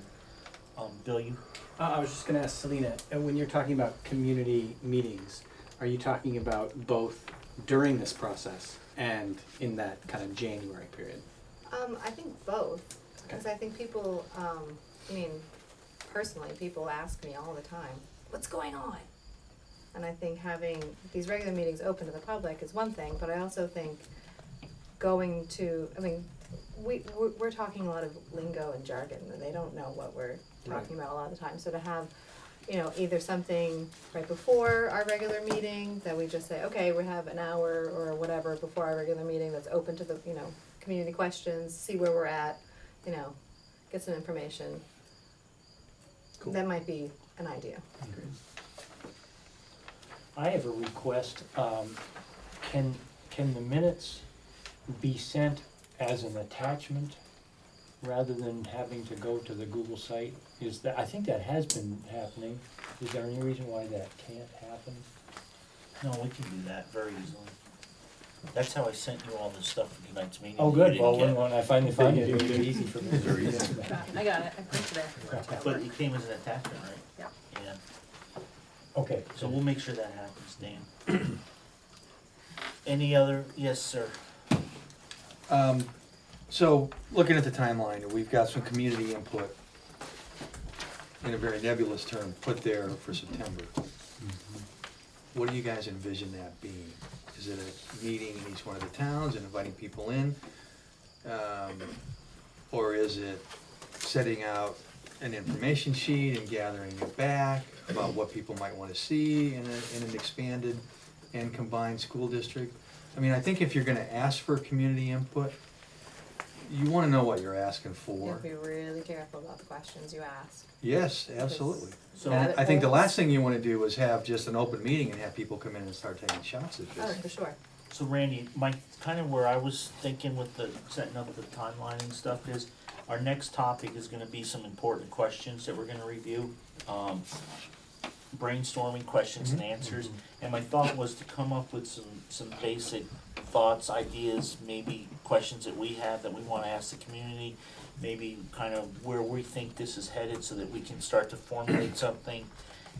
Bill, you? I was just gonna ask Selena, when you're talking about community meetings, are you talking about both during this process and in that kind of January period? I think both, because I think people, personally, people ask me all the time, what's going on? And I think having these regular meetings open to the public is one thing, but I also think going to, we're talking a lot of lingo and jargon, and they don't know what we're talking about a lot of the time, so to have, either something right before our regular meeting that we just say, okay, we have an hour or whatever before our regular meeting that's open to the, community questions, see where we're at, get some information. Cool. That might be an idea. I have a request, can the minutes be sent as an attachment rather than having to go to the Google site? I think that has been happening. Is there any reason why that can't happen? No, we can do that very easily. That's how I sent you all the stuff for tonight's meeting. Oh, that you good, didn't well, get. when I finally find it, it'll be easy for me. I got it, I printed it. But it came as an attachment, right? Yeah. Yeah, Okay, so we'll make sure that happens, Dan. Any other, yes, sir. So, looking at the timeline, we've got some community input in a very nebulous term put there for September. What do you guys envision that being? Is it a meeting in each one of the towns and inviting people in? Or is it setting out an information sheet and gathering it back about what people might want to see in an expanded and combined school district? I mean, I think if you're gonna ask for community input, you wanna know what you're asking You for. have to be really careful about the questions you ask. Yes, absolutely. So, And Rabbit I think the holes. last thing you wanna do is have just an open meeting and have people come in and start taking shots at Oh, this. for sure. so Randy, kind of where I was thinking with the setting up the timeline and stuff is, our next topic is gonna be some important questions that we're gonna review. Brainstorming questions and answers, and my thought was to come up with some basic thoughts, ideas, maybe questions that we have that we wanna ask the community, maybe kind of where we think this is headed so that we can start to formulate something.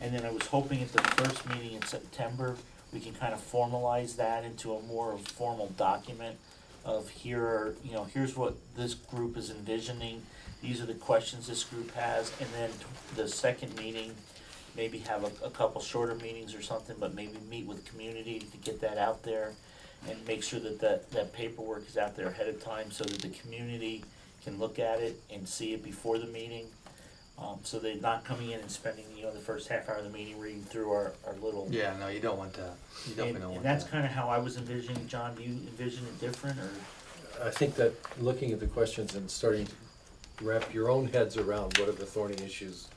And then I was hoping at the first meeting in September, we can kind of formalize that into a more formal document of here's what this group is envisioning, these are the questions this group has, and then the second meeting, maybe have a couple shorter meetings or something, but maybe meet with community to get that out there and make sure that paperwork is out there ahead of time so that the community can look at it and see it before the meeting. So they're not coming in and spending, the first half hour of the meeting reading through our little. Yeah, no, you don't want that. You definitely don't And want that's that. kind of how I was envisioning. John, do you envision it different, or? I think that looking at the questions and starting to wrap your own heads around what are the thorny issues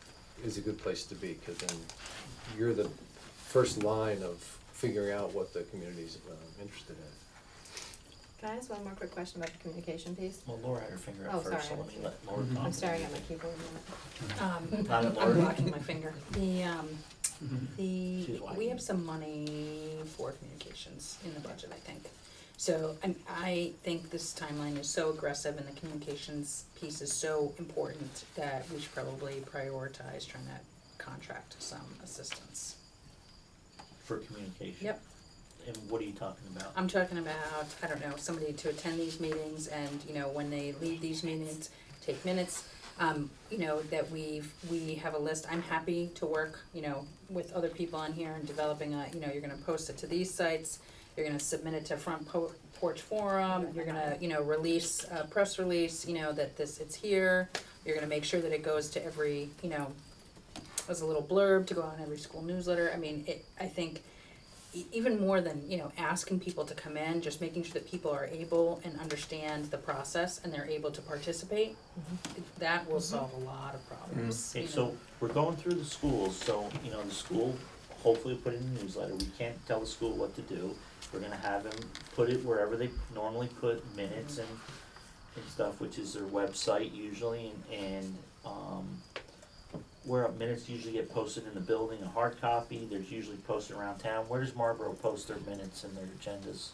is a good place to be, because then you're the first line of figuring out what the community's interested in. Can I ask one more quick question about the communication piece? Well, Laura had her finger Oh, up first, so sorry. let me let Laura talk. I'm staring at my keyboard a minute. Not at Laura. I'm blocking my finger. She's white. We have some money for communications in the budget, I think. So I think this timeline is so aggressive and the communications piece is so important that we should probably prioritize trying to contract some assistance. For communication. Yep. And what are you talking about? I'm talking about, I don't know, somebody to attend these meetings and, when they leave these meetings, take minutes. That we have a list. I'm happy to work, with other people on here and developing you're gonna post it to these sites, you're gonna submit it to Front Porch Forum, you're gonna, release a press release, that it's here. You're gonna make sure that it goes to every, as a little blurb to go on every school newsletter. I mean, I think even more than, asking people to come in, just making sure that people are able and understand the process and they're able to participate, that will solve a lot of problems. Okay, so we're going through the schools, so, the school hopefully will put in a newsletter. We can't tell the school what to do. We're gonna have them put it wherever they normally put minutes and stuff, which is their website usually, and where minutes usually get posted in the building, a hard copy, there's usually posted around town. Where does Marlboro post their minutes and their agendas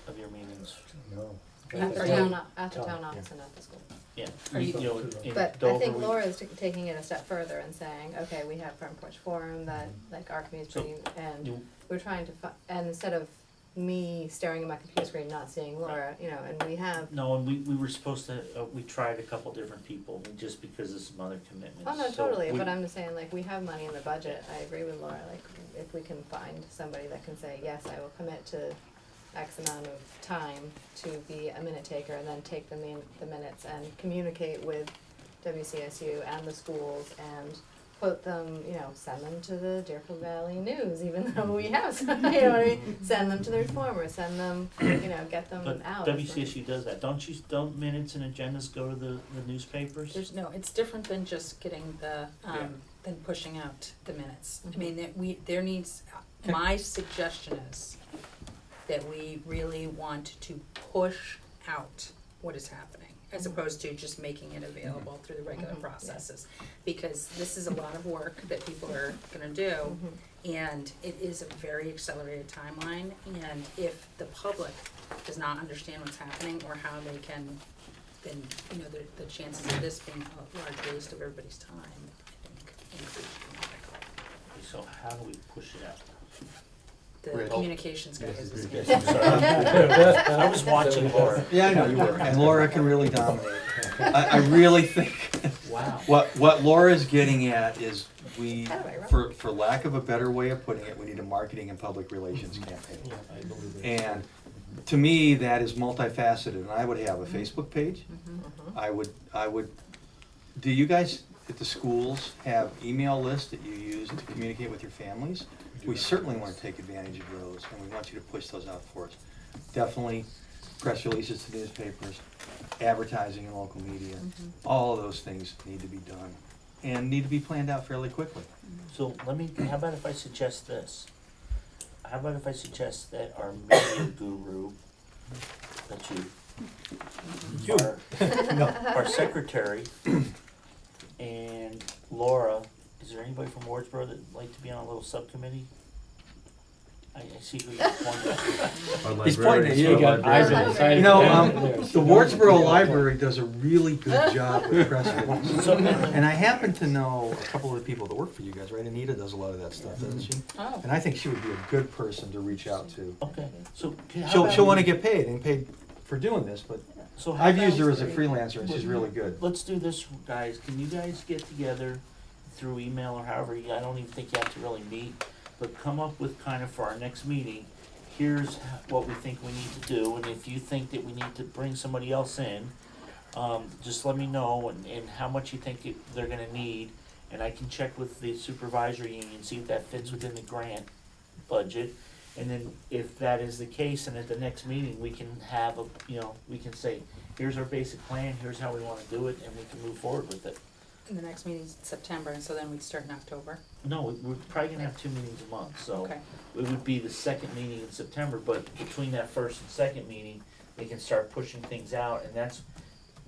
of your meetings? No. At the Are town, you- at the town office and at the school. Yeah, Are you- in But I Dover, think we- Laura's taking it a step further and saying, okay, we have Front Porch Forum that, like, our community's So, pretty, and you- we're trying to and instead of me staring at my computer screen, not seeing Laura, and we have, No, and we were supposed to, we tried a couple different people, just because of some other commitments. oh, no, So totally, we- but I'm just saying, like, we have money in the budget, I agree with Laura, like, if we can find somebody that can say, yes, I will commit to X amount of time to be a minute taker, and then take the minutes and communicate with WCSU and the schools and put them, send them to the Deerfield Valley News, even though we have some, you know what I mean? Send them to the Reformer, send them, get them But out. WCSU does that. Don't minutes and agendas go to the newspapers? It's different than just getting the, than pushing out the minutes. I mean, there needs, my suggestion is that we really want to push out what is happening, as opposed to just making it available through the regular processes. Because this is a lot of work that people are gonna do, and it is a very accelerated timeline, and if the public does not understand what's happening or how they can, then, the chances of this being a large waste of everybody's time, I think, increase dramatically. So how do we push it out? The communications guy is the Yes, I'm sorry. I was watching Laura. Yeah, I know you were, and Laura can really dominate. I really think, Wow. what Laura's getting at is for lack of a better way of putting it, we need a marketing and public relations campaign. Yeah, I believe it. And to me, that is multifaceted, and I would have a Facebook page. I would, do you guys at the schools have email lists that you use to communicate with your families? We certainly want to take advantage of those, and we want you to push those out for us. Definitely press releases to newspapers, advertising in local media, all of those things need to be done, and need to be planned out fairly quickly. So how about if I suggest this? How about if I suggest that our media guru, that's you, our secretary, and Laura, is there anybody from Wardsboro that'd like to be on a little subcommittee? I see who you're pointing at. He's pointing at you. You got eyes on the side. The Wardsboro Library does a really good job with press releases. And I happen to know a couple of the people that work for you guys, right? Anita does a lot of that stuff, doesn't she? Oh. And I think she would be a good person to reach out to. Okay, so She'll wanna get paid, and paid for doing this, but So how I've used her about- as a freelancer, and she's really good. Let's do this, guys. Can you guys get together through email or however, I don't even think you have to really meet, but come up with kind of for our next meeting, here's what we think we need to do, and if you think that we need to bring somebody else in, just let me know and how much you think they're gonna need, and I can check with the supervisory union, see if that fits within the grant budget. And then if that is the case, and at the next meeting, we can have we can say, here's our basic plan, here's how we wanna do it, and we can move forward with it. And the next meeting's in September, and so then we'd start in October. No, we're probably gonna have 2 meetings a month, so Okay. it would be the second meeting in September, but between that first and second meeting, we can start pushing things out, and that's,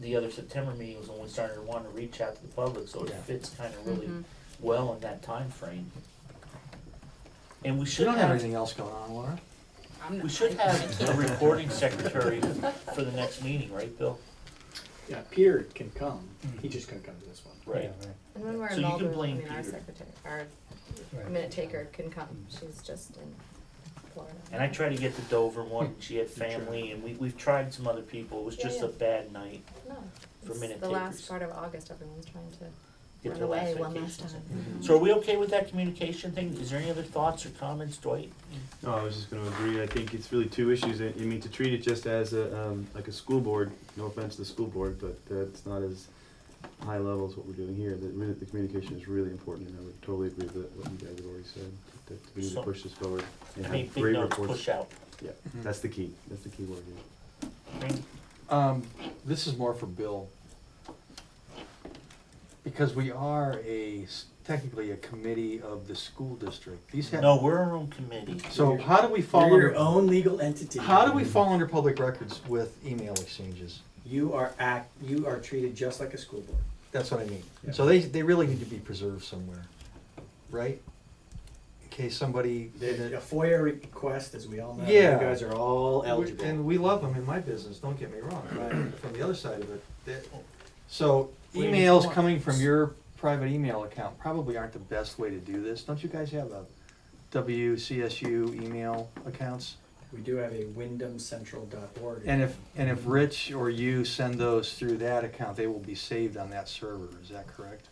the other September meeting was when we started to want to reach out to the public, so it fits kind of really well in that time frame. And we You should don't have have, anything else going on, Laura? we should have a recording secretary for the next meeting, right, Bill? Yeah, Peter can come, he just couldn't come to this one. Right. And when we're So in you can Marlboro, blame our Peter. secretary, our Right. minute taker can come, she's just in Florida. And I tried to get the Dover one, and she had family, and we've tried some other people, it was just a bad night. No, For it's minute the last takers. part of August, everyone's trying to Get run their last away one last vacation. time. So are we okay with that communication thing? Is there any other thoughts or comments, Dwight? No, I was just gonna agree, I think it's really two issues, I mean, to treat it just as like a school board, no offense to the school board, but it's not as high level as what we're doing here, the communication is really important, and I would totally agree with what you guys have already said, that we need to push this forward. And I mean, have big great notes, reports. push out. Yeah, that's the key word here. This is more for Bill. Because we are technically a committee of the school district. These have. No, we're our own committee. So how do we fall You're under? your own legal entity. How do we fall under public records with email exchanges? You are treated just like a school board. That's what I mean. Yeah. So they really need to be preserved somewhere, right? In case somebody. A FOIA request, as we all know, Yeah. you guys are all eligible. And we love them in my business, don't get me wrong, right? From the other side of it. So emails coming from your private email account probably aren't the best way to do this. Don't you guys have a WCSU email accounts? We do have a windhamcentral.org. And if Rich or you send those through that account, they will be saved on that server, is that correct?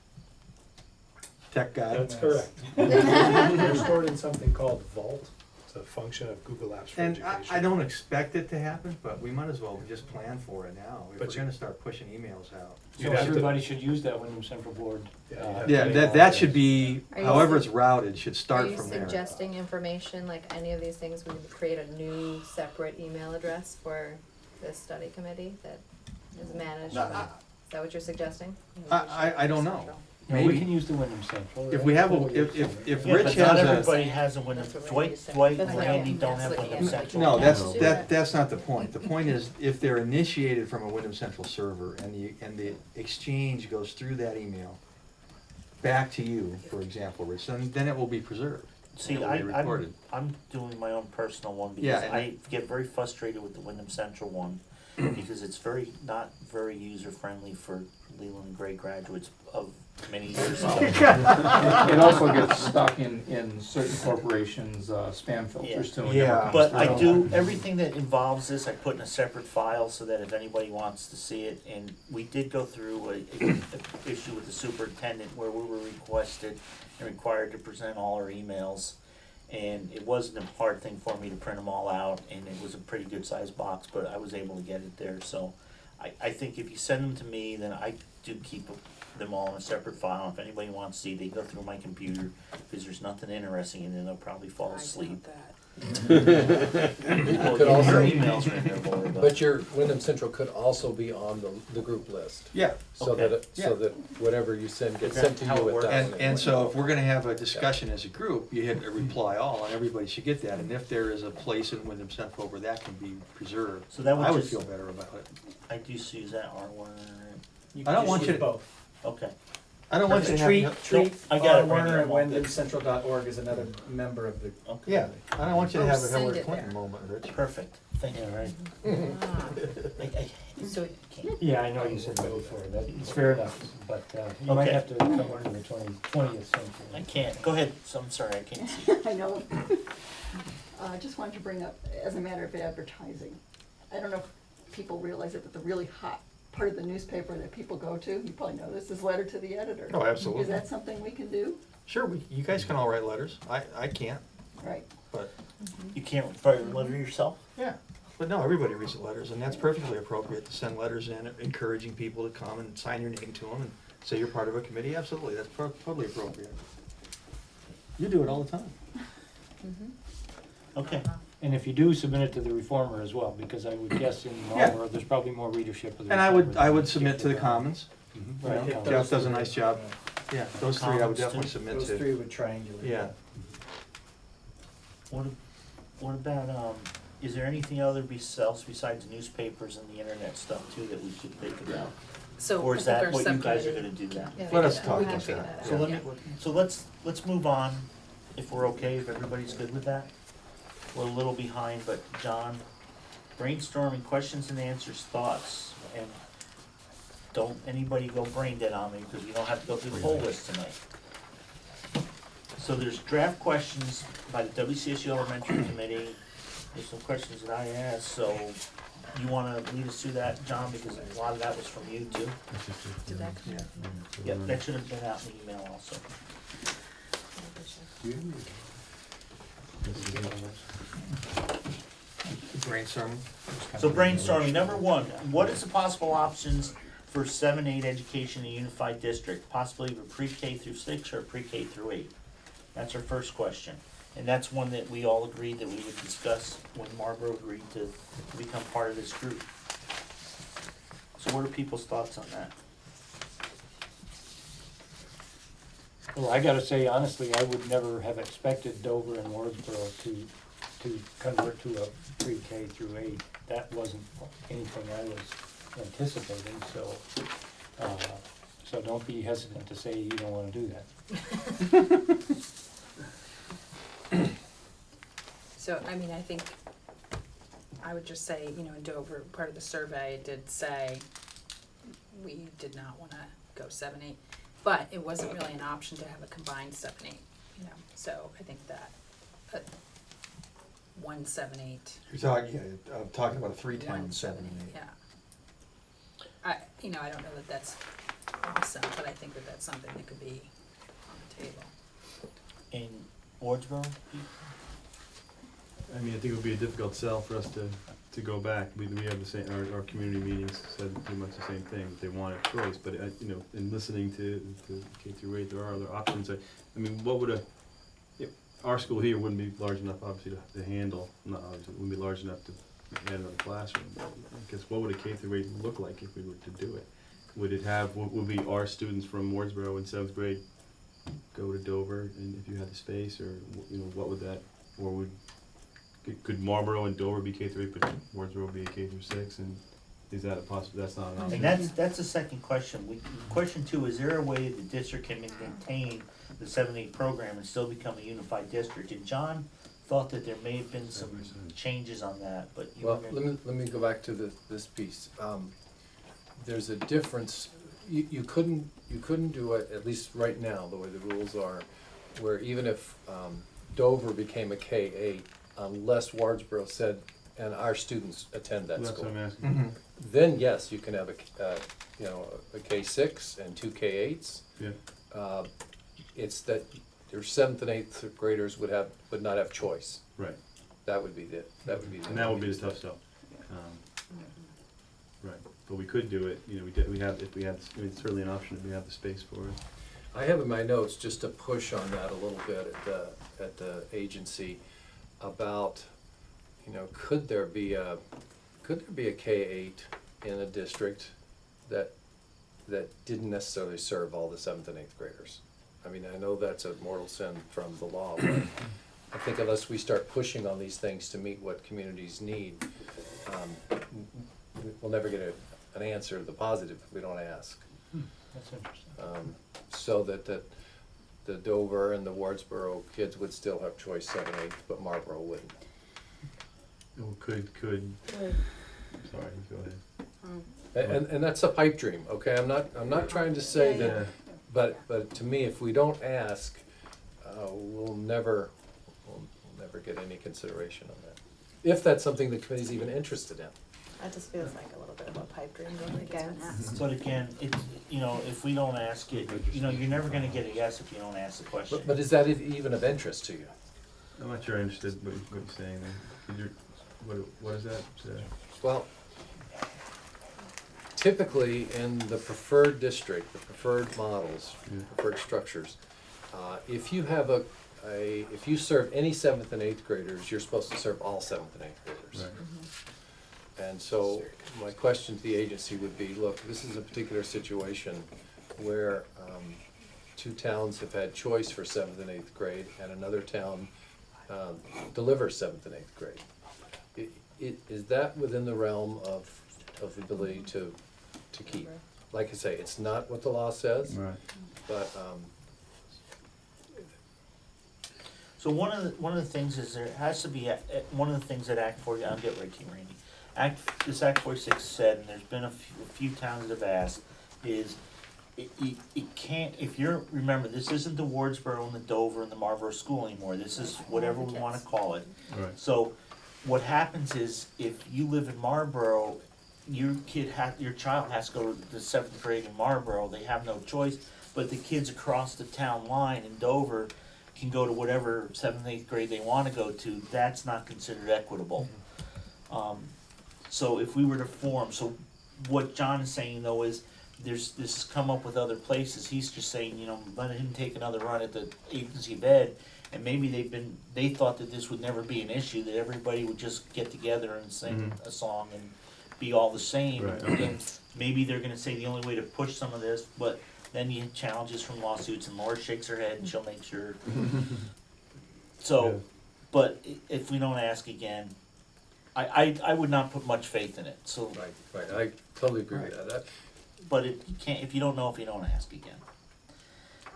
Tech guy? That's correct. They're stored in something called Vault. It's a function of Google Apps for And Education. I don't expect it to happen, but we might as well just plan for it now, if But we're you- gonna start pushing emails out. You'd So have to- everybody should use that Windham Central Board. Yeah, you'd have Yeah, to- that should be, Are you however su- it's routed, should Are start you from there. suggesting information, like any of these things, we would create a new separate email address for this study committee that is managed? No, Is that what you're suggesting? I don't know. No, we Maybe. can use the Windham Central. If we have, a Totally if understand. Rich has Yeah, but not a. everybody has a Wyndham, That's what Dwight, Randy said. Dwight That's and what Randy Ann- don't that's have what Wyndham Ann- Central. No, accounts. that's not the point. The point is, if they're initiated from a Windham Central server and the exchange goes through that email back to you, for example, Rich, then it will be preserved. See, It will be recorded. I'm doing my own personal one Yeah, because and I get very frustrated with the Wyndham Central one because it's not very user friendly for Leland and Gray graduates of many years ago. It also gets stuck in certain corporations' spam filters too. and never Yeah. comes But I through. do, everything that involves this, I put in a separate file so that if anybody wants to see it, and we did go through a issue with the superintendent where we were requested and required to present all our emails. And it wasn't a hard thing for me to print them all out, and it was a pretty good sized box, but I was able to get it there, so I think if you send them to me, then I do keep them all in a separate file. If anybody wants to see, they go through my computer, because there's nothing interesting in it, they'll probably fall asleep. Well, Could your also- emails are in there, Lori, But your Wyndham Central could also be on the group list. Yeah. So that, Okay. so that whatever you send gets Is that sent to how you it with works? that. And so if we're gonna have a discussion as a group, you hit a reply all, and everybody should get that, and if there is a place in Wyndham Central where that can be preserved, So that would I would just- feel better about it. I do use that R one, I don't want you to, both. okay. I don't want you to Treat, have, treat I got it, Warner Randy, and I want this. WindhamCentral.org is another member of the. Okay. yeah, I don't want you to Oh, have a send Hillary it Clinton there. moment, Rich. Perfect, thank you. Yeah, right. So, Yeah, I know you said that before, that, it's fair enough, but, you might Okay. have to come under the 20th I century. can't, go ahead, so I'm sorry, I can't see. I know. I just wanted to bring up, as a matter of advertising, I don't know if people realize it, but the really hot part of the newspaper that people go to, you probably know this, is letter to the editor. Oh, absolutely. Is that something we can do? Sure, you guys can all write letters, I can't, Right. but, You can't write a letter yourself? yeah. But no, everybody reads the letters, and that's perfectly appropriate to send letters in, encouraging people to come and sign your name to them and say you're part of a committee, absolutely, that's totally appropriate. You do it all the time. Okay. And if you do, submit it to the Reformer as well, because I would guess in Yeah. Marlboro, there's probably more readership of the And I Reformer would, than I would the submit to the Gifted. Commons. Right. You know, Jeff does a nice job. Yeah, those three I would Commons, definitely too. submit Those to. three would triangulate. Yeah. What about, is there anything else besides newspapers and the internet stuff too that we should think about? So Or I is think that our what you guys are subcommittee- gonna do that? yeah, Let us we talk can about figure that. that So out. let Yeah. me, so let's move on, if we're okay, if everybody's good with that. We're a little behind, but John, brainstorming questions and answers, thoughts, and don't anybody go brain dead on me, because we don't have to go through the whole list tonight. So there's draft questions by the WCSU Elementary Committee, there's some questions that I asked, so you wanna lead us through that, John, because a lot of that was from you too? Did that come? Yep, that should have been out in the email also. Brainstorming. So brainstorming, number one, what is the possible options for 7-8 education in a unified district? Possibly either pre-K through 6 or pre-K through 8? That's our first question. And that's one that we all agreed that we would discuss when Marbury agreed to become part of this group. So what are people's thoughts on that? Well, I gotta say honestly, I would never have expected Dover and Wardsboro to convert to a pre-K through 8. That wasn't anything I was anticipating, so don't be hesitant to say you don't wanna do that. So, I mean, I think, I would just say, in Dover, part of the survey did say we did not wanna go 7-8, but it wasn't really an option to have a combined 7-8, so I think that, 1-7-8. You're talking about a 3-10, 7, and 8. Yeah. I don't know that that's awesome, but I think that that's something that could be on the table. In Wardsboro? I mean, I think it would be a difficult sell for us to go back. We have the same, our community meetings said pretty much the same thing, that they wanted choice, but, you know, in listening to K through 8, there are other options. I mean, what would our school here wouldn't be large enough, obviously, to handle, not obviously, it wouldn't be large enough to add another classroom. But I guess, what would a K through 8 look like if we were to do it? Would it have, would be our students from Wardsboro in 7th grade go to Dover, and if you had the space, or, you know, what would that, or could Marlboro and Dover be K through 8, but Wardsboro be a K through 6, and is that a possible, that's not an option? And that's the second question. Question 2, is there a way the district can maintain the 7-8 program and still become a unified district? And John thought that there may have been some changes on that, but you Well, let me go back to this piece. There's a difference, you couldn't do it, at least right now, the way the rules are, where even if Dover became a K-8, unless Wardsboro said, and our students attend that school. That's what I'm asking. Then yes, you can have a K-6 and 2 K-8s. Yeah. It's that your 7th and 8th graders would not have choice. Right. That would be the. And that would be the tough sell. Right, but we could do it, you know, we have, if we have, I mean, it's certainly an option if we have the space for it. I have in my notes just to push on that a little bit at the agency about, you know, could there be a K-8 in a district that didn't necessarily serve all the 7th and 8th graders? I mean, I know that's a mortal sin from the law, but I think unless we start pushing on these things to meet what communities need, we'll never get an answer to the positive if we don't ask. That's interesting. So that the Dover and the Wardsboro kids would still have choice 7, 8, but Marlboro wouldn't. Oh, could, sorry, go ahead. And that's a pipe dream, okay? I'm not trying to say that, but to me, if we don't ask, we'll never get any consideration on that. If that's something the committee's even interested in. That just feels like a little bit of a pipe dream going against. But again, it's, you know, if we don't ask it, you know, you're never gonna get a yes if you don't ask the question. But is that even of interest to you? I'm not sure I understood what you're saying there. What is that? Well, typically in the preferred district, the preferred models, preferred structures, if you have if you serve any 7th and 8th graders, you're supposed to serve all 7th and 8th graders. Right. And so my question to the agency would be, look, this is a particular situation where 2 towns have had choice for 7th and 8th grade, and another town delivers 7th and 8th grade. Is that within the realm of the ability to keep? Like I say, it's not what the law says, Right. but So one of the things is there has to be, one of the things that Act 40, I'll get right to you, Randy. This Act 46 said, and there's been a few towns that have asked, is it can't, if you're, remember, this isn't the Wardsboro and the Dover and the Marlboro school anymore. This is whatever we wanna call it. Right. So what happens is, if you live in Marlboro, your child has to go to the 7th grade in Marlboro, they have no choice, but the kids across the town line in Dover can go to whatever 7th, 8th grade they wanna go to. That's not considered equitable. So if we were to form, so what John is saying though is, this has come up with other places. He's just saying, you know, let him take another run at the agency of ed, and maybe they thought that this would never be an issue, that everybody would just get together and sing a song and be all the same. Right, And then maybe they're gonna say the only way to push some of this, but then you have challenges from lawsuits, and Laura shakes her head and she'll make sure. So, Yeah. but if we don't ask again, I would not put much faith in it, so. right, I totally agree with that. But you can't, if you don't know, if you don't ask again.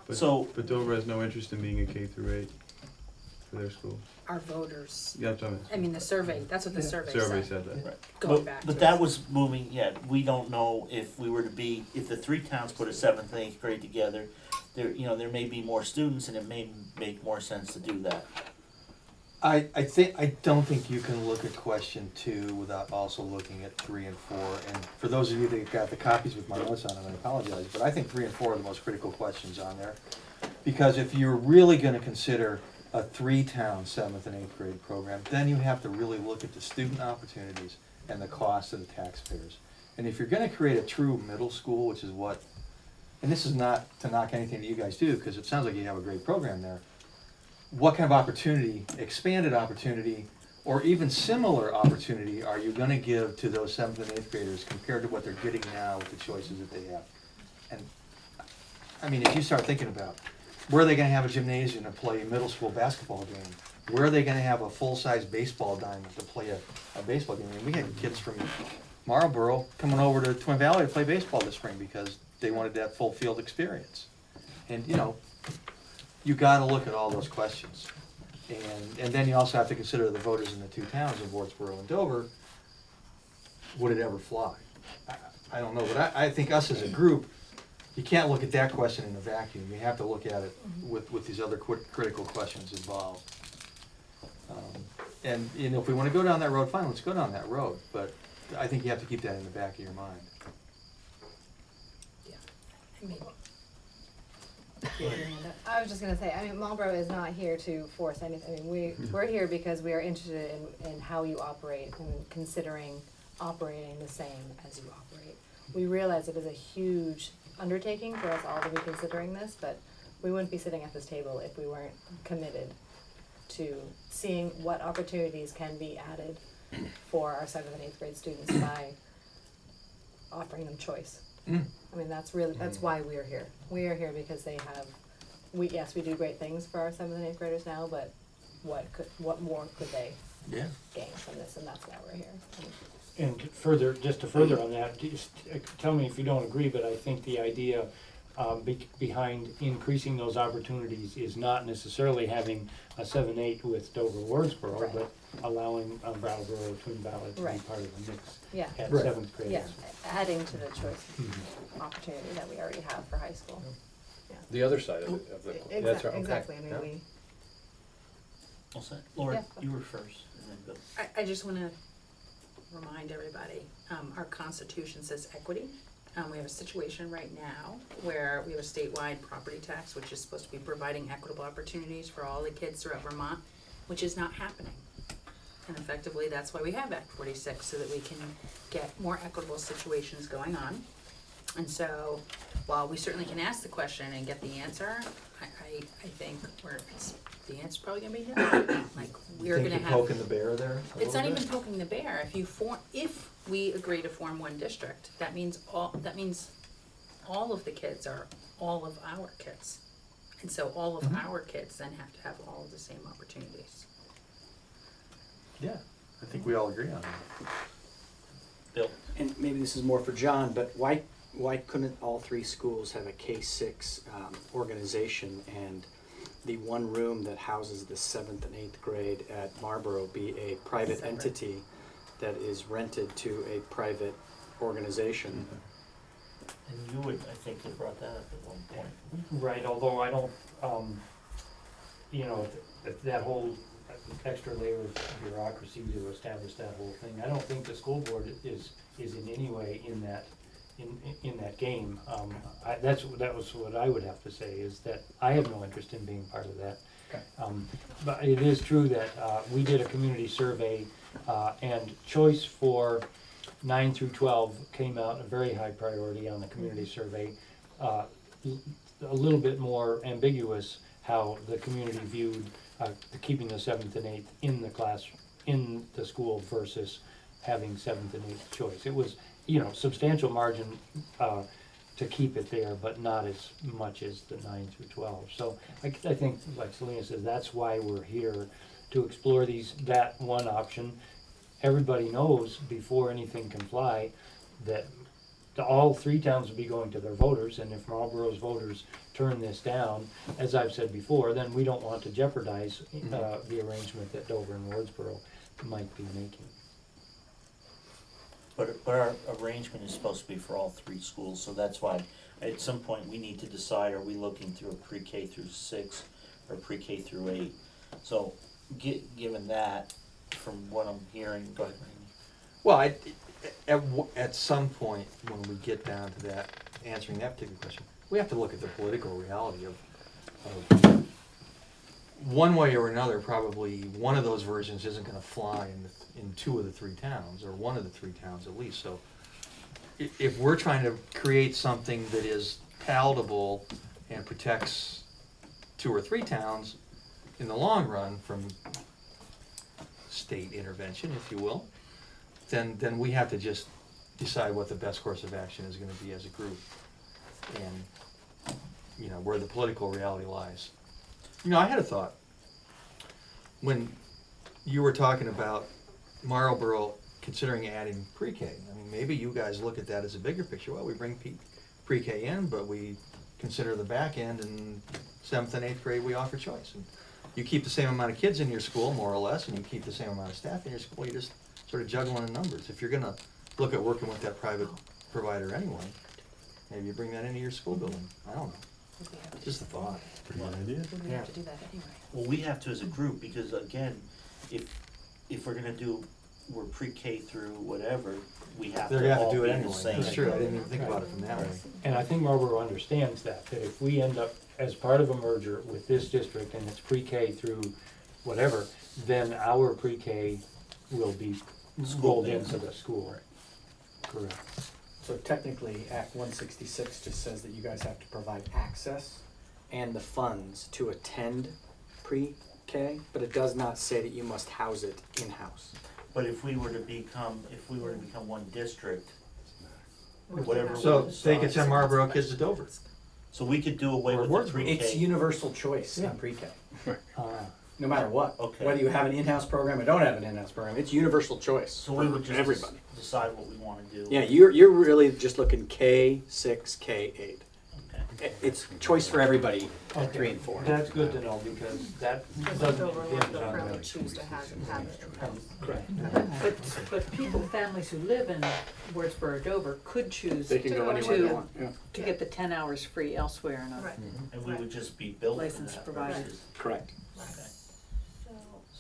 But Dover has no interest in being a K through 8 for their school. Our voters, Yeah, I'm talking. I mean, the survey, that's what the survey said. Survey said that. Going back to But that was moving, yeah, we don't know if we were to be, if the 3 towns put a 7th and 8th grade together, there may be more students, and it may make more sense to do that. I don't think you can look at question 2 without also looking at 3 and 4. And for those of you that got the copies with my notes on it, I apologize, but I think 3 and 4 are the most critical questions on there. Because if you're really gonna consider a three-town 7th and 8th grade program, then you have to really look at the student opportunities and the cost of the taxpayers. And if you're gonna create a true middle school, which is what, and this is not to knock anything that you guys do, because it sounds like you have a great program there, what kind of opportunity, expanded opportunity, or even similar opportunity are you gonna give to those 7th and 8th graders compared to what they're getting now with the choices that they have? And, I mean, if you start thinking about, where are they gonna have a gymnasium to play a middle school basketball game? Where are they gonna have a full-size baseball diamond to play a baseball game? I mean, we had kids from Marlboro coming over to Twin Valley to play baseball this spring because they wanted that full field experience. And, you know, you gotta look at all those questions. And then you also have to consider the voters in the two towns of Wardsboro and Dover. Would it ever fly? I don't know, but I think us as a group, you can't look at that question in a vacuum. You have to look at it with these other critical questions involved. And you know, if we want to go down that road, fine, let's go down that road. But I think you have to keep that in the back of your mind. I mean, I was just gonna say, I mean, Marlboro is not here to force anything. I mean, we're here because we are interested in how you operate and considering operating the same as you operate. We realize it is a huge undertaking for us all to be considering this, but we wouldn't be sitting at this table if we weren't committed to seeing what opportunities can be added for our 7th and 8th grade students by offering them choice. I mean, that's why we're here. We are here because they have, we do great things for our 7th and 8th graders now, but what more could they gain from this, and that's why we're here. And further, just to further on that, just tell me if you don't agree, but I think the idea behind increasing those opportunities is not necessarily having a 7-8 with Dover Wardsboro, Right. but allowing Brattleboro, Twin Valley to be part of the mix at Right. 7th grade. Yeah, adding to the choice opportunity that we already have for high school. Yeah. The other side of it, that's right, okay. Exactly, I mean, Yeah. we, All set? Laura, Yeah. you were first, and then Bill. I just wanna remind everybody, our constitution says equity. We have a situation right now where we have a statewide property tax, which is supposed to be providing equitable opportunities for all the kids throughout Vermont, which is not happening. And effectively, that's why we have Act 46, so that we can get more equitable situations going on. And so, while we certainly can ask the question and get the answer, I think the answer's probably gonna be no. Like, we're gonna have. Think you're poking the bear there? It's not even poking the bear. If we agree to form one district, that means all of the kids are all of our kids. And so all of our kids then have to have all of the same opportunities. Yeah, I think we all agree on that. Bill? And maybe this is more for John, but why couldn't all three schools have a K-6 organization, and the one room that houses the 7th and 8th grade at Marlboro be a private entity that is rented to a private organization? And you would, I think, have brought that up at one point. Right, although I don't, you know, that whole extra layer of bureaucracy to establish that whole thing, I don't think the school board is in any way in that game. That was what I would have to say, is that I have no interest in being part of that. Okay. But it is true that we did a community survey, and choice for 9 through 12 came out a very high priority on the community survey. A little bit more ambiguous how the community viewed keeping the 7th and 8th in the class, in the school versus having 7th and 8th choice. It was, you know, substantial margin to keep it there, but not as much as the 9 through 12. So I think, like Selena says, that's why we're here, to explore that one option. Everybody knows before anything can fly that all three towns will be going to their voters, and if Marlboro's voters turn this down, as I've said before, then we don't want to jeopardize the arrangement that Dover and Wardsboro might be making. But our arrangement is supposed to be for all three schools, so that's why at some point we need to decide, are we looking through a pre-K through 6 or pre-K through 8? So given that, from what I'm hearing, go ahead, Randy. Well, at some point, when we get down to that, answering that particular question, we have to look at the political reality of one way or another, probably one of those versions isn't gonna fly in two of the three towns, or one of the three towns at least, so if we're trying to create something that is palatable and protects two or three towns in the long run from state intervention, if you will, then we have to just decide what the best course of action is gonna be as a group, and, you know, where the political reality lies. You know, I had a thought. When you were talking about Marlboro considering adding pre-K, I mean, maybe you guys look at that as a bigger picture. Well, we bring pre-K in, but we consider the back end, and 7th and 8th grade we offer choice. And you keep the same amount of kids in your school, more or less, and you keep the same amount of staff in your school. You just sort of juggling the numbers. If you're gonna look at working with that private provider anyway, maybe you bring that into your school building. I don't know. Just a thought. Pretty good idea. We have to do that anyway. Well, we have to as a group, because again, if we're gonna do, we're pre-K through whatever, we have They're to gonna have all to do be it the anyway. same. That's true. I didn't even think about it from that way. And I think Marlboro understands that if we end up as part of a merger with this district and it's pre-K through whatever, then our pre-K will be rolled into the school. Correct. So technically, Act 166 just says that you guys have to provide access and the funds to attend pre-K, but it does not say that you must house it in-house. But if we were to become one district, whatever. So we they could decide- send Marlboro kids to Dover. So we could do away Or with the Wardsboro. pre-K. It's universal choice in pre-K, Uh, no matter what. Okay. Whether you have an in-house program or don't have an in-house program, it's universal choice So we would for just everybody. decide what we wanna do. Yeah, you're really just looking K6, K8. Okay. It's choice for everybody at Okay. 3 and 4. That's good to know, because that doesn't hinge on Currently the. choose to have But people, families who live in Wardsboro, Dover could choose They can go anywhere they to, want. Yeah. to get the 10 hours free elsewhere in a Right. And we would just be billed for licensed that. provider. versus- Correct. Okay.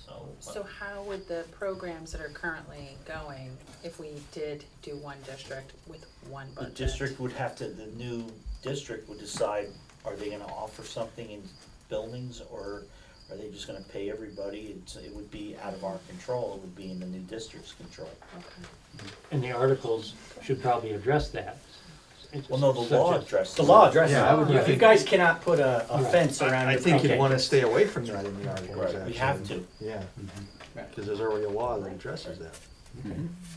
So, So how would the programs that are currently going, if we did do one district with one the budget? district would have to, the new district would decide, are they gonna offer something in buildings, or are they just gonna pay everybody? It would be out of our control, it would be in the new district's control. Okay. And the articles should probably address that. It's Well, no, the such law a- addresses. The law addresses Yeah, I would- it. You guys cannot put a fence around I your think pre-K. you'd wanna stay away from that in the articles, Right, actually. we have to. Yeah, Right. because there's already a law that addresses that. Yeah,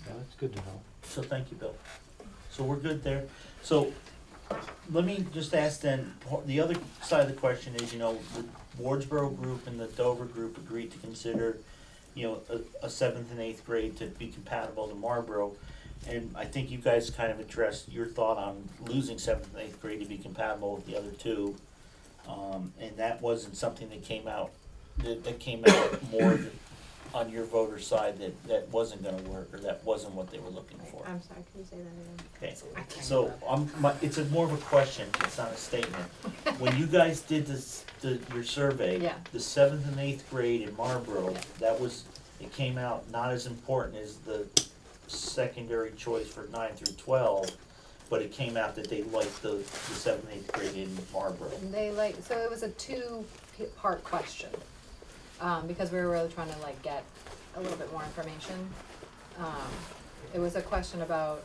that's good to know. So thank you, Bill. So we're good there. So let me just ask then, the other side of the question is, you know, the Wardsboro group and the Dover group agreed to consider, you know, a 7th and 8th grade to be compatible to Marlboro. And I think you guys kind of addressed your thought on losing 7th and 8th grade to be compatible with the other two. And that wasn't something that came out, that came out more on your voter side, that wasn't gonna work, or that wasn't what they were looking for. I'm sorry, can you say that again? Okay, so it's more of a question, it's not a statement. When you guys did your survey, Yeah. the 7th and 8th grade in Marlboro, it came out not as important as the secondary choice for 9 through 12, but it came out that they liked the 7th and 8th grade in Marlboro. So it was a two-part question, because we were really trying to get a little bit more information. It was a question about,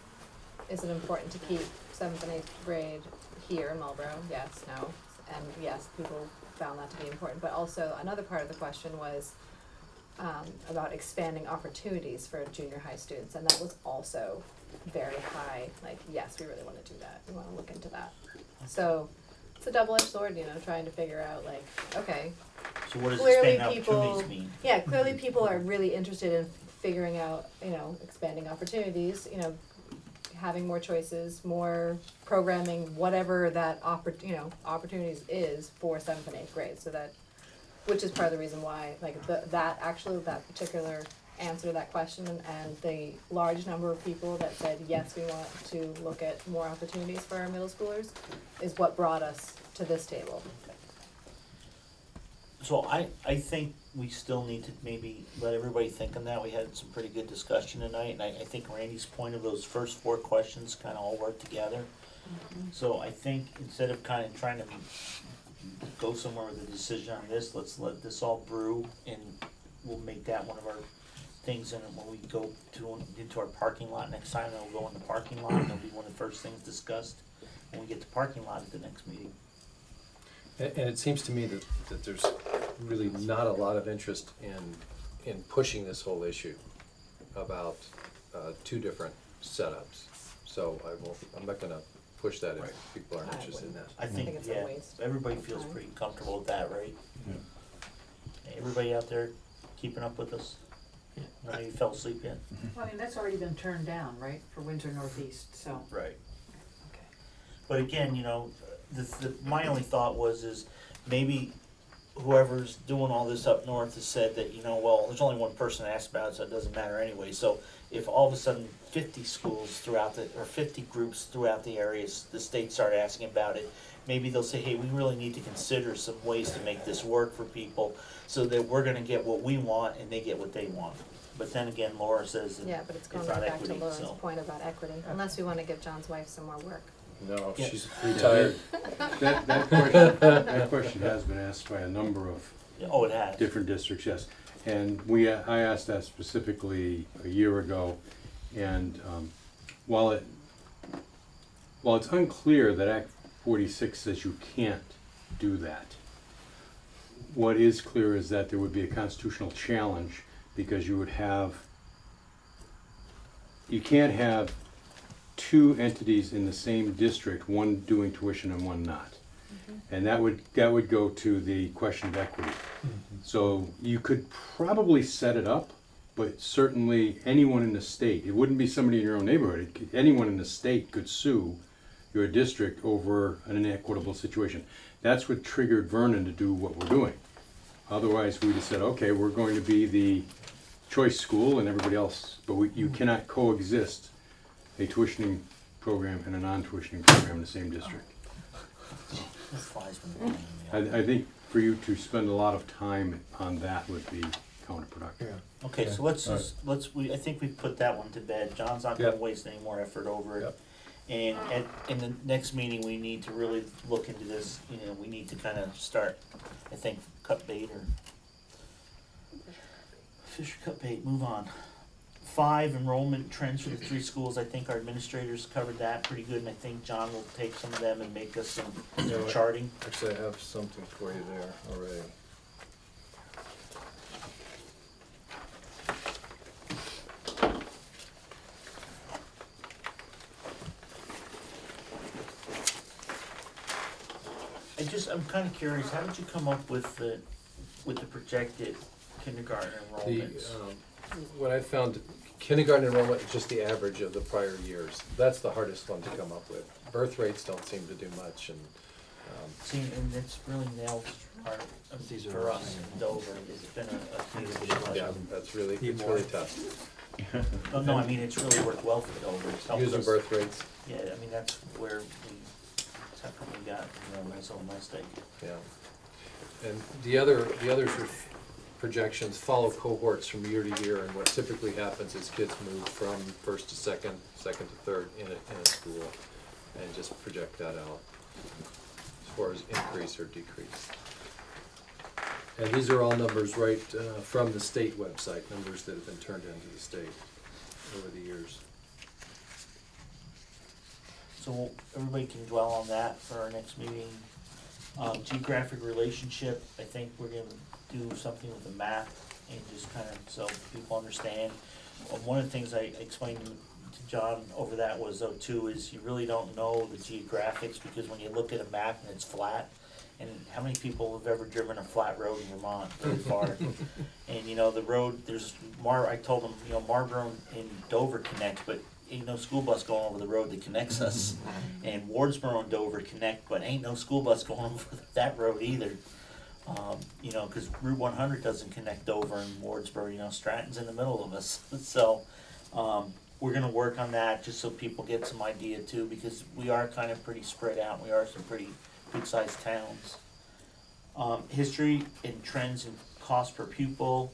is it important to keep 7th and 8th grade here in Marlboro? Yes, no, and yes, people found that to be important, but also another part of the question was about expanding opportunities for junior high students, and that was also very high, yes, we really wanna do that, we wanna look into that. So, it's a double-edged sword, trying to figure out okay, So what does clearly expanding opportunities mean? yeah, clearly people are really interested in figuring out, expanding opportunities, having more choices, more programming, whatever that opportunities is for 7th and 8th grade, so that, which is part of the reason why, that particular answer to that question, and the large number of people that said, yes, we want to look at more opportunities for our middle schoolers, is what brought us to this table. So I think we still need to maybe let everybody think on that. We had some pretty good discussion tonight, and I think Randy's point of those first 4 questions kind of all work together. So I think instead of kind of trying to go somewhere with a decision on this, let's let this all brew, and we'll make that one of our things, and when we go into our parking lot next time, it'll go in the parking lot, and it'll be one of the first things discussed when we get to parking lot at the next meeting. And it seems to me that there's really not a lot of interest in pushing this whole issue about two different setups. So I'm not gonna push that if people aren't interested in that. I think, it's a yeah, waste everybody of feels time. pretty comfortable with that, right? Everybody out there keeping up with us? None of you fell asleep yet? Well, I mean, that's already been turned down, right, for Windsor Northeast, so. Right. Okay. But again, you know, my only thought is maybe whoever's doing all this up north has said that, you know, well, there's only one person asked about it, so it doesn't matter anyway. So if all of a sudden 50 schools or 50 groups throughout the areas, the state started asking about it, maybe they'll say, hey, we really need to consider some ways to make this work for people so that we're gonna get what we want and they get what they want. But then again, Laura says that Yeah, but it's going not right back to equity, Laura's so. point about equity, unless we wanna give John's wife some more work. No, Yeah. she's retired. That question has been asked by a number of Oh, it has. different districts, yes. And I asked that specifically a year ago, and while it's unclear that Act 46 says you can't do that, what is clear is that there would be a constitutional challenge because you can't have two entities in the same district, one doing tuition and one not. And that would go to the question of equity. So you could probably set it up, but certainly anyone in the state, it wouldn't be somebody in your own neighborhood, anyone in the state could sue your district over an inequitable situation. That's what triggered Vernon to do what we're doing. Otherwise, we'd have said, okay, we're going to be the choice school and everybody else, but you cannot coexist a tuitioning program and a non-tuitioning program in the same district. That flies when you're in the I think for you to spend a lot of time on that would be counterproductive. Okay, so I think we put that one to bed. John's not gonna waste any more effort over it. Yep. And in the next meeting, we need to really look into this, you know, we need to kinda start, I think, cut bait or fish or cut bait, move on. 5, enrollment trends for the 3 schools. I think our administrators covered that pretty good, and I think John will take some of them and make us some charting. Actually, I have something for you there already. I'm kinda curious, how did you come up with the projected kindergarten enrollments? What I found, kindergarten enrollment is just the average of the prior years. That's the hardest one to come up with. Birth rates don't seem to do much, and See, and it's really nailed our, for us in Dover, it's been a communication yeah, lesson. that's really, it's really tough. Oh, no, I mean, it's really worked well for Dover, it's helped us. Using birth rates, Yeah, I mean, that's where that's how come we got, you know, nice little nest egg. yeah. And the other sort of projections follow cohorts from year to year, and what typically happens is kids move from first to second, second to third in a school, and just project that out as far as increase or decrease. And these are all numbers right from the state website, numbers that have been turned into the state over the years. So everybody can dwell on that for our next meeting. Geographic relationship, I think we're gonna do something with the map and just kind of so people understand. One of the things I explained to John over that was though too, is you really don't know the geographics because when you look at a map and it's flat, and how many people have ever driven a flat road in Vermont very far? And you know, the road, I told them, you know, Marlboro and Dover connect, but ain't no school bus going over the road that connects us. And Wardsboro and Dover connect, but ain't no school bus going over that road either. You know, cause Route 100 doesn't connect Dover and Wardsboro, you know, Stratton's in the middle of us. So, we're gonna work on that just so people get some idea too, because we are kind of pretty spread out, we are some pretty good sized towns. History and trends in cost per pupil.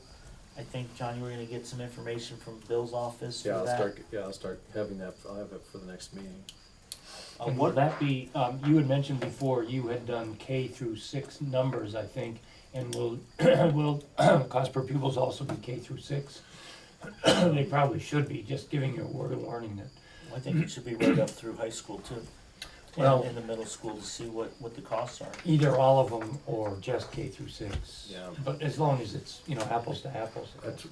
I think, John, you were gonna get some information from Bill's office for Yeah, that. I'll start having that, I'll have it for the next meeting. And will that be, you had mentioned before, you had done K through 6 numbers, I think, and will cost per pupils also be K through 6? They probably should be, just giving you a word of warning that. I think it should be right up through high school too. Well- And in the middle school to see what the costs are. Either all of them or just K through 6. Yeah. But as long as it's, apples to apples. That's,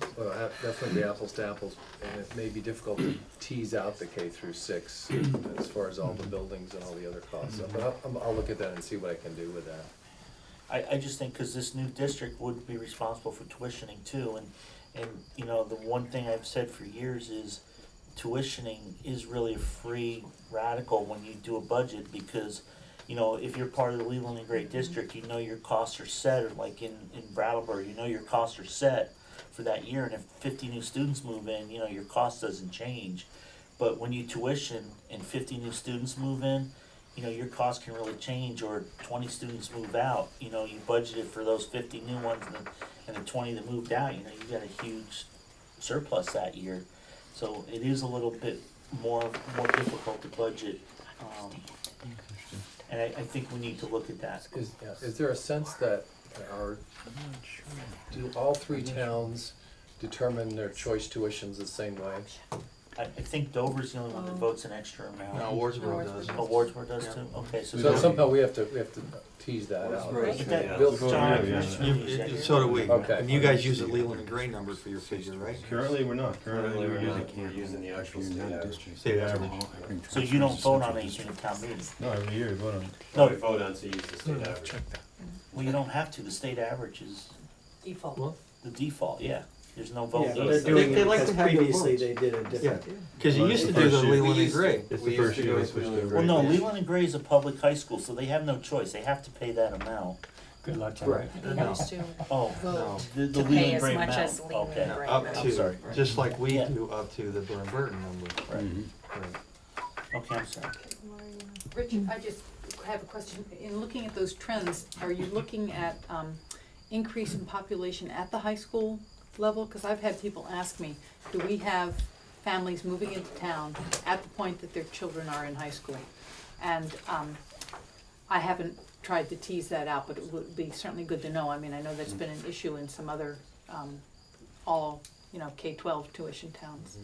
definitely apples to apples, and it may be difficult to tease out the K through 6 as far as all the buildings and all the other costs. So, but I'll look at that and see what I can do with that. I just think, cause this new district would be responsible for tuitioning too, and the one thing I've said for years is tuitioning is really a free radical when you do a budget, because if you're part of the Leland and Gray district, your costs are set, or like in Brattleboro, your costs are set for that year, and if 50 new students move in, your cost doesn't change. But when you tuition and 50 new students move in, your cost can really change, or 20 students move out, you budgeted for those 50 new ones, and the 20 that moved out, you got a huge surplus that year. So it is a little bit more difficult to budget, and I think we need to look at that. Is there a sense that do all 3 towns determine their choice tuitions the same way? I think Dover's the only one that votes an extra amount. No, Wardsboro does. Oh, Wardsboro does too? Okay, so. So somehow we have to tease that out. But that- Bill- John, Yeah, commissioners, So do we. Okay. And you guys use the Leland and Gray number for your figure, right? Currently, we're not. Currently, We're using the actual state average. State average. So you don't vote on anything at town meeting? No, every year, we vote on it. No, We vote on to use the state average. well, you don't have to, the state average is Default. the default, yeah, there's no vote. Yeah, but needed. they're doing They it like to because have your previously votes. they did a different. Because you Well, used to it's the do the first year. Leland We and used Gray. It's the We used first to year go we with switched Leland over. Well, no, Yeah. Leland and Gray is a public high school, so they have no choice, they have to pay that amount. Good luck to Right. They used to Oh, vote the to Leland pay and as Gray much amount, as Leland okay. and Gray. Up I'm sorry. to, just like we Yeah. do up to the Burton number. Right, Mm-hmm. okay, I'm sorry. Richard, I just have a question. In looking at those trends, are you looking at increase in population at the high school level? Because I've had people ask me, do we have families moving into town at the point that their children are in high school? And I haven't tried to tease that out, but it would be certainly good to know. I mean, I know that's been an issue in some other K-12 tuition towns.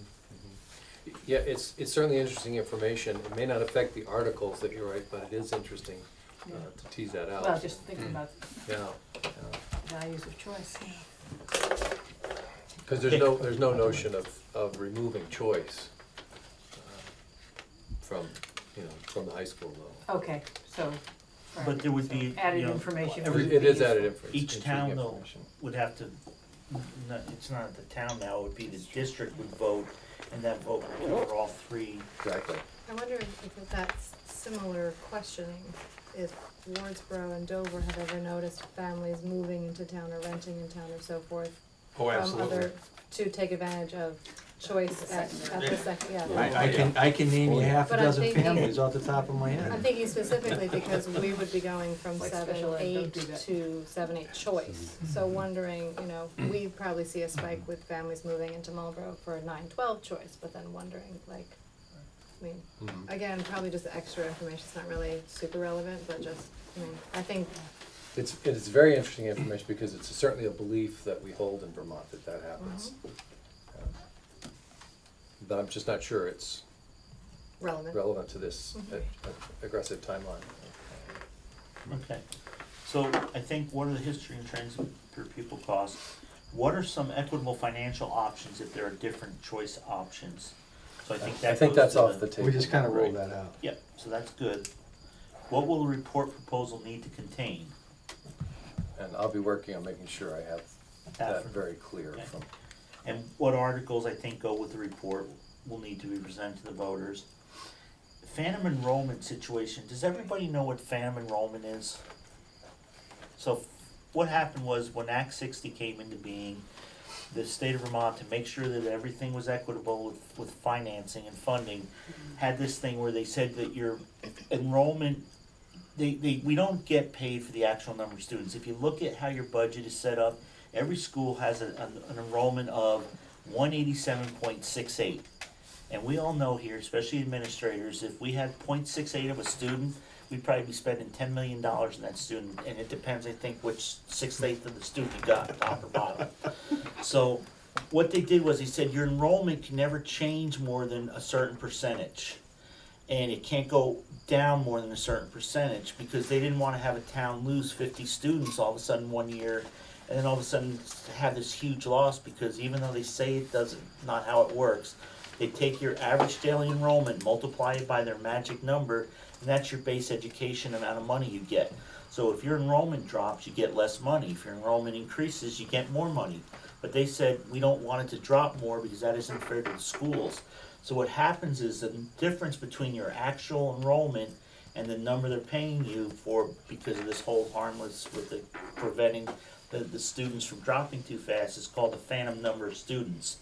Yeah, it's certainly interesting information. It may not affect the articles that you write, but it is interesting to tease that out. Well, just thinking about Yeah, values of choice. because there's no notion of removing choice from the high school level. Okay, so. But there would be, Added you know, information. It is added information. Each town though would have to, it's not the town now, it would be the district would vote, and that vote would cover all 3. Exactly. I wonder if that's similar questioning, if Wardsboro and Dover have ever noticed families moving into town or renting in town or so forth. Oh, absolutely. To take advantage of choice at the second, yeah. I can name you half a But I'm dozen thinking- families off the top of my I'm head. thinking specifically because we would be going from Like 7-8 special ed, don't do that. to 7-8 choice. So wondering, we probably see a spike with families moving into Marlboro for a 9-12 choice, but then wondering, again, probably just extra information, it's not really super relevant, but just, I think, It's very interesting information because it's certainly a belief that we hold in Vermont that happens. But I'm just not sure it's relevant to this aggressive timeline. Okay, so I think what are the history and trends per pupil costs? What are some equitable financial options if there are different choice options? So I think that goes that's to off the table. We just kind of rolled that out. Yep, so that's good. What will the report proposal need to contain? And I'll be working on making sure I have that very clear Okay. from. And what articles I think go with the report will need to be presented to the voters. Phantom enrollment situation, does everybody know what phantom enrollment is? So what happened was when Act 60 came into being, the state of Vermont, to make sure that everything was equitable with financing and funding, had this thing where they said that your enrollment, we don't get paid for the actual number of students. If you look at how your budget is set up, every school has an enrollment of 187.68. And we all know here, especially administrators, if we had 0.68 of a student, we'd probably be spending $10 million in that student, and it depends, I think, which 6/8 of the student you got, top or bottom. So what they did was, he said, your enrollment can never change more than a certain percentage. And it can't go down more than a certain percentage, because they didn't wanna have a town lose 50 students all of a sudden one year, and then all of a sudden have this huge loss, because even though they say it doesn't, not how it works, they take your average daily enrollment, multiply it by their magic number, and that's your base education amount of money you get. So if your enrollment drops, you get less money. If your enrollment increases, you get more money. But they said, we don't want it to drop more because that isn't fair to the schools. So what happens is the difference between your actual enrollment and the number they're paying you for, because of this whole harmless with the preventing the students from dropping too fast, is called the phantom number of students.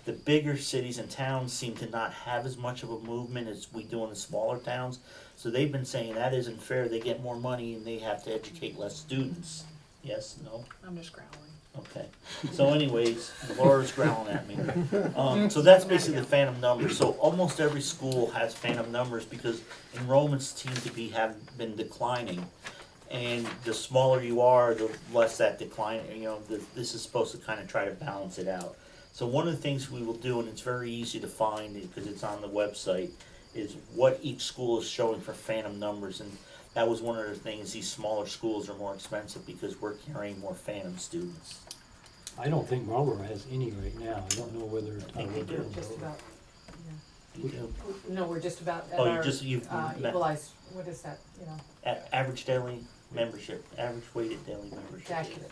The bigger cities and towns seem to not have as much of a movement as we do in the smaller towns. So they've been saying that isn't fair, they get more money and they have to educate less students. Yes, no? I'm just growling. Okay, so anyways, Laura's growling at me. So that's basically the phantom number, so almost every school has phantom numbers because enrollments seem to have been declining. And the smaller you are, the less that decline, this is supposed to kind of try to balance it out. So one of the things we will do, and it's very easy to find because it's on the website, is what each school is showing for phantom numbers. And that was one of the things, these smaller schools are more expensive because we're carrying more phantom students. I don't think Marlboro has any right now. I don't know whether. think they do. Just about, You do. no, we're just about at Oh, our, you've met- equalized, what is that, Average daily membership, average weighted daily membership. accurate.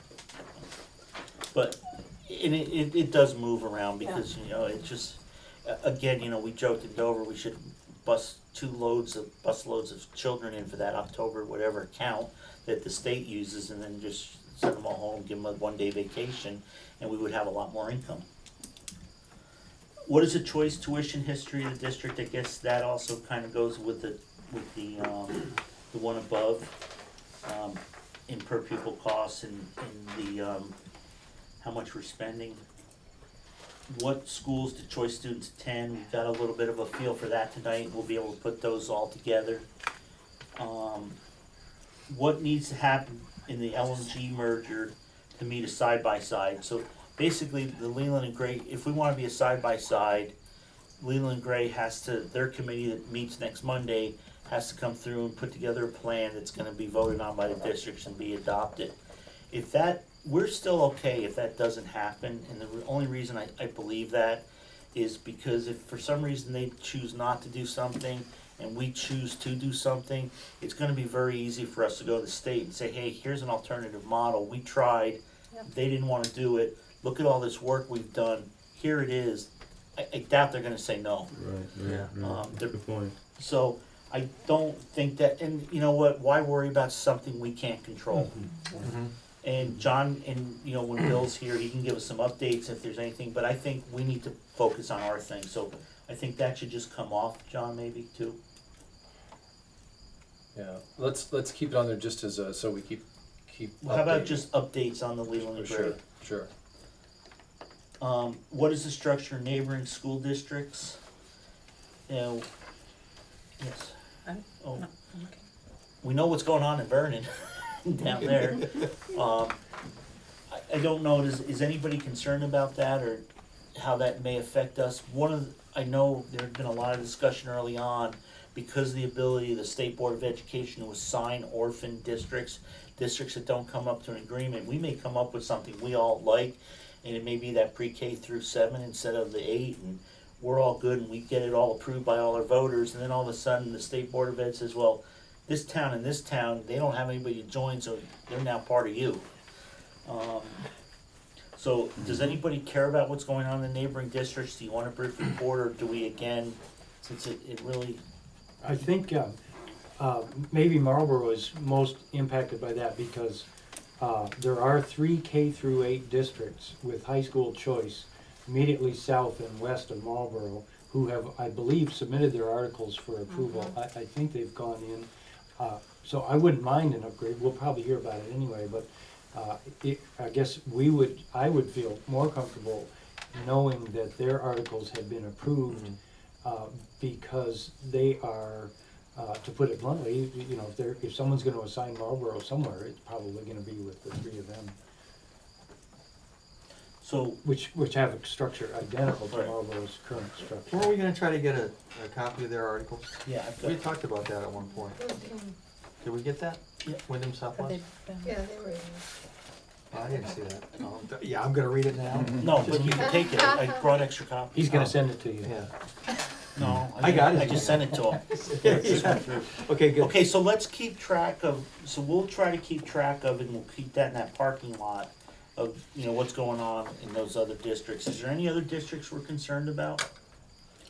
But it does move around because, it just, again, we joked in Dover, we should bus loads of children in for that October, whatever count that the state uses, and then just send them all home, give them a 1-day vacation, and we would have a lot more income. What is the choice tuition history of the district? I guess that also kind of goes with the one above, in per pupil costs and the, how much we're spending. What schools do choice students attend? We've got a little bit of a feel for that tonight. We'll be able to put those all together. What needs to happen in the LMG merger to meet a side-by-side? So basically, the Leland and Gray, if we want to be a side-by-side, Leland and Gray their committee that meets next Monday has to come through and put together a plan that's going to be voted on by the districts and be adopted. We're still okay if that doesn't happen, and the only reason I believe that is because if for some reason they choose not to do something and we choose to do something, it's gonna be very easy for us to go to the state and say, hey, here's an alternative model, we tried, they didn't wanna do it, look at all this work we've done, here it is. I doubt they're gonna say no. Right. Good point. So I don't think that, and you know what, why worry about something we can't control? And John, when Bill's here, he can give us some updates if there's anything, but I think we need to focus on our thing, so I think that should just come off, John, maybe, too. Yeah, let's keep it on there just as so we keep. How about updating. just updates on the Leland and Gray? Sure. What is the structure of neighboring school districts? Yes. Oh, we know what's going on in Vernon. Down there. I don't know, is anybody concerned about that or how that may affect us? I know there's been a lot of discussion early on because of the ability of the State Board of Education to assign orphan districts that don't come up to an agreement. We may come up with something we all like, and it may be that pre-K through 7 instead of the 8, and we're all good and we get it all approved by all our voters, and then all of a sudden the State Board of Ed says, well, this town and this town, they don't have anybody to join, so they're now part of you. So does anybody care about what's going on in the neighboring districts? Do you want a brief report, or do we again, since it really? I think maybe Marlboro is most impacted by that because there are 3 K-8 districts with high school choice immediately south and west of Marlboro who have, I believe, submitted their articles for approval. I think they've gone in. So I wouldn't mind an upgrade. We'll probably hear about it anyway, but I guess I would feel more comfortable knowing that their articles had been approved because they are, to put it bluntly, you know, if someone's gonna assign Marlboro somewhere, it's probably gonna be with the three of them. So, Which have a structure identical to Right. Marlboro's current structure. Weren't we gonna try to get a copy of their articles? yeah, I've We got, talked about that at one point. Did we get that? Yeah. Wyndham Southwest? Yeah, they were in Oh, I didn't see that. Oh, yeah, I'm gonna read it now. no, but you can take it, I brought extra copies. He's gonna send it to you. Yeah. No, I got it. I just sent it to him. Yeah, just went through. Okay, good. Okay, so let's keep track of, so we'll try to keep track of, and we'll keep that in that parking lot of, you know, what's going on in those other districts. Is there any other districts we're concerned about? I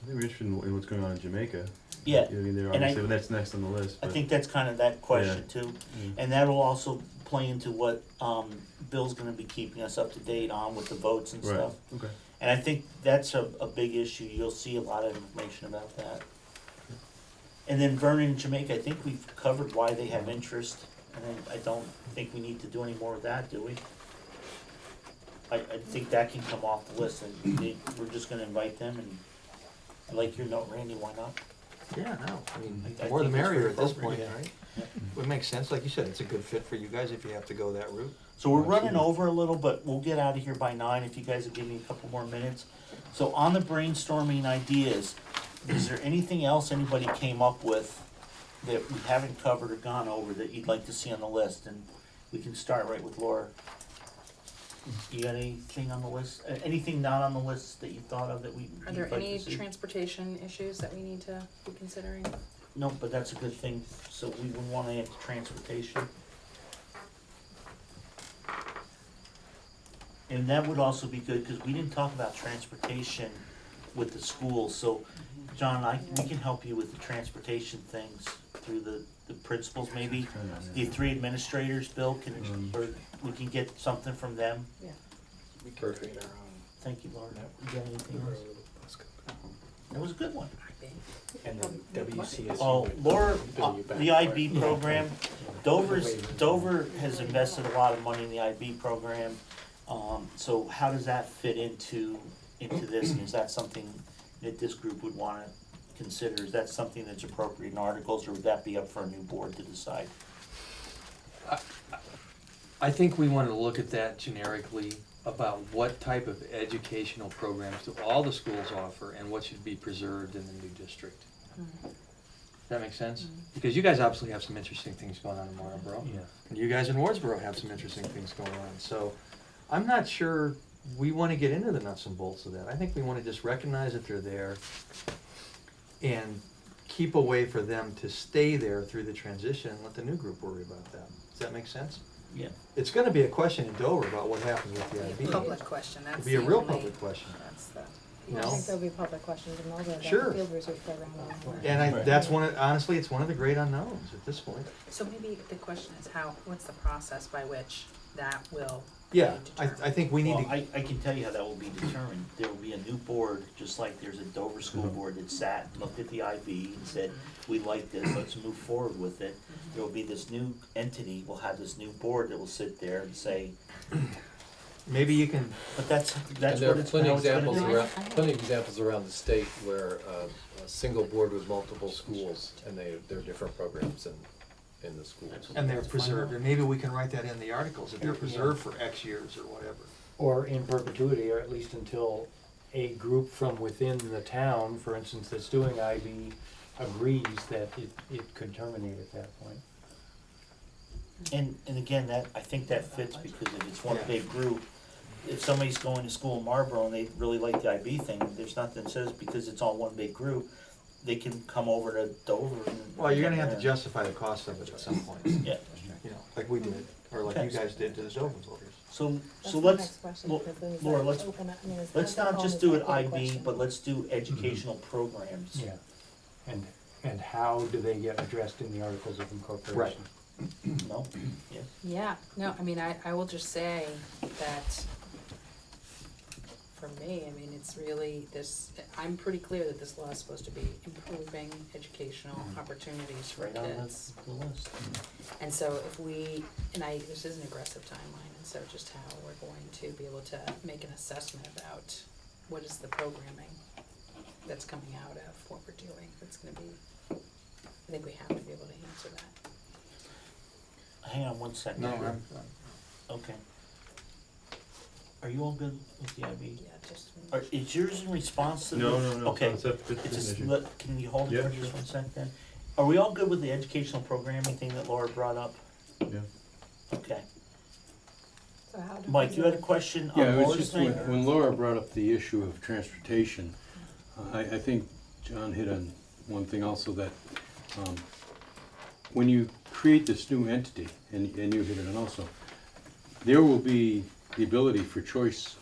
think we're interested in what's going on in Jamaica. Yeah, I mean, they're and I- obviously, that's next on the list, I but. think that's kind of that question too. Mm. And that'll also play into what, Bill's gonna be keeping us up to date on with the votes and Right, stuff. okay. And I think that's a big issue, you'll see a lot of information about that. And then Vernon and Jamaica, I think we've covered why they have interest, and I don't think we need to do any more of that, do we? I think that can come off the list, and we're just gonna invite them, and I like your note, Randy, why not? Yeah, no, I mean, I the more the think that's merrier very at this point, appropriate. right? Would make sense, like you said, it's a good fit for you guys if you have to go that route. So we're running over a little, but we'll get out of here by 9 if you guys will give me a couple more minutes. So on the brainstorming ideas, is there anything else anybody came up with that we haven't covered or gone over that you'd like to see on the list? And we can start right with Laura. You got anything on the list, anything not on the list that you thought of that we, Are there you'd like any to see? transportation issues that we need to be considering? No, but that's a good thing, so we would wanna add transportation. And that would also be good, cause we didn't talk about transportation with the schools, so John, we can help you with the transportation things through the principals, maybe. The 3 administrators, Bill, or we can get something from them. Yeah. Perfect. Thank you, Laura. You got anything else? That was a good one. And then WCSU. Oh, Laura, bill you back the for IB it. program, Dover has invested a lot of money in the IB program. So how does that fit into this, and is that something that this group would wanna consider? Is that something that's appropriate in articles, or would that be up for a new board to decide? I think we wanted to look at that generically about what type of educational programs do all the schools offer and what should be preserved in the new district. Does that make sense? Because you guys obviously have some interesting things going on in Marlboro. Yeah. And you guys in Wardsboro have some interesting things going on. So I'm not sure we want to get into the nuts and bolts of that. I think we want to just recognize that they're there and keep a way for them to stay there through the transition and let the new group worry about that. Does that make sense? Yeah. It's gonna be a question in Dover about what happens with the Be IB. a public question, that's It'll be a the real only- public question. That's the. You I know? think there'll be public questions in Marlboro about Sure. the field research program. And that's honestly, it's one of the great unknowns at this point. So maybe the question is what's the process by which that will Yeah, be determined? I think we need Well, to, I can tell you how that will be determined. There will be a new board, just like there's a Dover school board that sat, looked at the IB and said, we like this, let's move forward with it. There will be this new entity, we'll have this new board that will sit there and say, maybe you can, but that's And what there are it's, plenty how of it's gonna examples be. around, plenty of examples around the state where a single board with multiple schools, and there are different programs in the schools. and they're preserved, and maybe we can write that in the articles, that they're preserved for X years or whatever. Or in perpetuity, or at least until a group from within the town, for instance, that's doing IB, agrees that it could terminate at that point. And again, I think that fits because if it's one Yeah. big group, if somebody's going to school in Marlboro and they really like the IB thing, there's nothing that says because it's all one big group, they can come over to Dover and. Well, you're gonna have to justify the cost of it at some point, Yeah, you know, like we did, or like you guys did to the Dover voters. so That's so my let's, next question, Lo- because then is Laura, that let's, open up- I mean, is let's that not all just is do that it a public IB, question? but let's do educational programs. Yeah. And how do they get addressed in the Articles of Incorporation? No? Yes? Yeah, no, I mean, I will just say that for me, I mean, it's really I'm pretty clear that this law is supposed to be improving educational opportunities for Right on kids. the list. And so this is an aggressive timeline, and so just how we're going to be able to make an assessment about what is the programming that's coming out of what we're doing. It's gonna be, I think we have to be able to answer that. Hang on one second. No, here. I'm, Okay. Are you all good with the IB? Yeah, just. Is yours in response to the? No, Okay. it's a Just issue. can you hold it Yeah, for just sure. 1 second then? Are we all good with the educational programming thing that Laura brought up? Yeah. Okay. So how do Mike, we- you had a question Yeah, on it was Laura's just thing? when Laura brought up the issue of transportation, I think John hit on one thing also, that when you create this new entity, and you hit it on also, there will be the ability for choice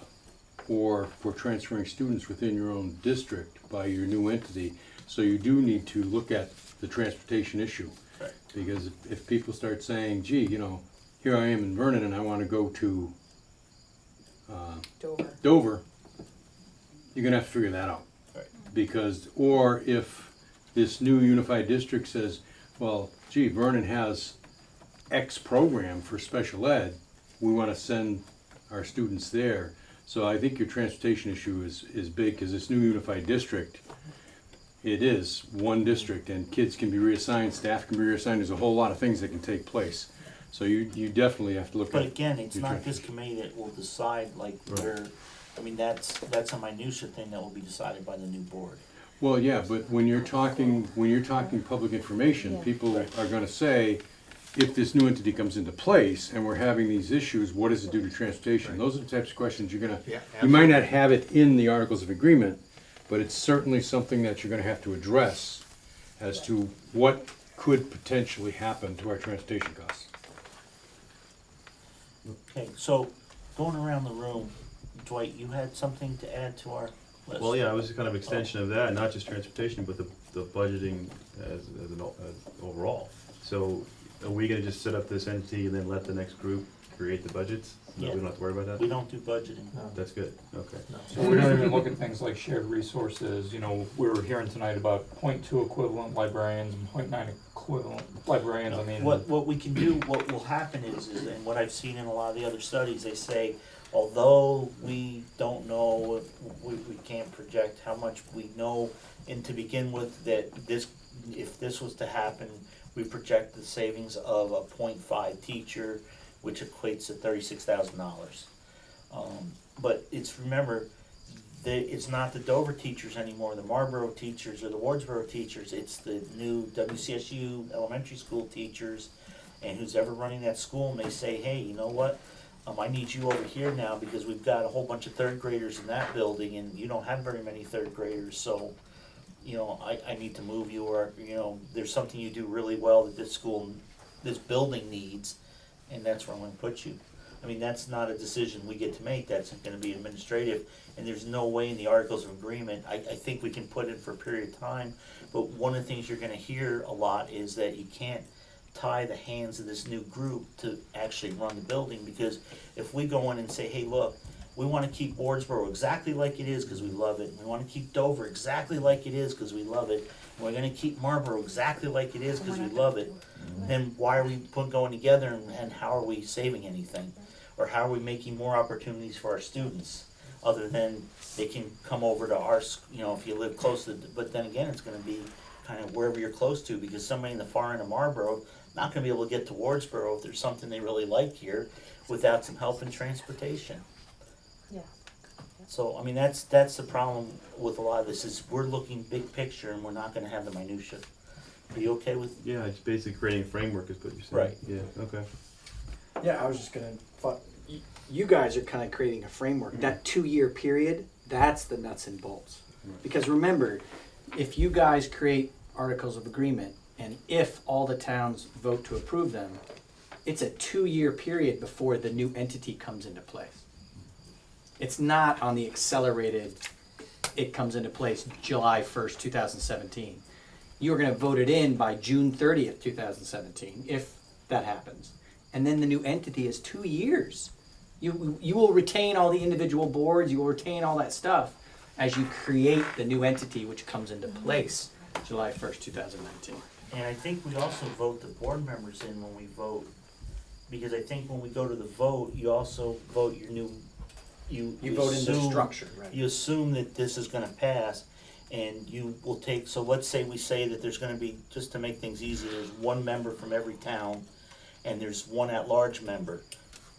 or for transferring students within your own district by your new entity. So you do need to look at the transportation issue. Right. Because if people start saying, gee, here I am in Vernon and I want to go to Dover, you're gonna have to figure that out. Right. Because, or if this new unified district says, well, gee, Vernon has X program for special ed, we wanna send our students there. So I think your transportation issue is big, because this new unified district, it is one district, and kids can be reassigned, staff can be reassigned, there's a whole lot of things that can take place. So you definitely have to look at. But again, it's your not this transportation. committee that will decide like Right. where, I mean, that's a minutia thing that will be decided by the new board. Well, yeah, but when you're talking public information, Yeah. people are gonna say, if this new entity comes into place and we're having these issues, what does it do to transportation? Those are the types of questions you're gonna, yeah, you might not have it in the Articles of Agreement, but it's certainly something that you're gonna have to address as to what could potentially happen to our transportation costs. Okay, so going around the room, Dwight, you had something to add to our list? Well, yeah, it was kind of extension of that, not just transportation, but the budgeting as overall. So are we gonna just set up this entity and then let the next group create the budgets? No, Yeah. we don't have to worry about that? We don't do budgeting. That's good, okay. So we don't even look at things like shared resources, we were hearing tonight about 0.2 equivalent librarians and 0.9 equivalent librarians, I mean. What we can do, what will happen is, and what I've seen in a lot of the other studies, they say, although we don't know, we can't project how much we know, and to begin with, that this, if this was to happen, we project the savings of a 0.5 teacher, which equates to $36,000. But remember, it's not the Dover teachers anymore, the Marlboro teachers or the Wardsboro teachers, it's the new WCSU elementary school teachers, and who's ever running that school may say, hey, you know what? I need you over here now because we've got a whole bunch of third graders in that building and you don't have very many third graders, so, I need to move you, or, there's something you do really well that this building needs, and that's where I'm gonna put you. I mean, that's not a decision we get to make, that's gonna be administrative, and there's no way in the Articles of Agreement, I think we can put it for a period of time, but one of the things you're gonna hear a lot is that you can't tie the hands of this new group to actually run the building, because if we go in and say, hey, look, we wanna keep Wardsboro exactly like it is, cause we love it, we wanna keep Dover exactly like it is, cause we love it, and we're gonna keep Marlboro exactly like it is, cause we love it, then why are we going together, and how are we saving anything? Or how are we making more opportunities for our students, other than they can come over to our, if you live close to, but then again, it's gonna be kind of wherever you're close to, because somebody in the far end of Marlboro not gonna be able to get to Wardsboro if there's something they really like here, without some help in transportation. Yeah. So, I mean, that's the problem with a lot of this, is we're looking big picture and we're not gonna have the minutia. Are you okay with? Yeah, it's basically creating a framework is what you're saying. Right. Yeah, okay. Yeah, I was just gonna, you guys are kind of creating a framework. That 2-year period, that's the nuts and bolts. Because remember, if you guys create Articles of Agreement, and if all the towns vote to approve them, it's a 2-year period before the new entity comes into place. It's not on the accelerated, it comes into place July 1st, 2017. You're gonna vote it in by June 30th, 2017, if that happens. And then the new entity is 2 years. You will retain all the individual boards, you will retain all that stuff as you create the new entity, which comes into place July 1st, 2019. And I think we also vote the board members in when we vote, because I think when we go to the vote, you also vote your new, you vote in the assume- structure, right? You assume that this is gonna pass, and you will take, so let's say we say that there's gonna be, just to make things easy, there's one member from every town, and there's one at-large member.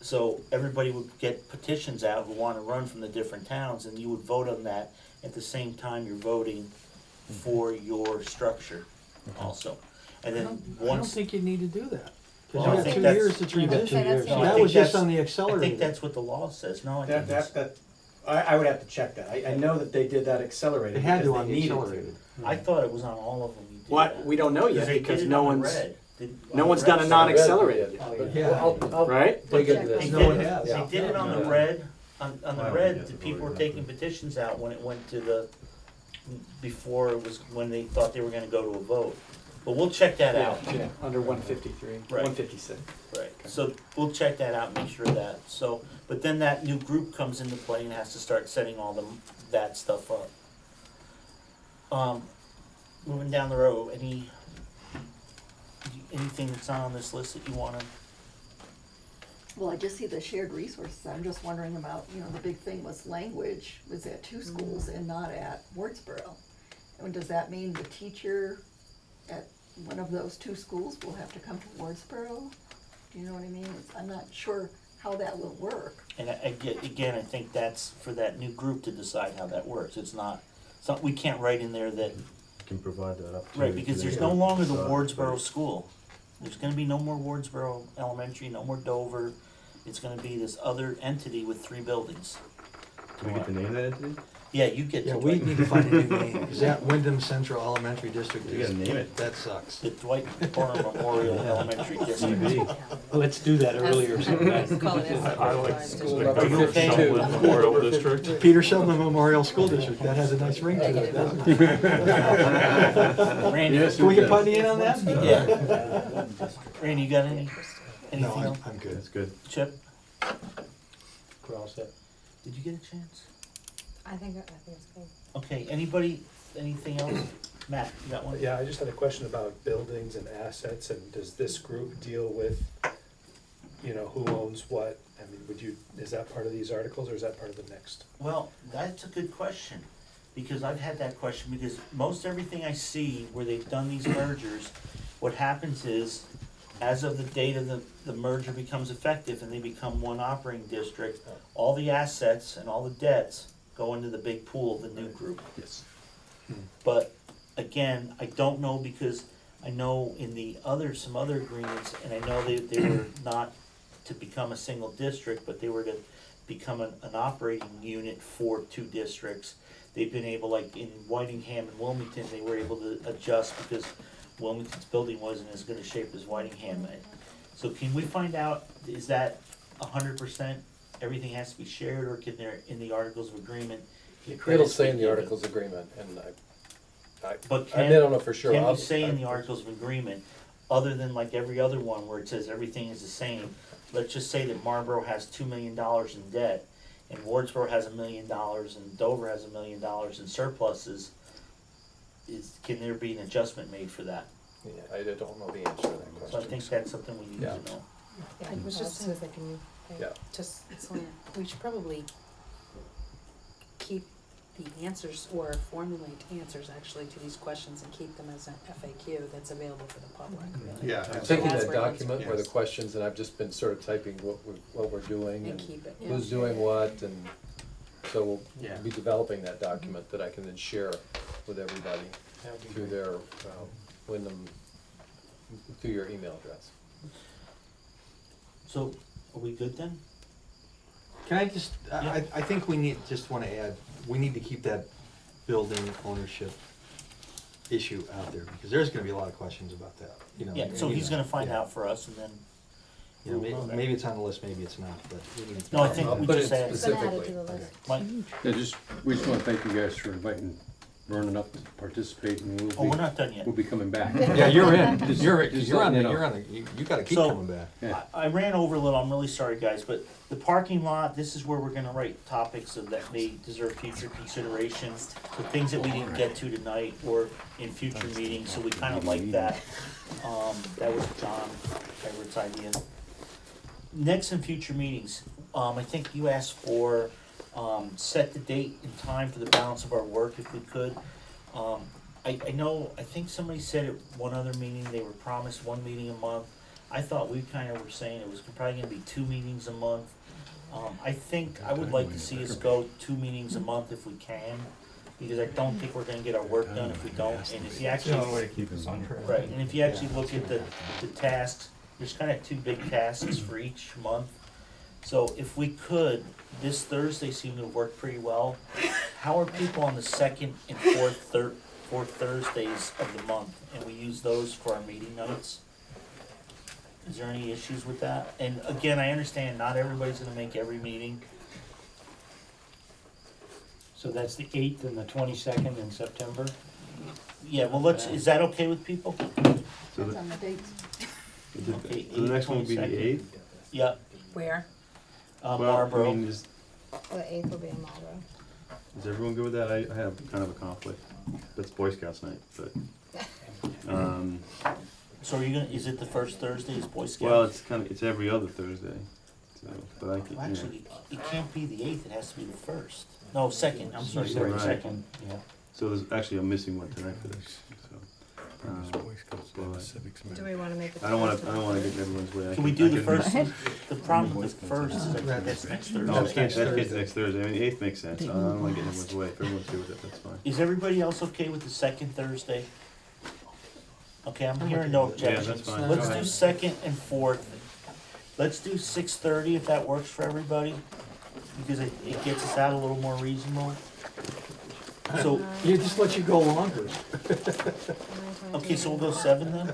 So everybody would get petitions out who wanna run from the different towns, and you would vote on that at the same time you're voting for your structure also. And then I don't once, think you need to do that. Well, Cause I you got think 2 that's- years to transition. No, I That think was just that's- on the I accelerated. think that's what the law says, no, I think it's, I would have to check that. I know that they did that accelerated. It had to because on they the needed to. accelerated. I thought it was on all of them you did What, that. we don't know yet they because did it no on the one's, red. Did- no on one's the done red a side. non-accelerated, Yeah. right? Dig into They this. No one did, has. they did it on the red, on the Wow, red, yeah, the the people were voting taking record. petitions out when it went to the, before it was, when they thought they were gonna go to a vote. But we'll check that out. Yeah, under 153, Right. 156. Right, so we'll check that out, and make sure of that, so, but then that new group comes into play and has to start setting all that stuff up. Moving down the road, anything that's not on this list that you wanna, Well, I just see the shared resources, I'm just wondering about, the big thing was language was at 2 schools and not at Wardsboro. And does that mean the teacher at one of those 2 schools will have to come to Wardsboro? Do you know what I mean? I'm not sure how that will work. and again, I think that's for that new group to decide how that works, it's not, we can't write in there that, Can provide that opportunity. right, because for there's them no to longer the decide, Wardsboro right. school. There's gonna be no more Wardsboro Elementary, no more Dover, it's gonna be this other entity with 3 buildings. Do we get to name that entity? Yeah, you get to. Yeah, we need to find a new name. Is that Windham Central Elementary District? You gotta name it. That sucks. The Dwight Porter Memorial Elementary District. Let's do that earlier sometime. Call it I like school. Are you okay? Sheldon Memorial District. Peter Sheldon Memorial School District, that has a nice ring to it, doesn't it? Randy, Can we get Putney in on that? yeah. Randy, you got anything No, else? I'm good. That's good. Chip, We're all set. did you get a chance? I think it's good. Okay, anybody, anything else? Matt, you got one? Yeah, I just had a question about buildings and assets, and does this group deal with, who owns what? I mean, is that part of these articles, or is that part of the next? Well, that's a good question, because I've had that question, because most everything I see where they've done these mergers, what happens is, as of the date of the merger becomes effective and they become one operating district, all the assets and all the debts go into the big pool of the new group. Yes. But again, I don't know, because I know in the some other agreements, and I know they were not to become a single district, but they were to become an operating unit for 2 districts. They've been able, like in Whitingham and Wilmington, they were able to adjust because Wilmington's building wasn't as good a shape as Whitingham. So can we find out, is that 100%, everything has to be shared, or can there, in the Articles of Agreement, get credit? It'll say in the Articles of Agreement, and But I don't know for sure. Can you I'll- say in the Articles of Agreement, other than like every other one where it says everything is the same, let's just say that Marlboro has $2 million in debt, and Wardsboro has $1 million, and Dover has $1 million in surpluses, can there be an adjustment made for that? Yeah, I don't know the answer to that question. So I think that's something we need Yeah. to know. Yeah, it was just, As they can, Yeah. just, we should probably keep the answers, or formulate answers actually to these questions, and keep them as an FAQ that's available for the public, really. Yeah. I'm taking That's that where it document where the questions, and I've just been sort of typing what we're doing And and keep it, yeah. who's doing what, and so Yeah. we'll be developing that document that I can then share with everybody That'd be through great. their, Windham, through your email address. So, are we good then? Can I just, I think we just wanna add, we need to keep that building ownership issue out there, because there's gonna be a lot of questions about that, Yeah, so he's gonna find out for us, and then, Maybe it's on the list, maybe it's not, but we need to. no, I think I'll we put just it add, It's been added specifically. to the list. Mike, Yeah, we just wanna thank you guys for inviting Vernon up to participate, and oh, we're not done yet. we'll be coming back. Yeah, you're in, Just- you're just on letting the, you know. you gotta keep So- coming back. Yeah. I ran over a little, I'm really sorry, guys, but the parking lot, this is where we're gonna write topics of that may deserve future consideration, the things that we didn't get to tonight or in future meetings, so we kinda like that. That was John Edwards' idea. Next and future meetings, I think you asked for, set the date and time for the balance of our work if we could. I know, I think somebody said at one other meeting, they were promised one meeting a month. I thought we kind of were saying it was probably gonna be 2 meetings a month. I think, I would like to see us go 2 meetings a month if we can, because I don't think we're gonna get our work done if we don't, and if you It's the only way actually, to keep us on track. right, and if you actually look at the tasks, there's kind of 2 big tasks for each month. So if we could, this Thursday seemed to work pretty well. How are people on the second and fourth Thursdays of the month? And we use those for our meeting notes. Is there any issues with that? And again, I understand not everybody's gonna make every meeting. So that's the 8th and the 22nd in September? Yeah, well, is that okay with people? So Depends the, on the dates. Okay, so the next one will be the 22nd. 8th? Yeah, Where? Well, Marlboro. I mean, is Well, the 8th will be in Marlboro. everyone good with that? I have kind of a conflict. That's Boy Scouts night, but, So are you gonna, is it the first Thursday is Boy Scouts? well, it's kind of, it's every other Thursday, so, but I can, Well, yeah. actually, it can't be the 8th, it has to be the first. No, second, I'm sorry, You you're said right, Right. second. Yeah. So there's, actually, I'm missing one tonight for this, so. but Do we wanna make it? I don't wanna get in everyone's way. Can we do the I first, the problem with the first is that that's next No, Thursday. that gets next Thursday. I mean, the 8th makes sense. I don't wanna get in everyone's way. If everyone's good with it, that's fine. Is everybody else okay with the second Thursday? Okay, I'm hearing no Yeah, objections. that's fine. Let's Go do ahead. second and fourth. Let's do 6:30 if that works for everybody, because it gets us out a little more reasonable. So, You just let you go longer. okay, so we'll go 7 then?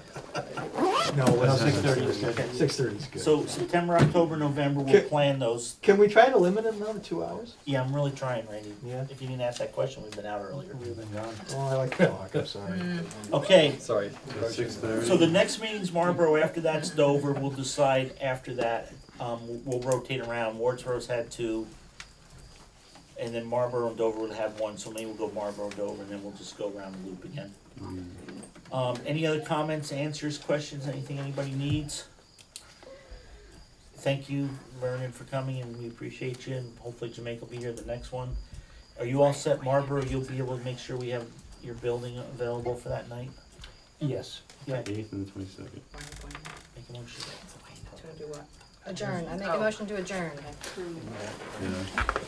No, That's 6:30 not is good. 6:30 is good. So September, October, November, we'll Okay. plan those. Can we try to limit them now to 2 hours? Yeah, I'm really trying, Randy. Yeah. If you didn't ask that question, we've been out earlier. We've been gone. Oh, I like to talk, I'm sorry. Okay, Sorry. So 6:30. so the next meeting's Marlboro, after that's Dover, we'll decide after that, we'll rotate around, Wardsboro's had 2. And then Marlboro and Dover will have 1, so maybe we'll go Marlboro, Dover, and then we'll just go around the loop again. Any other comments, answers, questions, anything anybody needs? Thank you, Vernon, for coming, and we appreciate you, and hopefully Jamaica will be here the next one. Are you all set, Marlboro? You'll be able to make sure we have your building available for that night? Yes. Yeah. 8th and the 22nd. Make a motion. To do what? Adjourn, I make a motion to adjourn. Yeah.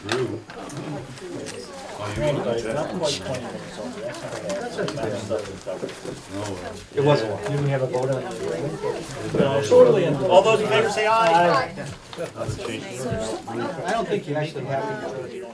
Drew. Oh, you Randy, want it's that? not quite 20 minutes over, that's not bad. That's stuff to cover. No, well. It was a while. Didn't we have a vote on it? No, totally. All those in favor say aye. Other changes? I don't think you actually have to.